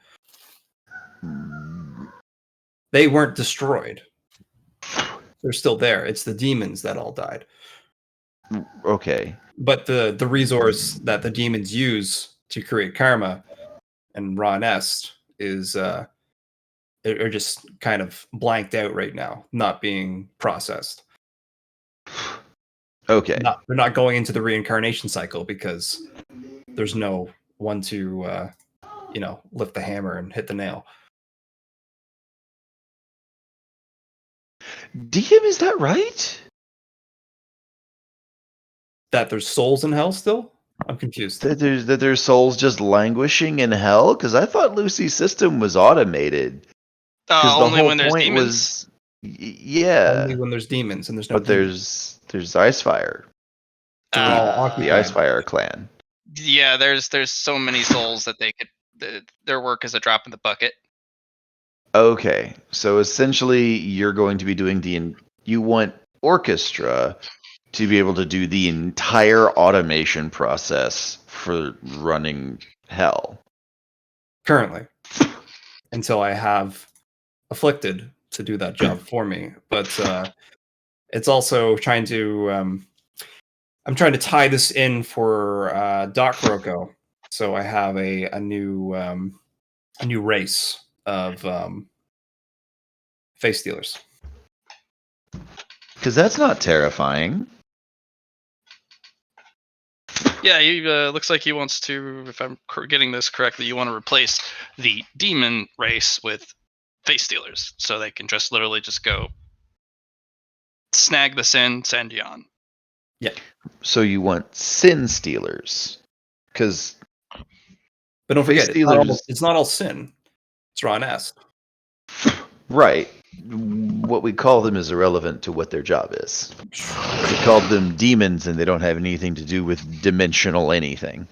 They weren't destroyed. They're still there. It's the demons that all died. Okay. But the resource that the demons use to create karma and raw nest is are just kind of blanked out right now, not being processed. Okay. They're not going into the reincarnation cycle because there's no one to lift the hammer and hit the nail. DM, is that right? That there's souls in hell still? I'm confused. That there's souls just languishing in hell? Because I thought Lucy's system was automated. Because the Only whole when there's point demons. was, yeah. Only when there's demons, and there's no. But there's Icefire. The Icefire clan. Yeah, there's so many souls that they could. Their work is a drop in the bucket. Okay, so essentially, you're going to be doing you want Orchestra to be able to do the entire automation process for running hell. Currently, until I have afflicted to do that job for me, but it's also trying to. I'm trying to tie this in for Doc Rocco, so I have a new race of face stealers. Because that's not terrifying. Yeah, he looks like he wants to, if I'm getting this correctly, you want to replace the demon race with face stealers, so they can just literally just go snag the sin, send you on. Yeah. So you want sin stealers. Because But don't face forget, stealers... it's not all sin. It's raw and ass. Right. What we call them is irrelevant to what their job is. We called them demons, and they don't have anything to do with dimensional anything.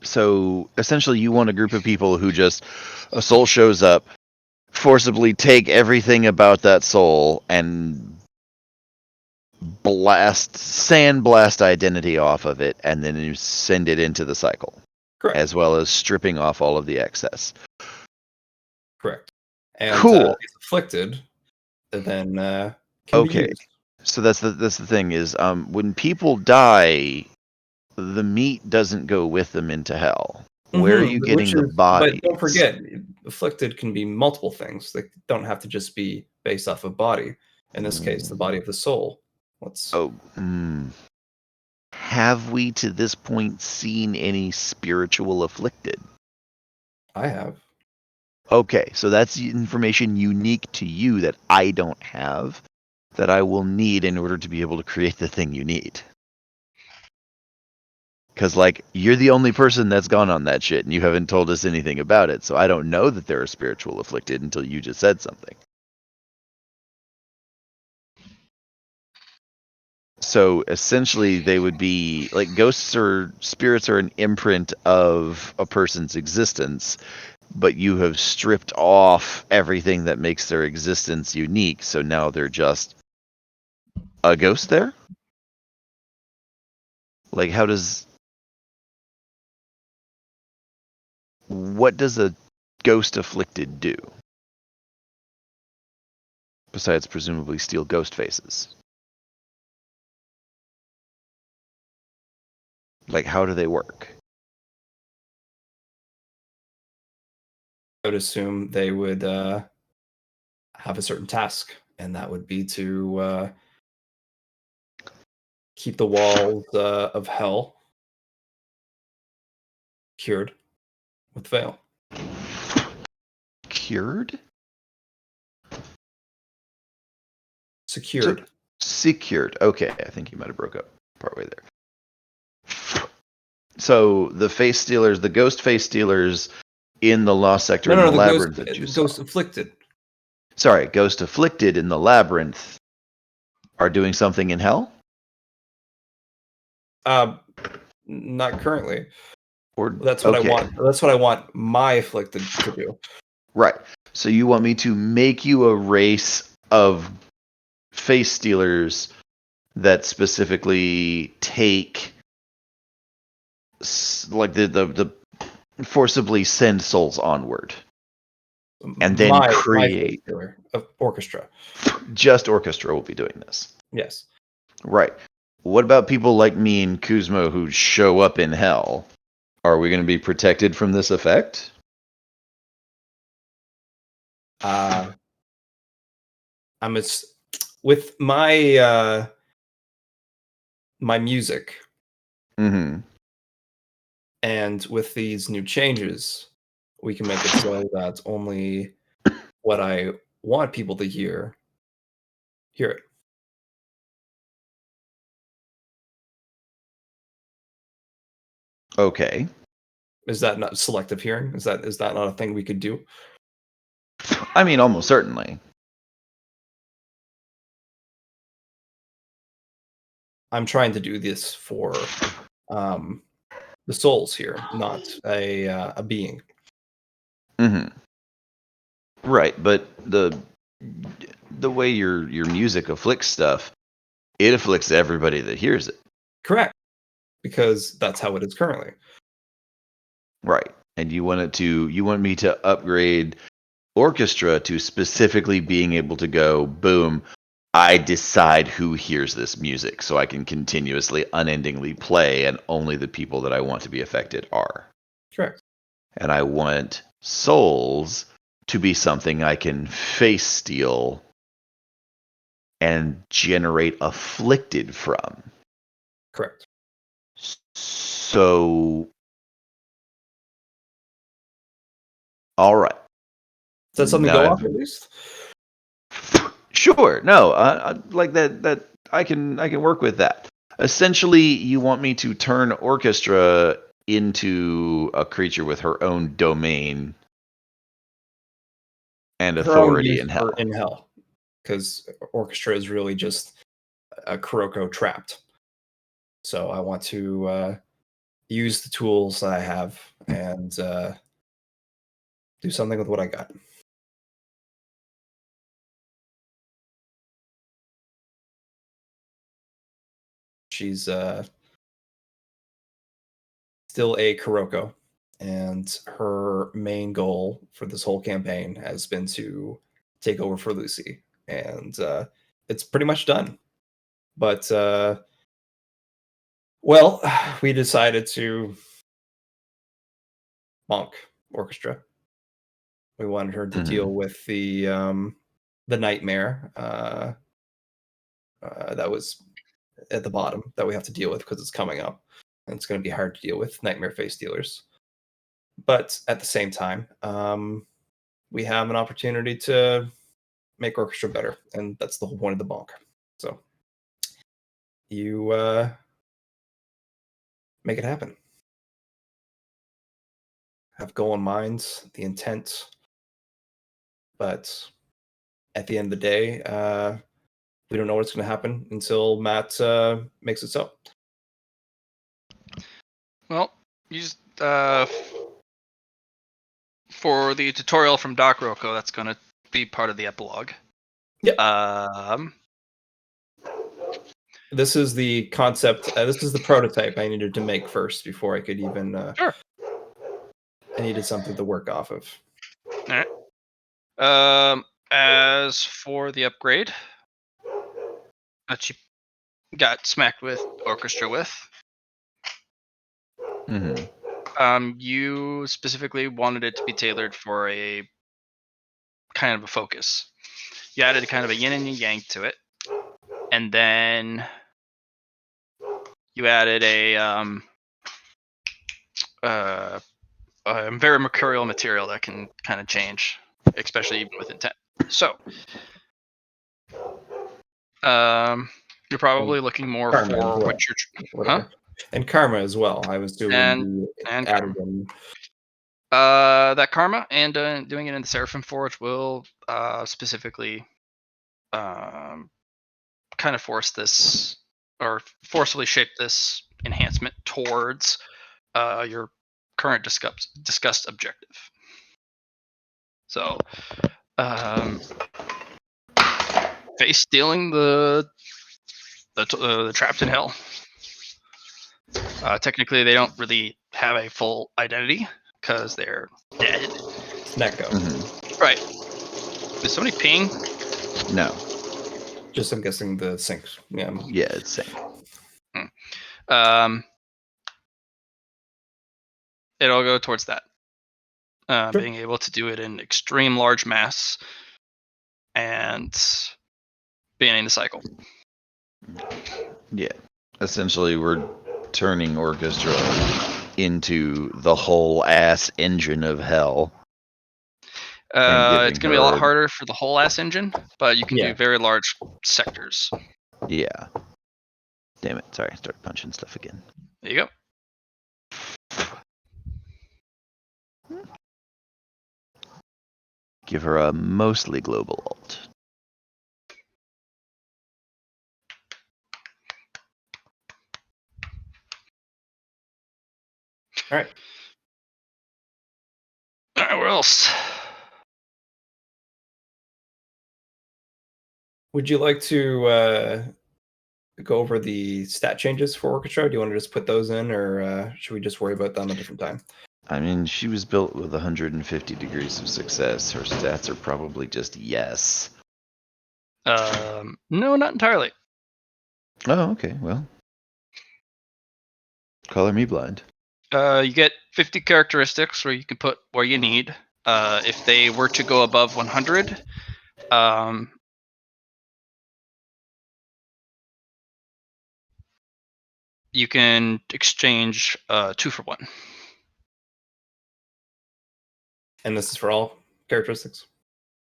So essentially, you want a group of people who just a soul shows up, forcibly take everything about that soul, and sandblast identity off of it, and then you send it into the cycle. Correct. As well as stripping off all of the excess. Correct. And cool. It's afflicted, then can okay. be used. So that's the thing is, when people die, the meat doesn't go with them into hell. Where are you getting the bodies? But don't forget, afflicted can be multiple things. They don't have to just be based off of body. In this case, the body of the soul. Have we to this point seen any spiritual afflicted? I have. Okay, so that's information unique to you that I don't have, that I will need in order to be able to create the thing you need. Because, like, you're the only person that's gone on that shit, and you haven't told us anything about it, so I don't know that there are spiritual afflicted until you just said something. So, essentially, they would be, like, ghosts or spirits are an imprint of a person's existence, but you have stripped off everything that makes their existence unique, so now they're just a ghost there? Like, what does a ghost afflicted do? Besides presumably steal ghost faces. Like, how do they work? I would assume they would have a certain task, and that would be to keep the walls of hell cured with veil. Cured? Secured. Secured. Okay, I think you might have broke up partway there. So the face stealers, the ghost face stealers in the Lost Sector in the labyrinth that you saw. Ghost afflicted. Sorry, ghost afflicted in the labyrinth are doing something in hell? Not currently. Or that's what I want. That's what I want my afflicted to do. Right. So you want me to make you a race of face stealers that specifically take, like, the forcibly send souls onward, and then create of orchestra. Just orchestra will be doing this. Yes. Right. What about people like me and Kuzmo who show up in hell? Are we going to be protected from this effect? With my my music, and with these new changes, we can make it so that only what I want people to hear it. Okay. Is that not selective hearing? Is that not a thing we could do? I mean, almost certainly. I'm trying to do this for the souls here, not a being. Right, but the way your music afflicts stuff, it afflicts everybody that hears it. Correct, because that's how it is currently. Right, and you want me to upgrade orchestra to specifically being able to go boom. I decide who hears this music, so I can continuously, unendingly play, and only the people that I want to be affected are. Correct. And I want souls to be something I can face steal and generate afflicted from. Correct. So, all right. Is that something to go off at least? Sure. No, like that. That I can work with that. Essentially, you want me to turn Orchestra into a creature with her own domain and Her own authority use in hell. in hell, because Orchestra is really just a Kuroko trapped. So I want to use the tools that I have and do something with what I got. She's still a Kuroko, and her main goal for this whole campaign has been to take over for Lucy, and it's pretty much done. But well, we decided to bonk Orchestra. We wanted her to deal with the nightmare that was at the bottom that we have to deal with because it's coming up, and it's going to be hard to deal with nightmare face dealers. But at the same time, we have an opportunity to make Orchestra better, and that's the whole point of the bonk. So you make it happen. Have goal in mind, the intent, but at the end of the day, we don't know what's going to happen until Matt makes it so. Well, use for the tutorial from Doc Rocco. That's going to be part of the epilogue. Yeah. This is the concept. This is the prototype I needed to make first before I could even. Sure. I needed something to work off of. All right. As for the upgrade that you got smacked with Orchestra with, you specifically wanted it to be tailored for a kind of a focus. You added kind of a yin and yang to it, and then you added a very mercurial material that can kind of change, especially even with intent. So, you're probably looking more Karma as for well. what you're, and Karma as well. I was doing and added Karma. in. That Karma and doing it in the Seraphim Forge will specifically kind of force this or forcibly shape this enhancement towards your current discussed objective. So, face stealing the trapped in hell. Technically, they don't really have a full identity because they're dead. Neko. Right. Did somebody ping? No. Just I'm guessing the sync. Yeah. Yeah, it's sync. It'll go towards that. Being able to do it in extreme large mass and banning the cycle. Yeah. Essentially, we're turning Orchestra into the whole ass engine of hell. It's going to be a lot harder for the whole ass engine, but you can do very large sectors. Yeah. Damn it. Sorry, I started punching stuff again. There you go. Give her a mostly global ult. All right. All right, where else? Would you like to go over the stat changes for Orchestra? Do you want to just put those in, or should we just worry about them a different time? I mean, she was built with 150 degrees of success. Her stats are probably just yes. No, not entirely. Oh, okay. Well, color me blind. You get 50 characteristics where you can put where you need. If they were to go above 100, you can exchange 2 for 1. And this is for all characteristics?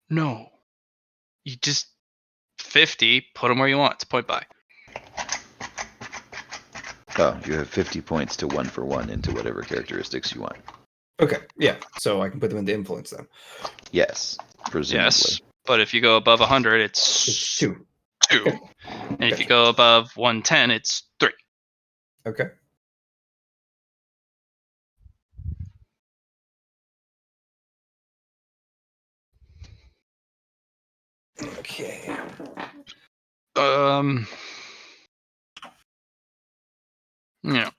No. You just 50, put them where you want. It's point buy. Oh, you have 50 points to 1 for 1 into whatever characteristics you want. Okay, yeah. So I can put them into influence then. Yes, presumably. Yes, but if you go above 100, It's it's 2. 2. Okay. And if you Gotcha. go above 110, it's 3. Okay. Okay. Yeah.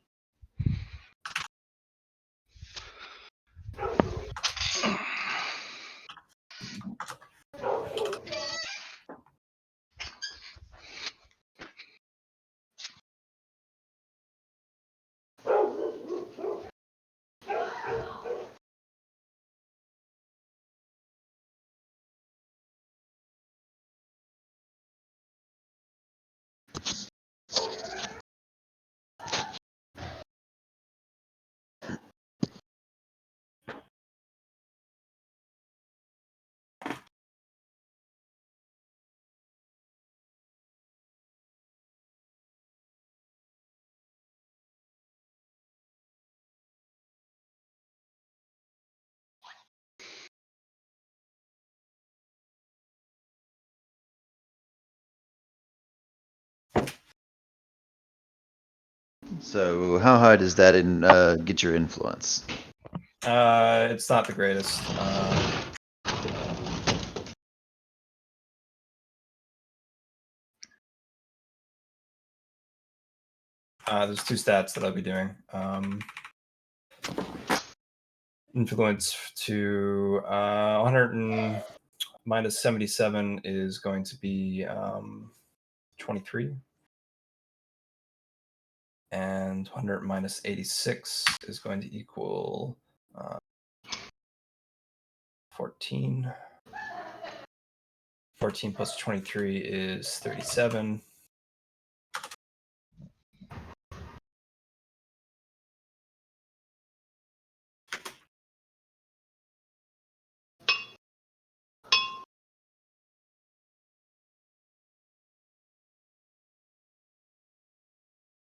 So, how high does that get your influence? It's not the greatest. There's 2 stats that I'll be doing. Influence to 100 and minus 77 is going to be 23. And 100 minus 86 is going to equal 14. 14 plus 23 is 37.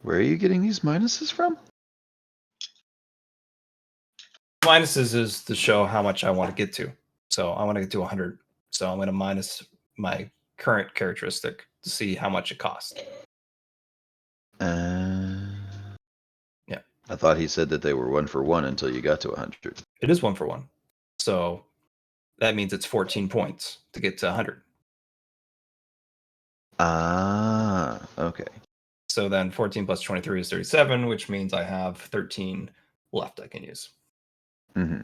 Where are you getting these minuses from? Minuses is to show how much I want to get to. So I want to get to 100. So I'm going to minus my current characteristic to see how much it costs. Yeah. I thought he said that they were 1 for 1 until you got to 100. It is 1 for 1. So that means it's 14 points to get to 100. Ah, okay. So then 14 plus 23 is 37, which means I have 13 left I can use. Mm-hmm.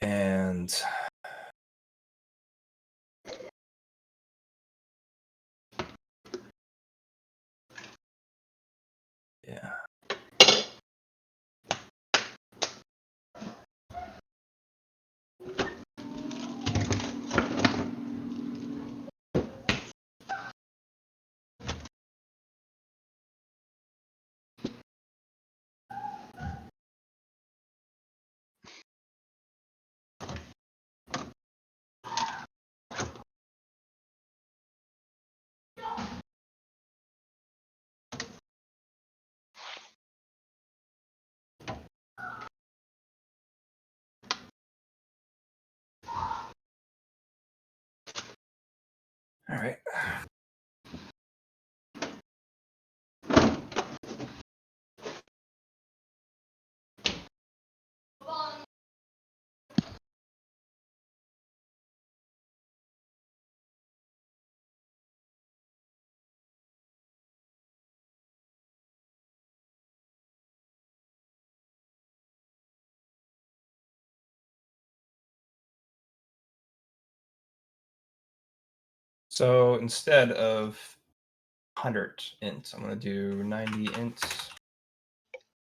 And yeah. All right. So instead of 100 int, I'm going to do 90 int,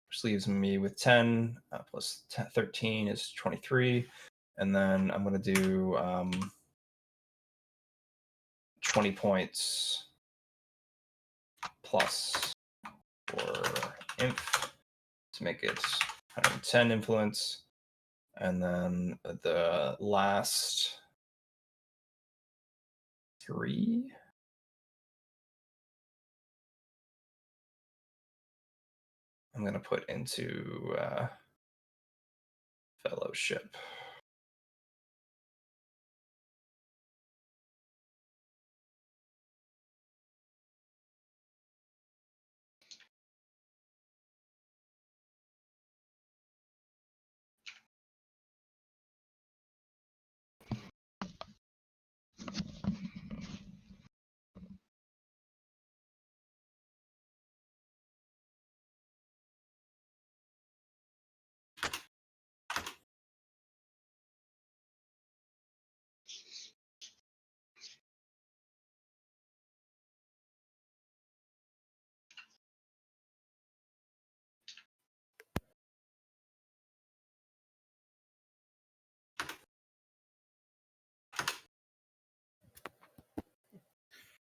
which leaves me with 10 plus 10, 13 is 23. And then I'm going to do 20 points plus for inf to make it 110 influence. And then the last 3. I'm going to put into fellowship.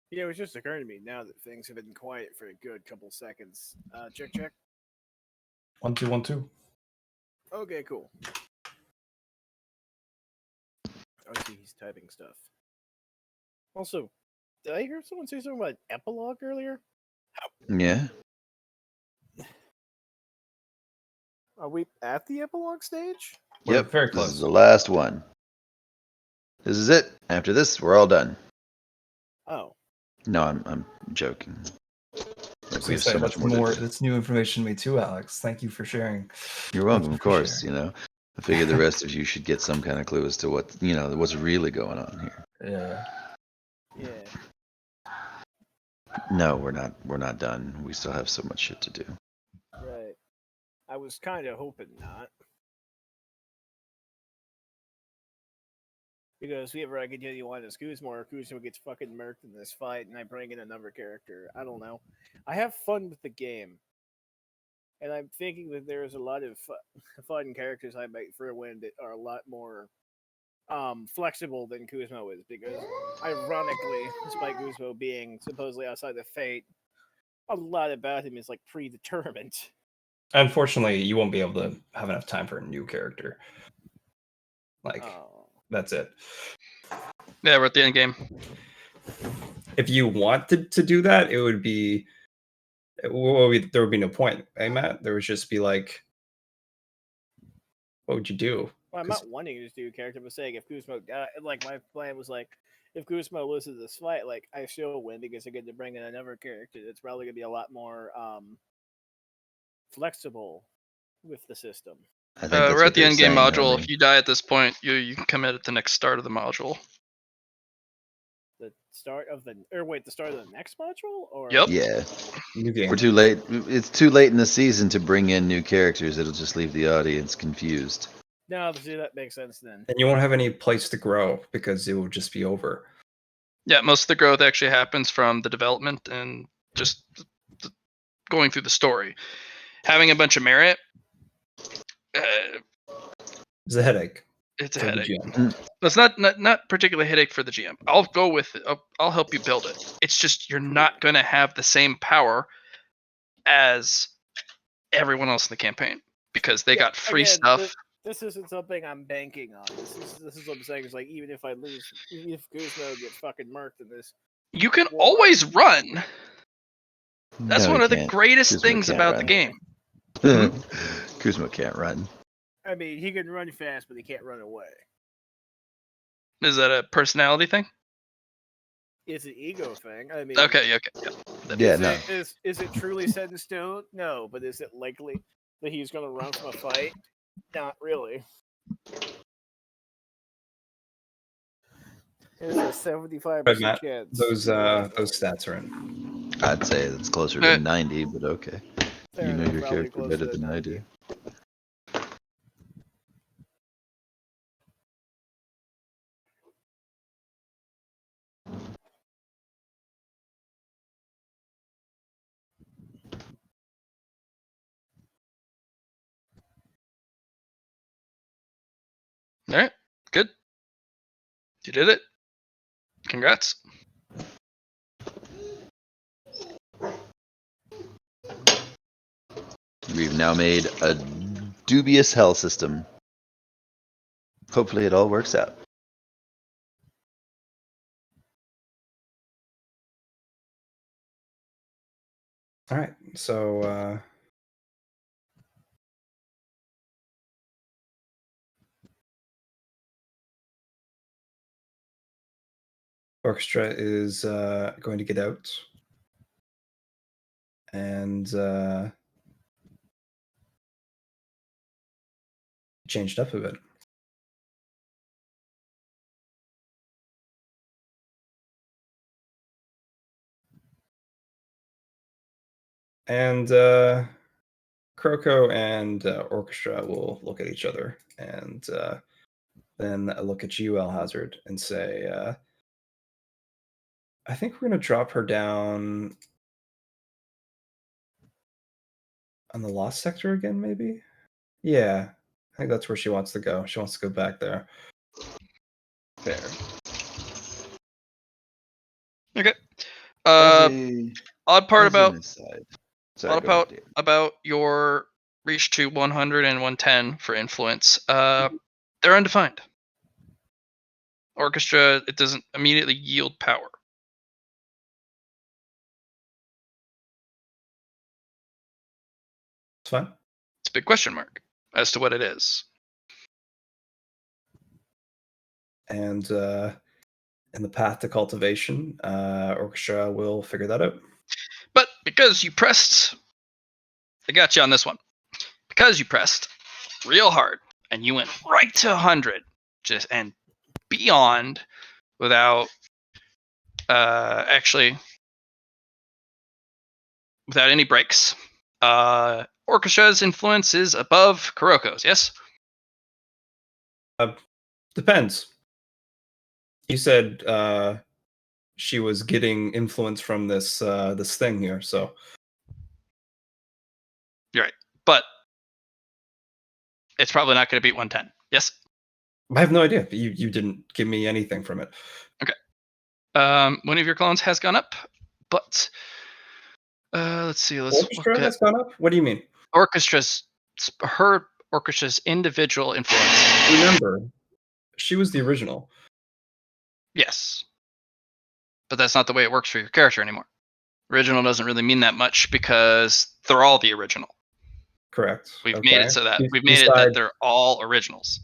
Yeah, it was just occurring to me now that things have been quiet for a good couple seconds. Check. 1 2 1 2. Okay, cool. I see he's typing stuff. Also, did I hear someone say something about epilogue earlier? Yeah. Are we at the epilogue stage? We're Yep. very This close. is the last one. This is it. After this, we're all done. Oh. No, I'm joking. Like we have so much that's more. more. That's new information to me too, Alex. Thank you for sharing. You're welcome, of course. You know, I figure the rest of you should get some kind of clue as to what what's really going on here. Yeah. No, we're not. We're not done. We still have so much shit to do. Right. I was kind of hoping not. Because whenever I continue on as Kuzma gets fucking murked in this fight, and I bring in another character. I don't know. I have fun with the game. And I'm thinking that there's a lot of fun characters I might throw in that are a lot more flexible than Kuzma is. Because, ironically, despite Kuzma being supposedly outside the fate, a lot about him is, like, predetermined. Unfortunately, you won't be able to have enough time for a new character. Like, that's it. Yeah, we're at the end game. If you wanted to do that, it would be. Well, there would be no point, eh, Matt? There would just be like, what would you do? Well, I'm not wanting to just do a character, but saying if Kuzma, like my plan was like, if Kuzma loses this fight, like I still win because I get to bring in another character that's probably gonna be a lot more flexible with the system. I think that's We're what at the they're end game saying, module. Harley. If you die at this point, you can come in at the next start of the module. The start of the the start of the next module, or Yep. Yeah. New game. We're too late. It's too late in the season to bring in new characters. It'll just leave the audience confused. No, see, that makes sense then. And you won't have any place to grow because it will just be over. Yeah, most of the growth actually happens from the development and just going through the story. Having a bunch of merit, It's a headache. it's a for the headache. GM. It's not particularly a headache for the GM. I'll go with it. I'll help you build it. It's just you're not going to have the same power as everyone else in the campaign because they got free stuff. This isn't something I'm banking on. This is what I'm saying. Is like even if I lose, even if Kuzma gets fucking murked in this, You can always run. That's No, one he of the can't. greatest Kuzma things can't about run. the game. Kuzma can't run. I mean, he can run fast, but he can't run away. Is that a personality thing? It's an ego thing. I mean, Okay. Yeah, no. Is it truly set in stone? No, but is it likely that he's going to run from a fight? Not really. There's a 75% chance. Those stats are in. I'd say it's closer to 90, but okay. Fair You know enough, your probably character closer better to than I 90. do. Good. You did it. Congrats. We've now made a dubious hell system. Hopefully it all works out. All right, so orchestra is going to get out and changed up a bit. And Kroko and orchestra will look at each other and then look at you, Alhazard, and say, I think we're going to drop her down on the Lost Sector again, maybe? Yeah, I think that's where she wants to go. She wants to go back there. Fair. Okay. As Odd part as about an aside. odd Sorry, go about ahead, Dave. about your reach to 100 and 110 for influence. They're undefined. Orchestra, it doesn't immediately yield power. It's fine. It's a big question mark as to what it is. And in the path to cultivation, orchestra will figure that out. But because you pressed, I got you on this one. Because you pressed real hard and you went right to 100, just and beyond without actually without any breaks. Orchestra's influence is above Kuroko's, yes? Depends. You said she was getting influence from this this thing here, so You're right. But it's probably not going to beat 110. Yes? I have no idea. You didn't give me anything from it. Okay. One of your clones has gone up, but let's see. Let's Orchestra look at has gone up? What do you mean? her orchestra's individual influence. Remember, she was the original. Yes. But that's not the way it works for your character anymore. Original doesn't really mean that much because they're all the original. Correct. We've Okay. made it so that that they're all originals.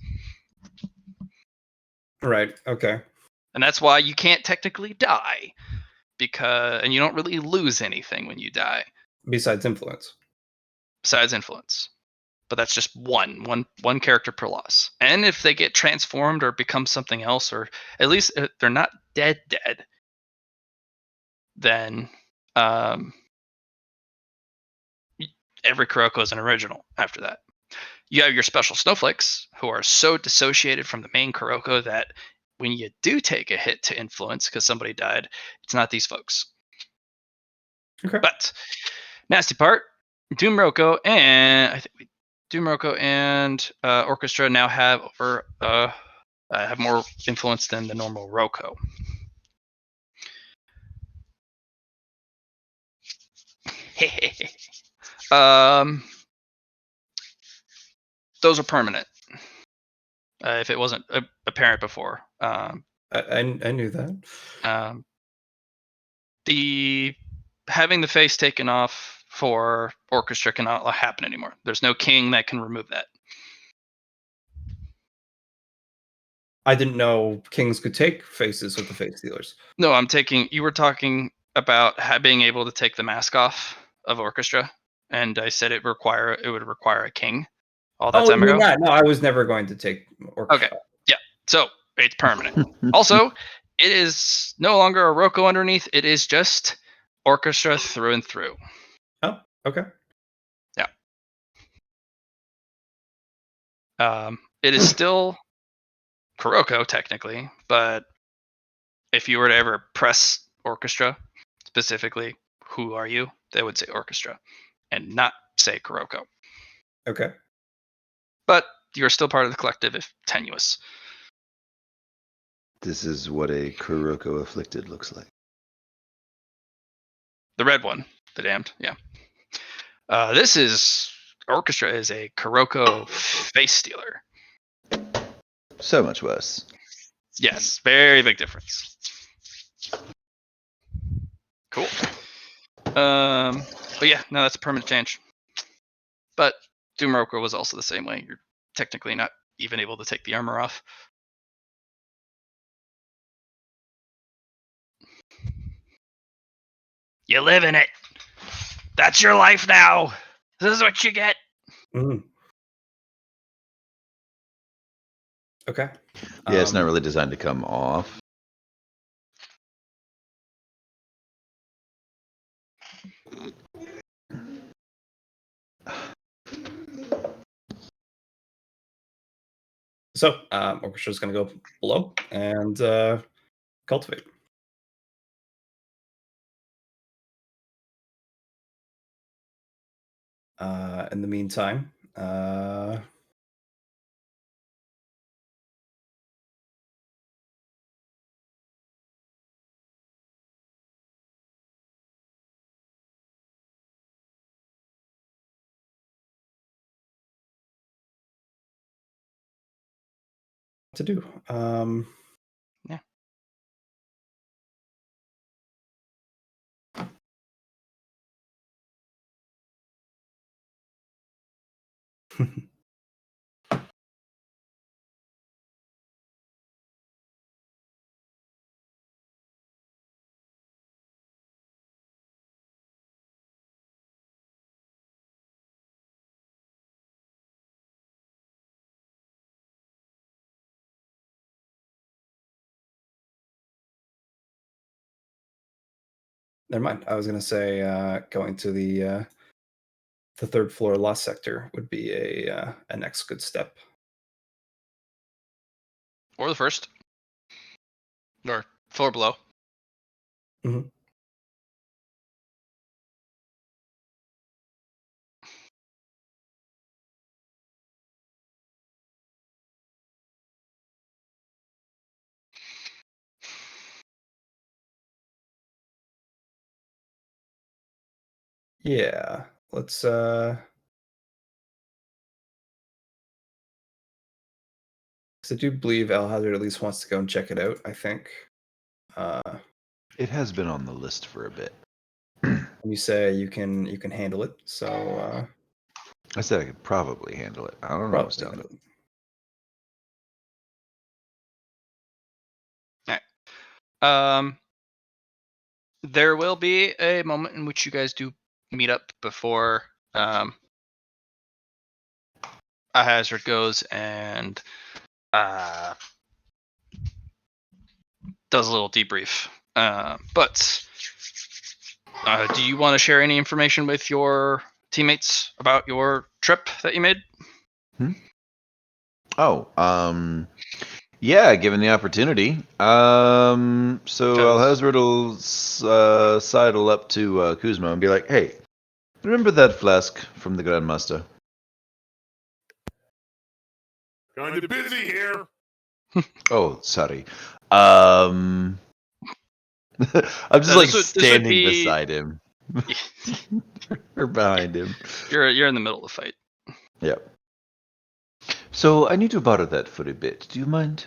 Right. Okay. And that's why you can't technically die and you don't really lose anything when you die Besides influence. besides influence. But that's just one character per loss. And if they get transformed or become something else, or at least they're not dead, then every Kuroko is an original after that. You have your special snowflakes who are so dissociated from the main Kuroko that when you do take a hit to influence because somebody died, it's not these folks. Okay. But nasty part, Doomroko and Orchestra now have have more influence than the normal Roko. Those are permanent. If it wasn't apparent before, I knew that. The having the face taken off for Orchestra cannot happen anymore. There's no king that can remove that. I didn't know kings could take faces with the face stealers. No, you were talking about being able to take the mask off of Orchestra, and I said it would require a king all that time ago. That? No, I was never going to take orchestra. Okay, yeah, so it's permanent. Also, it is no longer a Roko underneath. It is just Orchestra through and through. Oh, okay. Yeah. It is still Kuroko technically, but if you were to ever press Orchestra specifically, who are you? They would say Orchestra and not say Kuroko. Okay. But you're still part of the collective if tenuous. This is what a Kuroko afflicted looks like. The red one, the damned, yeah. This is Orchestra is a Kuroko face stealer. So much worse. Yes, very big difference. Cool. But yeah, no, that's a permanent change. But Doomroker was also the same way. You're technically not even able to take the armor off. You live in it. That's your life now. This is what you get. Mm. Okay. Yeah, it's not really designed to come off. So, Orchestra's going to go below and cultivate. In the meantime, to do. Yeah. Never mind. I was going to say going to the third floor lost sector would be a next good step. Or the first. Or floor below. Mm-hmm. Yeah. Let's because I do believe Al Hazard at least wants to go and check it out, I think. It has been on the list for a bit. You say you can handle it, so I said I could probably handle it. I don't know what's down there. There will be a moment in which you guys do meet up before a hazard goes and does a little debrief. But do you want to share any information with your teammates about your trip that you made? Yeah, given the opportunity. So Alhazred will sidle up to Kuzma and be like, "Hey, remember that flask from the Grandmaster?" Kind of busy here. Oh, sorry. I'm just standing beside him or behind him. You're in the middle of the fight. Yep. So I need to borrow that for a bit. Do you mind?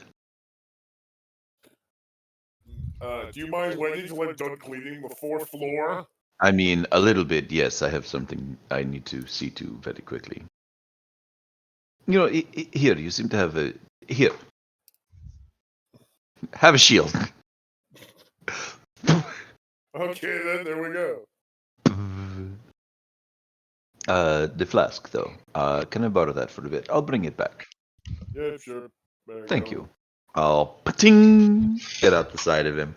Do you mind waiting till I'm done cleaning the fourth floor? I mean, a little bit, yes. I have something I need to see to very quickly. You know, here, you seem to have a... Here. Have a shield. Okay, then, there we go. The flask, though. Can I borrow that for a bit? I'll bring it back. Yeah, sure. Thank you. I'll pa-ting, get out the side of him.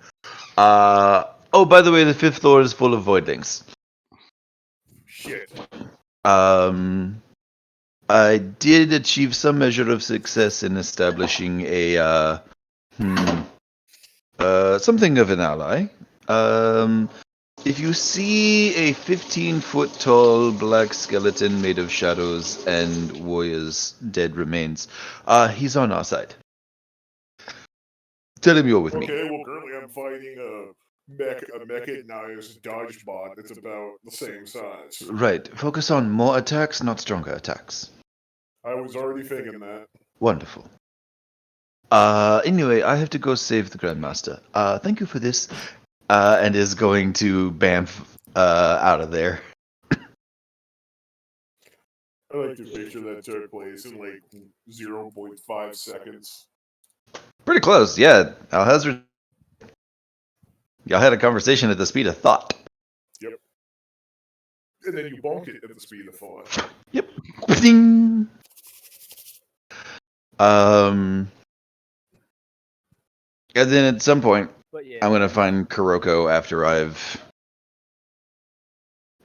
Oh, by the way, the fifth floor is full of voidlings. Shit. I did achieve some measure of success in establishing a something of an ally. If you see a 15-foot tall black skeleton made of shadows and warriors' dead remains, he's on our side. Tell him you're with me. Okay, well, currently I'm fighting a mechanized dodge bot that's about the same size. Right. Focus on more attacks, not stronger attacks. I was already thinking that. Wonderful. Anyway, I have to go save the Grandmaster. Thank you for this. And is going to bamf out of there. I like to picture that took place in like 0.5 seconds. Pretty close, yeah. Alhazard. Y'all had a conversation at the speed of thought. Yep. And then you bonk it at the speed of thought. Yep. Ding. And then at some point, But yeah, I'm gonna find Kuroko after I've.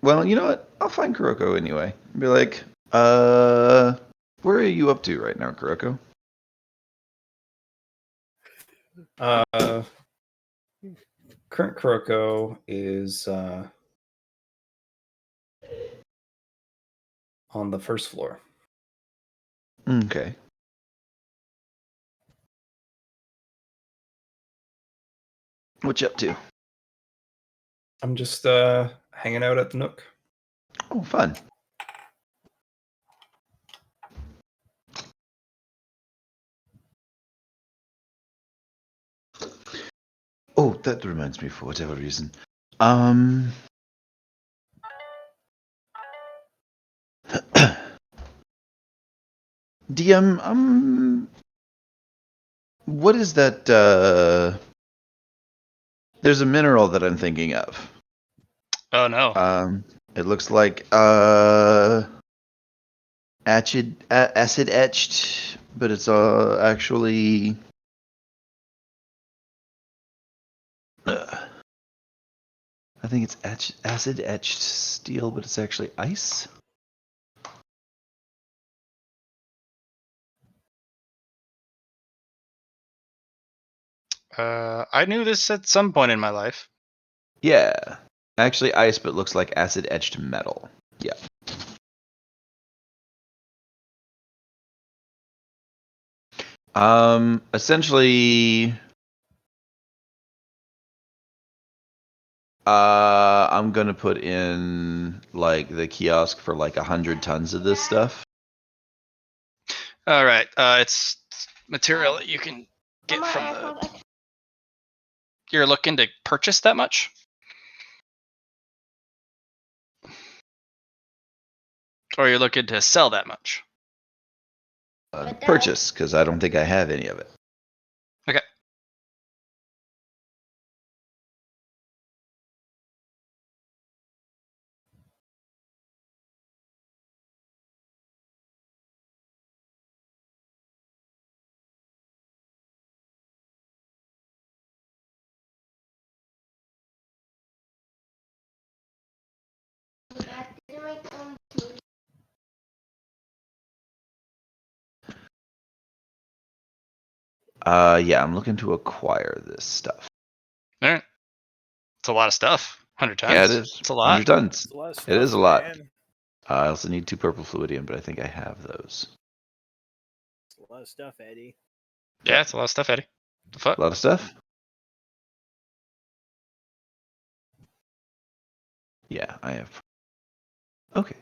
Well, you know what? I'll find Kuroko anyway. Be like, where are you up to right now, Kuroko? Current Kuroko is on the first floor. Okay. What you up to? I'm just hanging out at the Nook. Oh, fun. Oh, that reminds me for whatever reason. DM, what is that, there's a mineral that I'm thinking of. Oh no. It looks like, acid etched, but it's, actually, I think it's acid etched steel, but it's actually ice. I knew this at some point in my life. Yeah. Actually ice, but looks like acid etched metal. Yeah. Essentially, I'm gonna put in like the kiosk for like 100 tons of this stuff. All right. It's material that you can get from the. You're looking to purchase that much? Or you're looking to sell that much? Purchase, because I don't think I have any of it. Okay. Yeah, I'm looking to acquire this stuff. All right. It's a lot of stuff. 100 tons. Yeah, it is. It's a lot. 100 tons. it's a lot of stuff, It is a lot. man. I also need 2 purple fluidium, but I think I have those. It's a lot of stuff, Eddie. Yeah, it's a lot of stuff, Eddie. The fuck? A lot of stuff? Yeah, I have. Okay.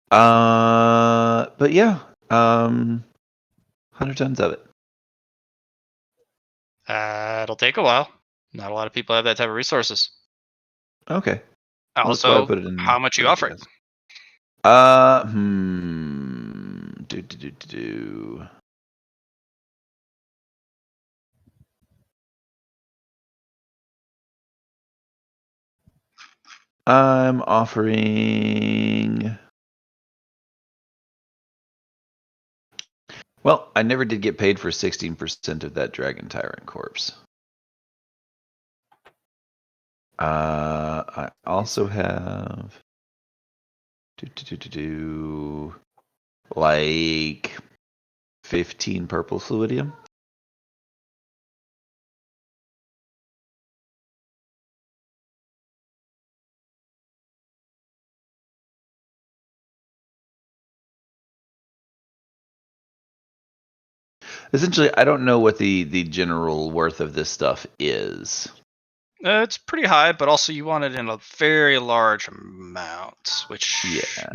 But yeah, 100 tons of it. It'll take a while. Not a lot of people have that type of resources. Okay. Well, that's why I Also, put it in how much you the offer it? kiosk. Do. I'm offering. Well, I never did get paid for 16% of that Dragon Tyrant corpse. I also have. Like 15 purple fluidium. Essentially, I don't know what the general worth of this stuff is. It's pretty high, but also you want it in a very large amount, which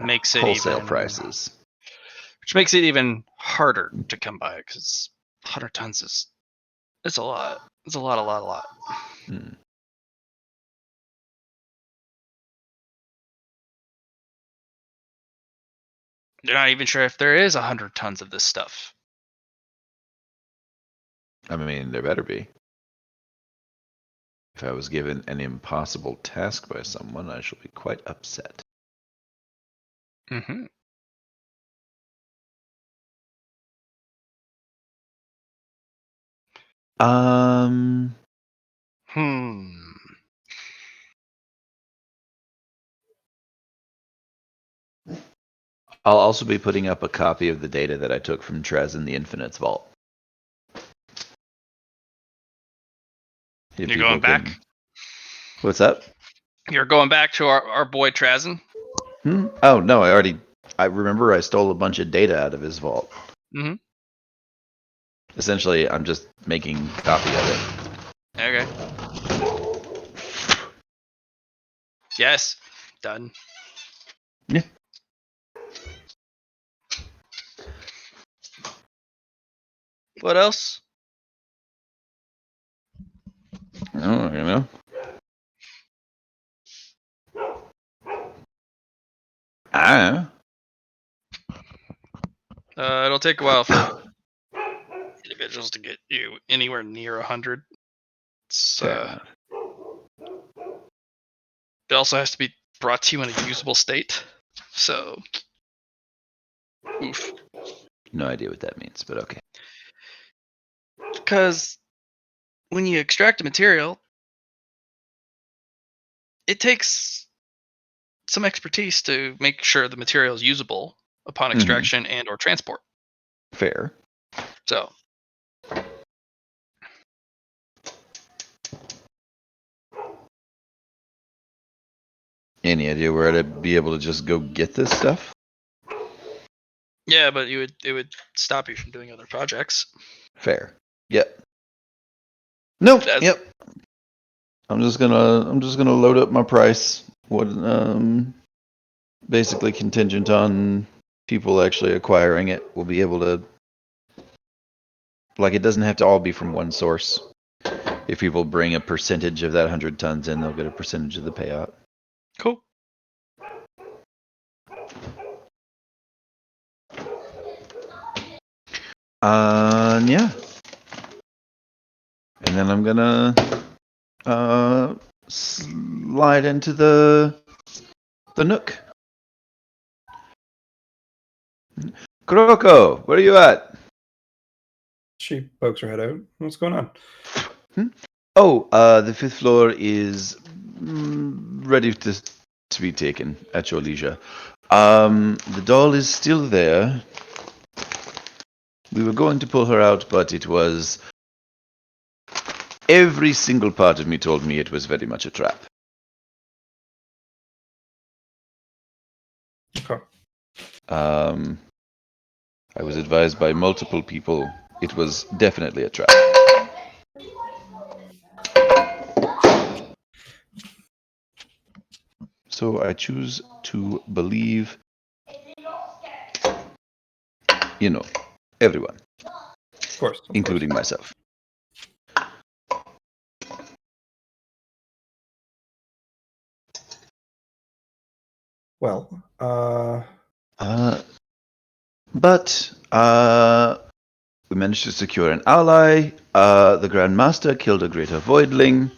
makes it wholesale even, prices. which makes it even harder to come by because 100 tons is it's a lot. It's a lot. Hmm. You're not even sure if there is 100 tons of this stuff. I mean, there better be. If I was given an impossible task by someone, I shall be quite upset. Mm-hmm. I'll also be putting up a copy of the data that I took from Trez in the Infinites Vault. If You're going people back? What's that? You're going back to our boy Trazen? Oh, no, I remember I stole a bunch of data out of his vault. Mm-hmm. Essentially, I'm just making a copy of it. Okay. Yes. Done. Yeah. What else? Oh, you know. It'll take a while for individuals to get you anywhere near 100. It's, Fair it also has to be brought to you in a usable state. So, oof. No idea what that means, but okay. Because when you extract a material, it takes some expertise to make sure the material is usable upon extraction and or transport. Fair. So, Any idea where I'd be able to just go get this stuff? yeah, but it would stop you from doing other projects. Fair. Yep. Nope. That's- Yep. I'm just gonna load up my price. What basically contingent on people actually acquiring it. We'll be able to, like, it doesn't have to all be from one source. If people bring a percentage of that 100 tons in, they'll get a percentage of the payout. Cool. Yeah. And then I'm gonna slide into the Nook. Kuroko, where are you at? She pokes her head out. What's going on? Oh, the 5th floor is ready to be taken at your leisure. The doll is still there. We were going to pull her out, but it was... Every single part of me told me it was very much a trap. Okay. I was advised by multiple people it was definitely a trap. So I choose to believe, everyone. Of course. Including myself. Well, but we managed to secure an ally. The Grand Master killed a greater voidling.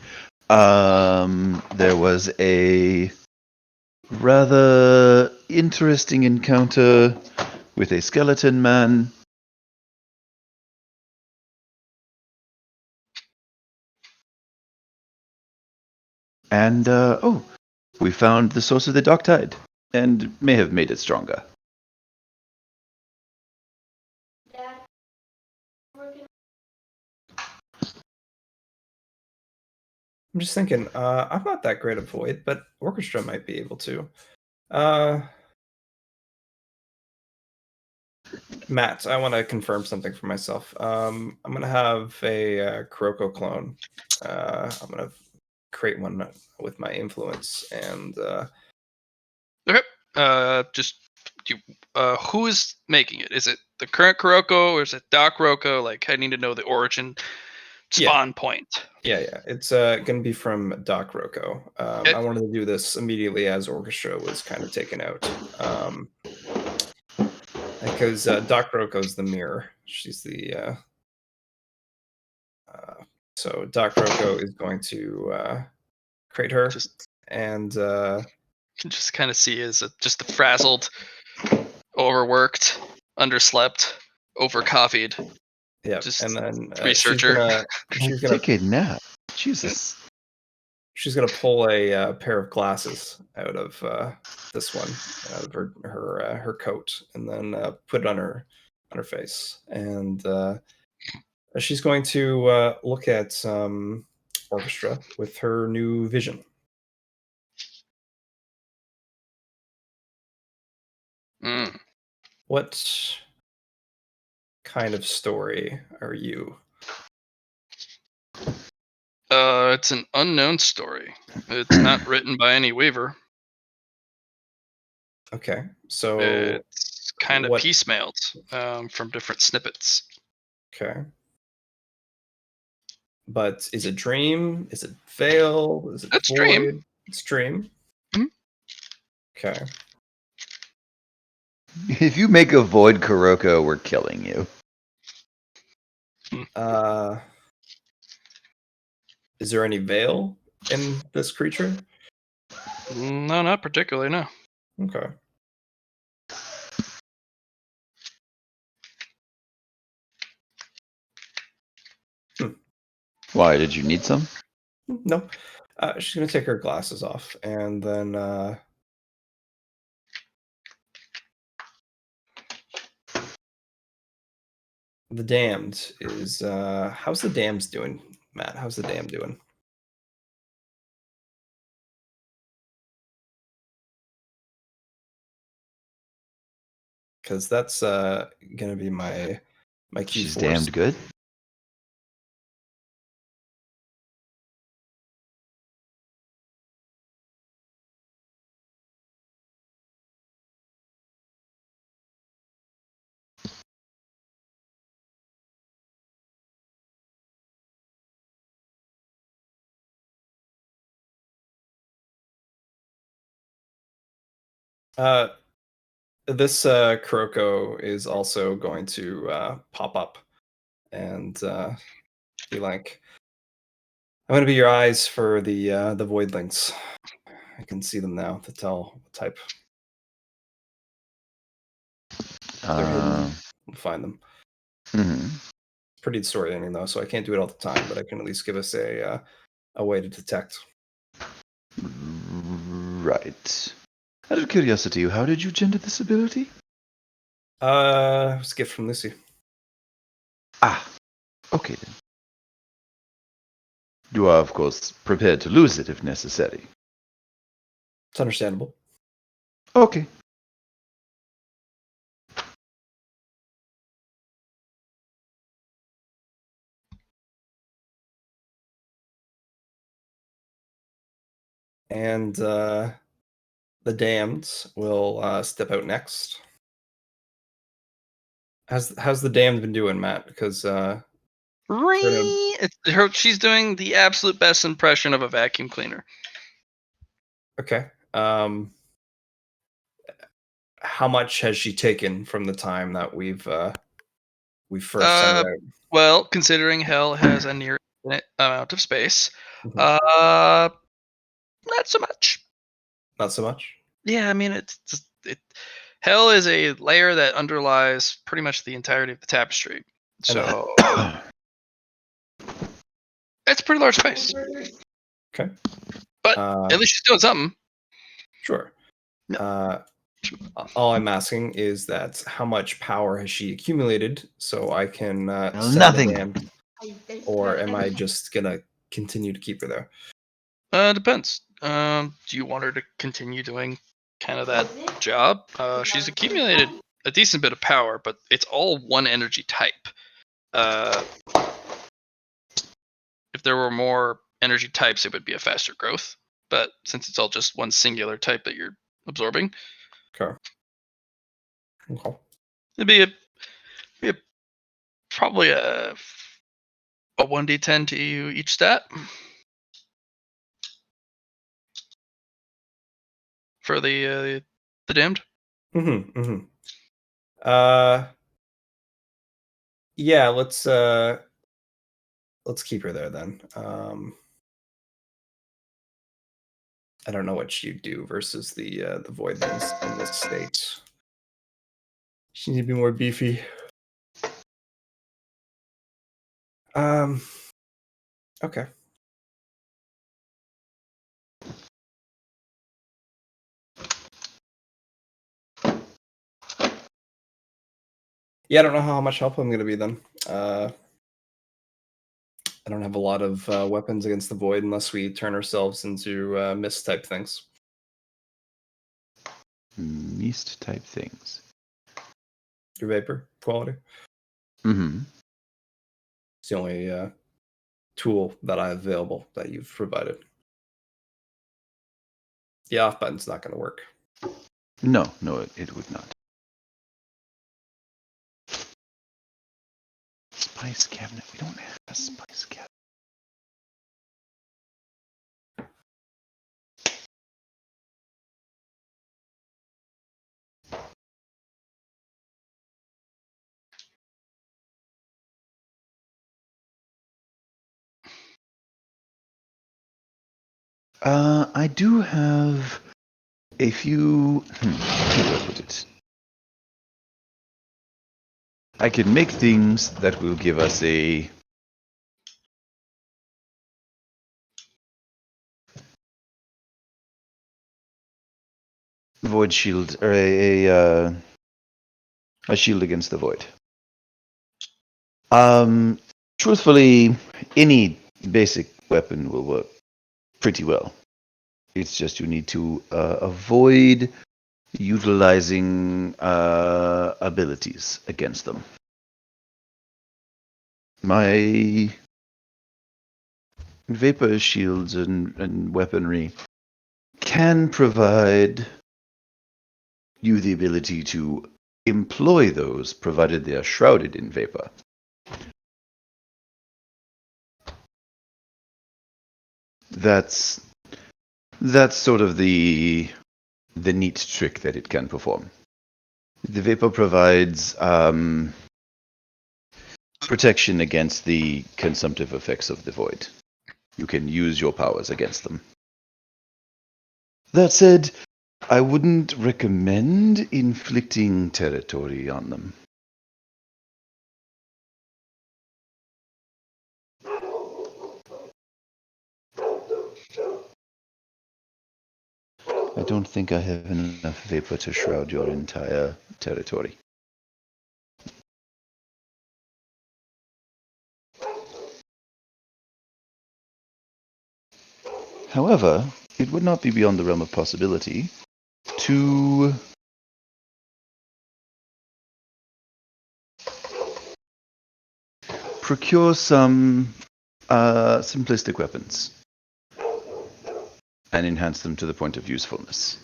There was a rather interesting encounter with a skeleton man. And, we found the source of the dark tide, and may have made it stronger. I'm just thinking, I'm not that great at Void, but Orchestra might be able to. Matt, I want to confirm something for myself. I'm gonna have a Kuroko clone. I'm gonna create one with my influence, and Okay. Just you. Who is making it? Is it the current Kuroko or is it Doc Roko? Like, I need to know the origin spawn point. yeah, it's gonna be from Doc Roko. Okay. I wanted to do this immediately as Orchestra was kind of taken out, because Doc Roko's the mirror. She's the so Doc Roko is going to create her, Just and can just kind of see as just the frazzled, overworked, underslept, overcoffeed. yeah, Just and then researcher. she's gonna Take a nap. Jesus. she's gonna pull a pair of glasses out of this one, out of her coat, and then put it on her face, and she's going to look at Orchestra with her new vision. Mm. What kind of story are you? It's an unknown story. It's not written by any Weaver. Okay, so It's kind of what? piecemealed from different snippets. Okay, but is it dream? Is it veil? Is it It's void? dream. It's dream. Mhm. Okay. If you make a void Kuroko, we're killing you. Uh, is there any veil in this creature? No, not particularly. No. Okay. Why, did you need some? No. She's gonna take her glasses off, and then the damned is how's the damned doing, Matt? How's the damned doing? Because that's gonna be my key She's force. damned good. This Kuroko is also going to pop up and be like, "I'm gonna be your eyes for the voidlings. I can see them now to tell what type. They're hidden. We'll find them." Mhm. Pretty story ending though, so I can't do it all the time, but I can at least give us a way to detect. Right. Out of curiosity, how did you gender this ability? It was a gift from Lucy. Ah, okay then. You are, of course, prepared to lose it if necessary. It's understandable. Okay. And the damned will step out next. How's the damned been doing, Matt? Because She's doing the absolute best impression of a vacuum cleaner. okay. How much has she taken from the time that we first sent her out? Well, considering Hell has a near infinite amount of space, Mhm. not so much. Not so much. Yeah, I mean it's just Hell is a layer that underlies pretty much the entirety of the tapestry. So it's a pretty large space. Okay. But at least she's doing something. Sure. No. All I'm asking is that how much power has she accumulated so I can send Nothing. the damned, or am I just gonna continue to keep her there? Depends. Do you want her to continue doing kind of that job? She's accumulated a decent bit of power, but it's all one energy type. If there were more energy types, it would be a faster growth. But since it's all just one singular type that you're absorbing, Okay. it'd be probably a 1d10 to each stat for the dimmed. Yeah, let's keep her there then. I don't know what she'd do versus the void in this state. She needs to be more beefy. Okay. Yeah, I don't know how much help I'm going to be then. I don't have a lot of weapons against the void unless we turn ourselves into mist type things. Mist type things. Your vapor quality. Mm-hmm. It's the only tool that I have available that you've provided. The off button's not going to work. No, it would not. Spice cabinet. We don't have a spice cabinet. I do have a few. How do I put it? I can make things that will give us a void shield or a shield against the void. Truthfully, any basic weapon will work pretty well. It's just you need to avoid utilizing abilities against them. My vapor shields and weaponry can provide you the ability to employ those, provided they are shrouded in vapor. That's sort of the neat trick that it can perform. The vapor provides protection against the consumptive effects of the void. You can use your powers against them. That said, I wouldn't recommend inflicting territory on them. I don't think I have enough vapor to shroud your entire territory. However, it would not be beyond the realm of possibility to procure some simplistic weapons and enhance them to the point of usefulness.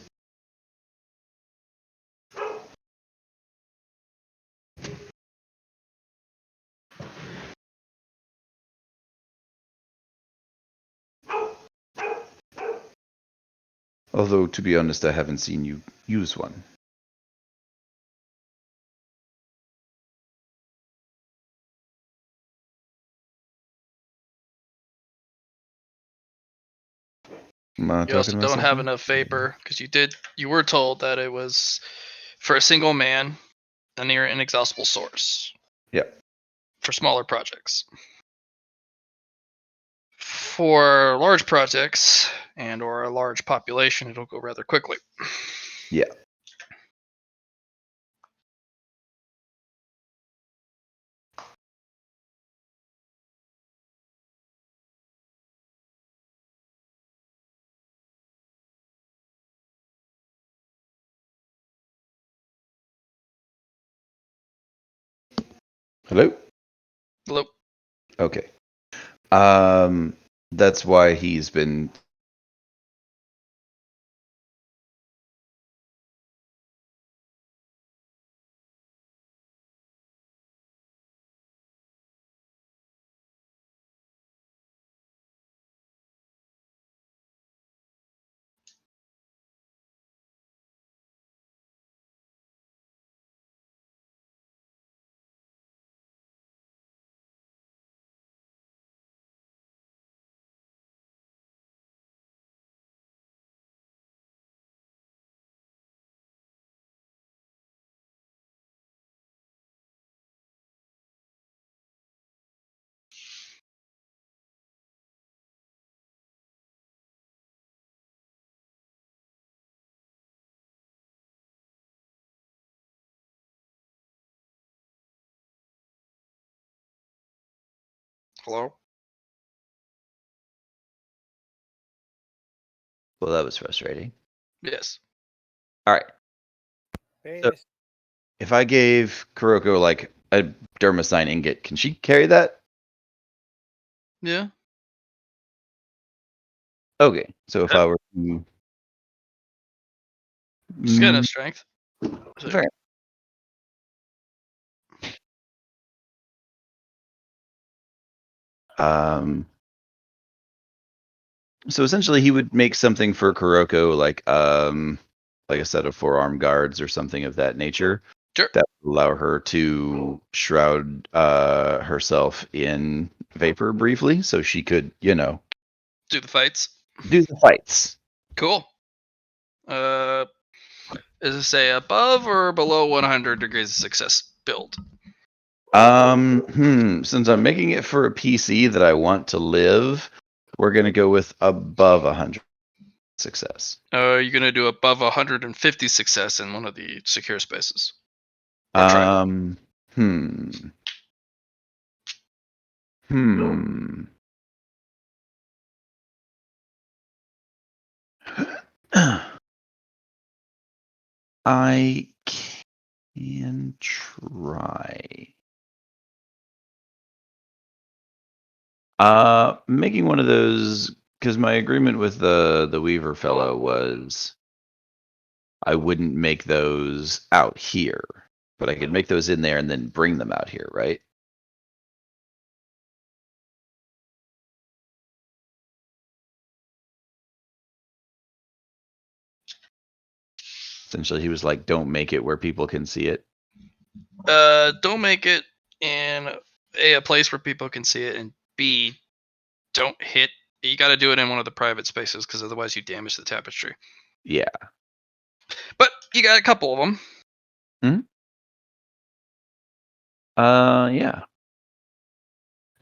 Although, to be honest, I haven't seen you use one. You also don't have enough vapor because you were told that it was for a single man a near inexhaustible source. Yeah. For smaller projects. For large projects and or a large population, it'll go rather quickly. Yeah. Hello? Hello. Okay. That's why he's been. Hello. Well, that was frustrating. Yes. All right. Penis. If I gave Kuroko like a Dermacine ingot, can she carry that? Yeah. Okay. So if Yep. I were to. She's got enough strength. So- Fair. Um. So essentially, he would make something for Kuroko, like a set of forearm guards or something of that nature. Sure. That would allow her to shroud herself in vapor briefly, so she could, Do the fights. do the fights. Cool. Is it say above or below 100 degrees of success build? Since I'm making it for a PC that I want to live, we're gonna go with above 100 success. You're gonna do above 150 success in one of the secure spaces. Or try. Hmm. I can try. Making one of those, because my agreement with the Weaver fellow was I wouldn't make those out here, but I could make those in there and then bring them out here, right? Essentially, he was like, "Don't make it where people can see it." Don't make it in a place where people can see it, and B, don't hit. You got to do it in one of the private spaces because otherwise you damage the tapestry. Yeah. But you got a couple of them. Yeah.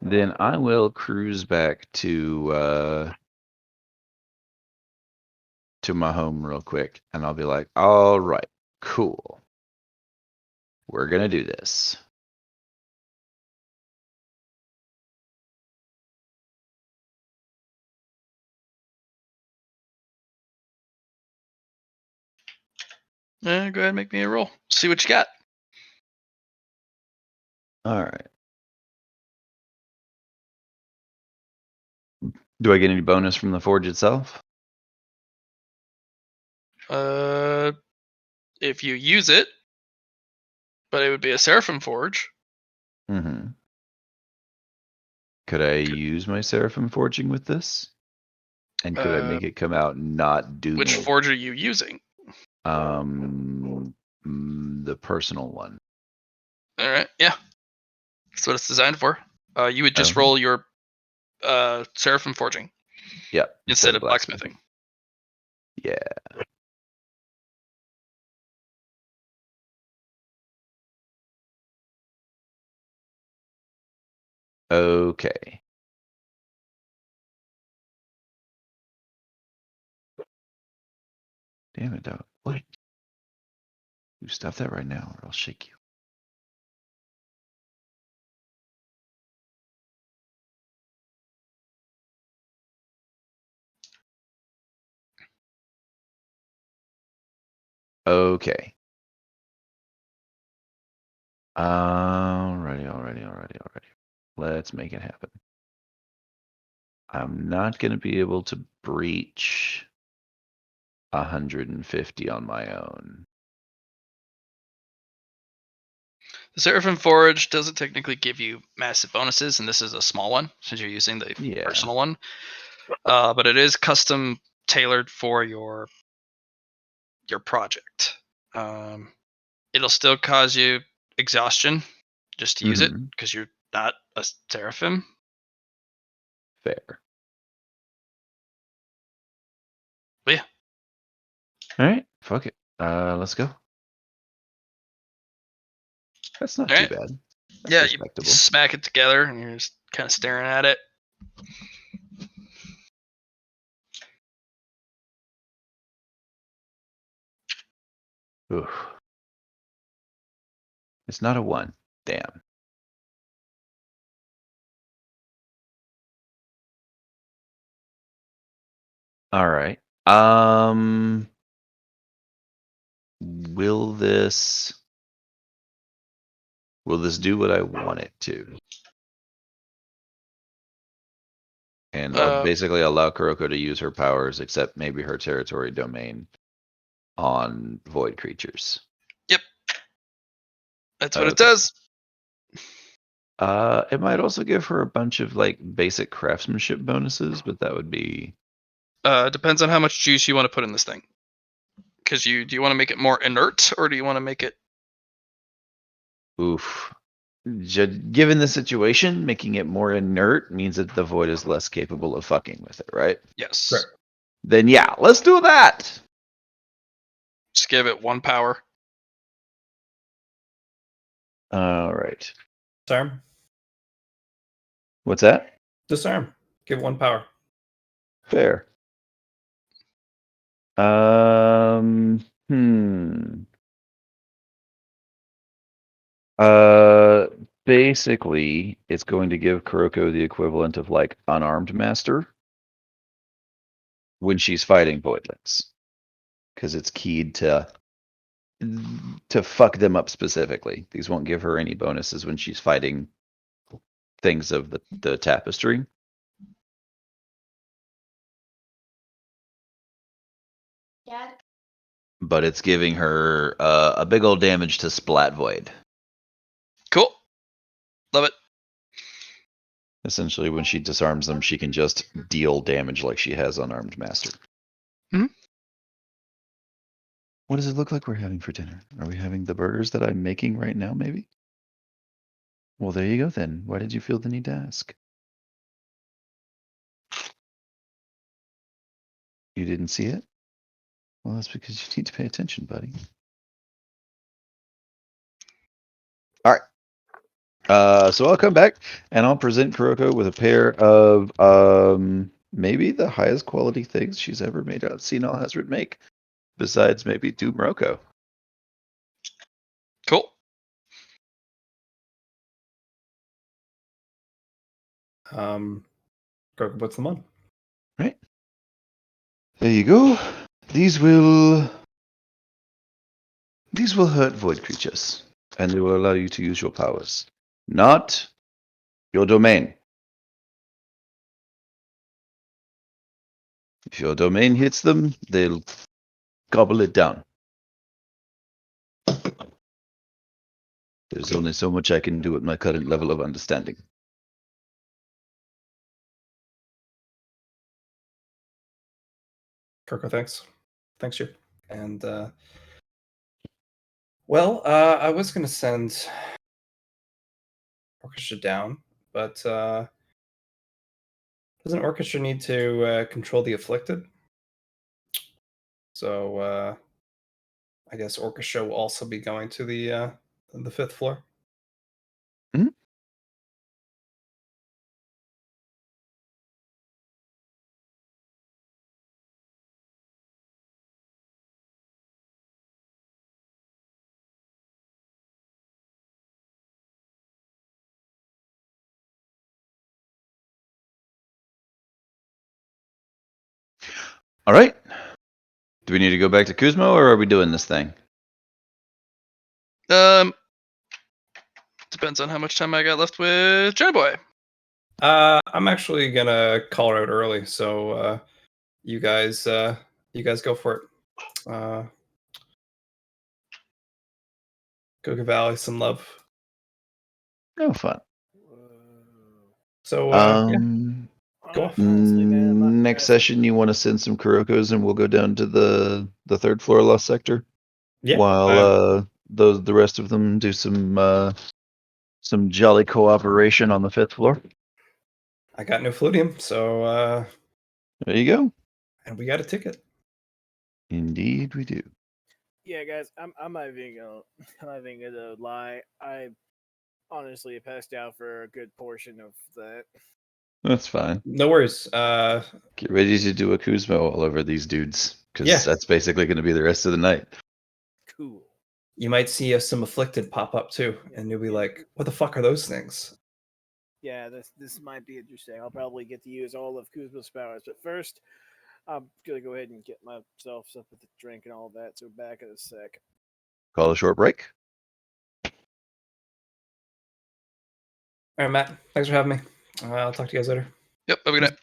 Then I will cruise back to my home real quick, and I'll be like, "All right, cool. We're gonna do this." Go ahead and make me a roll. See what you got. All right. Do I get any bonus from the forge itself? If you use it, but it would be a Seraphim Forge. Mm-hmm. Could I use my Seraphim forging with this? And could I make it come out not doomy? Which forge are you using? The personal one. All right, yeah, that's what it's designed for. You would just Okay. roll your Seraphim Forging. Yep. Instead of blacksmithing. Yeah. Okay. Damn it, dog. What? You stop that right now or I'll shake you. Okay. Alrighty. Let's make it happen. I'm not going to be able to breach 150 on my own. The Seraphim Forge doesn't technically give you massive bonuses, and this is a small one since you're using the personal one. But it is custom tailored for your project. It'll still cause you exhaustion just to use it because you're not a Seraphim. Fair. But yeah. All right. Fuck it. Let's go. That's not too bad. That's You smack it together and you're just kind of staring at it. Oof. It's not a 1. Damn. All right. Will this do what I want it to? And I'll basically allow Kuroko to use her powers, except maybe her territory domain, on void creatures. Yep. That's what it does. It might also give her a bunch of like basic craftsmanship bonuses, but that would be depends on how much juice you want to put in this thing. Because do you want to make it more inert, or do you want to make it? Oof. Given the situation, making it more inert means that the void is less capable of fucking with it, right? Yes. Right. Then yeah, let's do that. Just give it 1 power. All right. Disarm. What's that? Disarm. Give 1 power. Fair. Basically, it's going to give Kuroko the equivalent of like unarmed master when she's fighting voidlings, because it's keyed to fuck them up specifically. These won't give her any bonuses when she's fighting things of the tapestry. Dad? But it's giving her a big old damage to Splat Void. Cool. Love it. Essentially, when she disarms them, she can just deal damage like she has unarmed master. What does it look like we're having for dinner? Are we having the burgers that I'm making right now, maybe? Well, there you go then. Why did you feel the need to ask? You didn't see it? Well, that's because you need to pay attention, buddy. All right. So I'll come back and I'll present Kuroko with a pair of maybe the highest quality things she's ever seen Al Hazard make, besides maybe Doom Roko. Cool. Kuroko puts them on. Right. There you go. These will hurt void creatures, and they will allow you to use your powers, not your domain. If your domain hits them, they'll gobble it down. There's only so much I can do at my current level of understanding. Kuroko, thanks. Thanks, you. And, I was going to send Orchestra down, but doesn't Orchestra need to control the afflicted? So I guess Orchestra will also be going to the 5th floor. Mm-hmm. All right. Do we need to go back to Kuzmo, or are we doing this thing? Depends on how much time I got left with Johnny Boy. I'm actually gonna call her out early, so you guys go for it. Go give Allie some love. Oh, fun. So go off. Honestly, man, I'm not Next session, you want to send some Kuroko's, and we'll go down to the third floor lost sector. Yeah. While the rest of them do some jolly cooperation on the 5th floor. I got no flutium, so There you go. and we got a ticket. Indeed, we do. Yeah, guys, I'm not even gonna I'm not even gonna lie. I honestly passed out for a good portion of that. That's fine. No worries. Get ready to do a Kuzmo all over these dudes, because Yeah. that's basically going to be the rest of the night. Cool. You might see some afflicted pop up too, and you'll be like, "What the fuck are those things?" Yeah, this might be interesting. I'll probably get to use all of Kuzma's powers, but first, I'm gonna go ahead and get myself up with the drink and all that. So back in a sec. Call a short break. All right, Matt. Thanks for having me. I'll talk to you guys later. Yep, have a good night.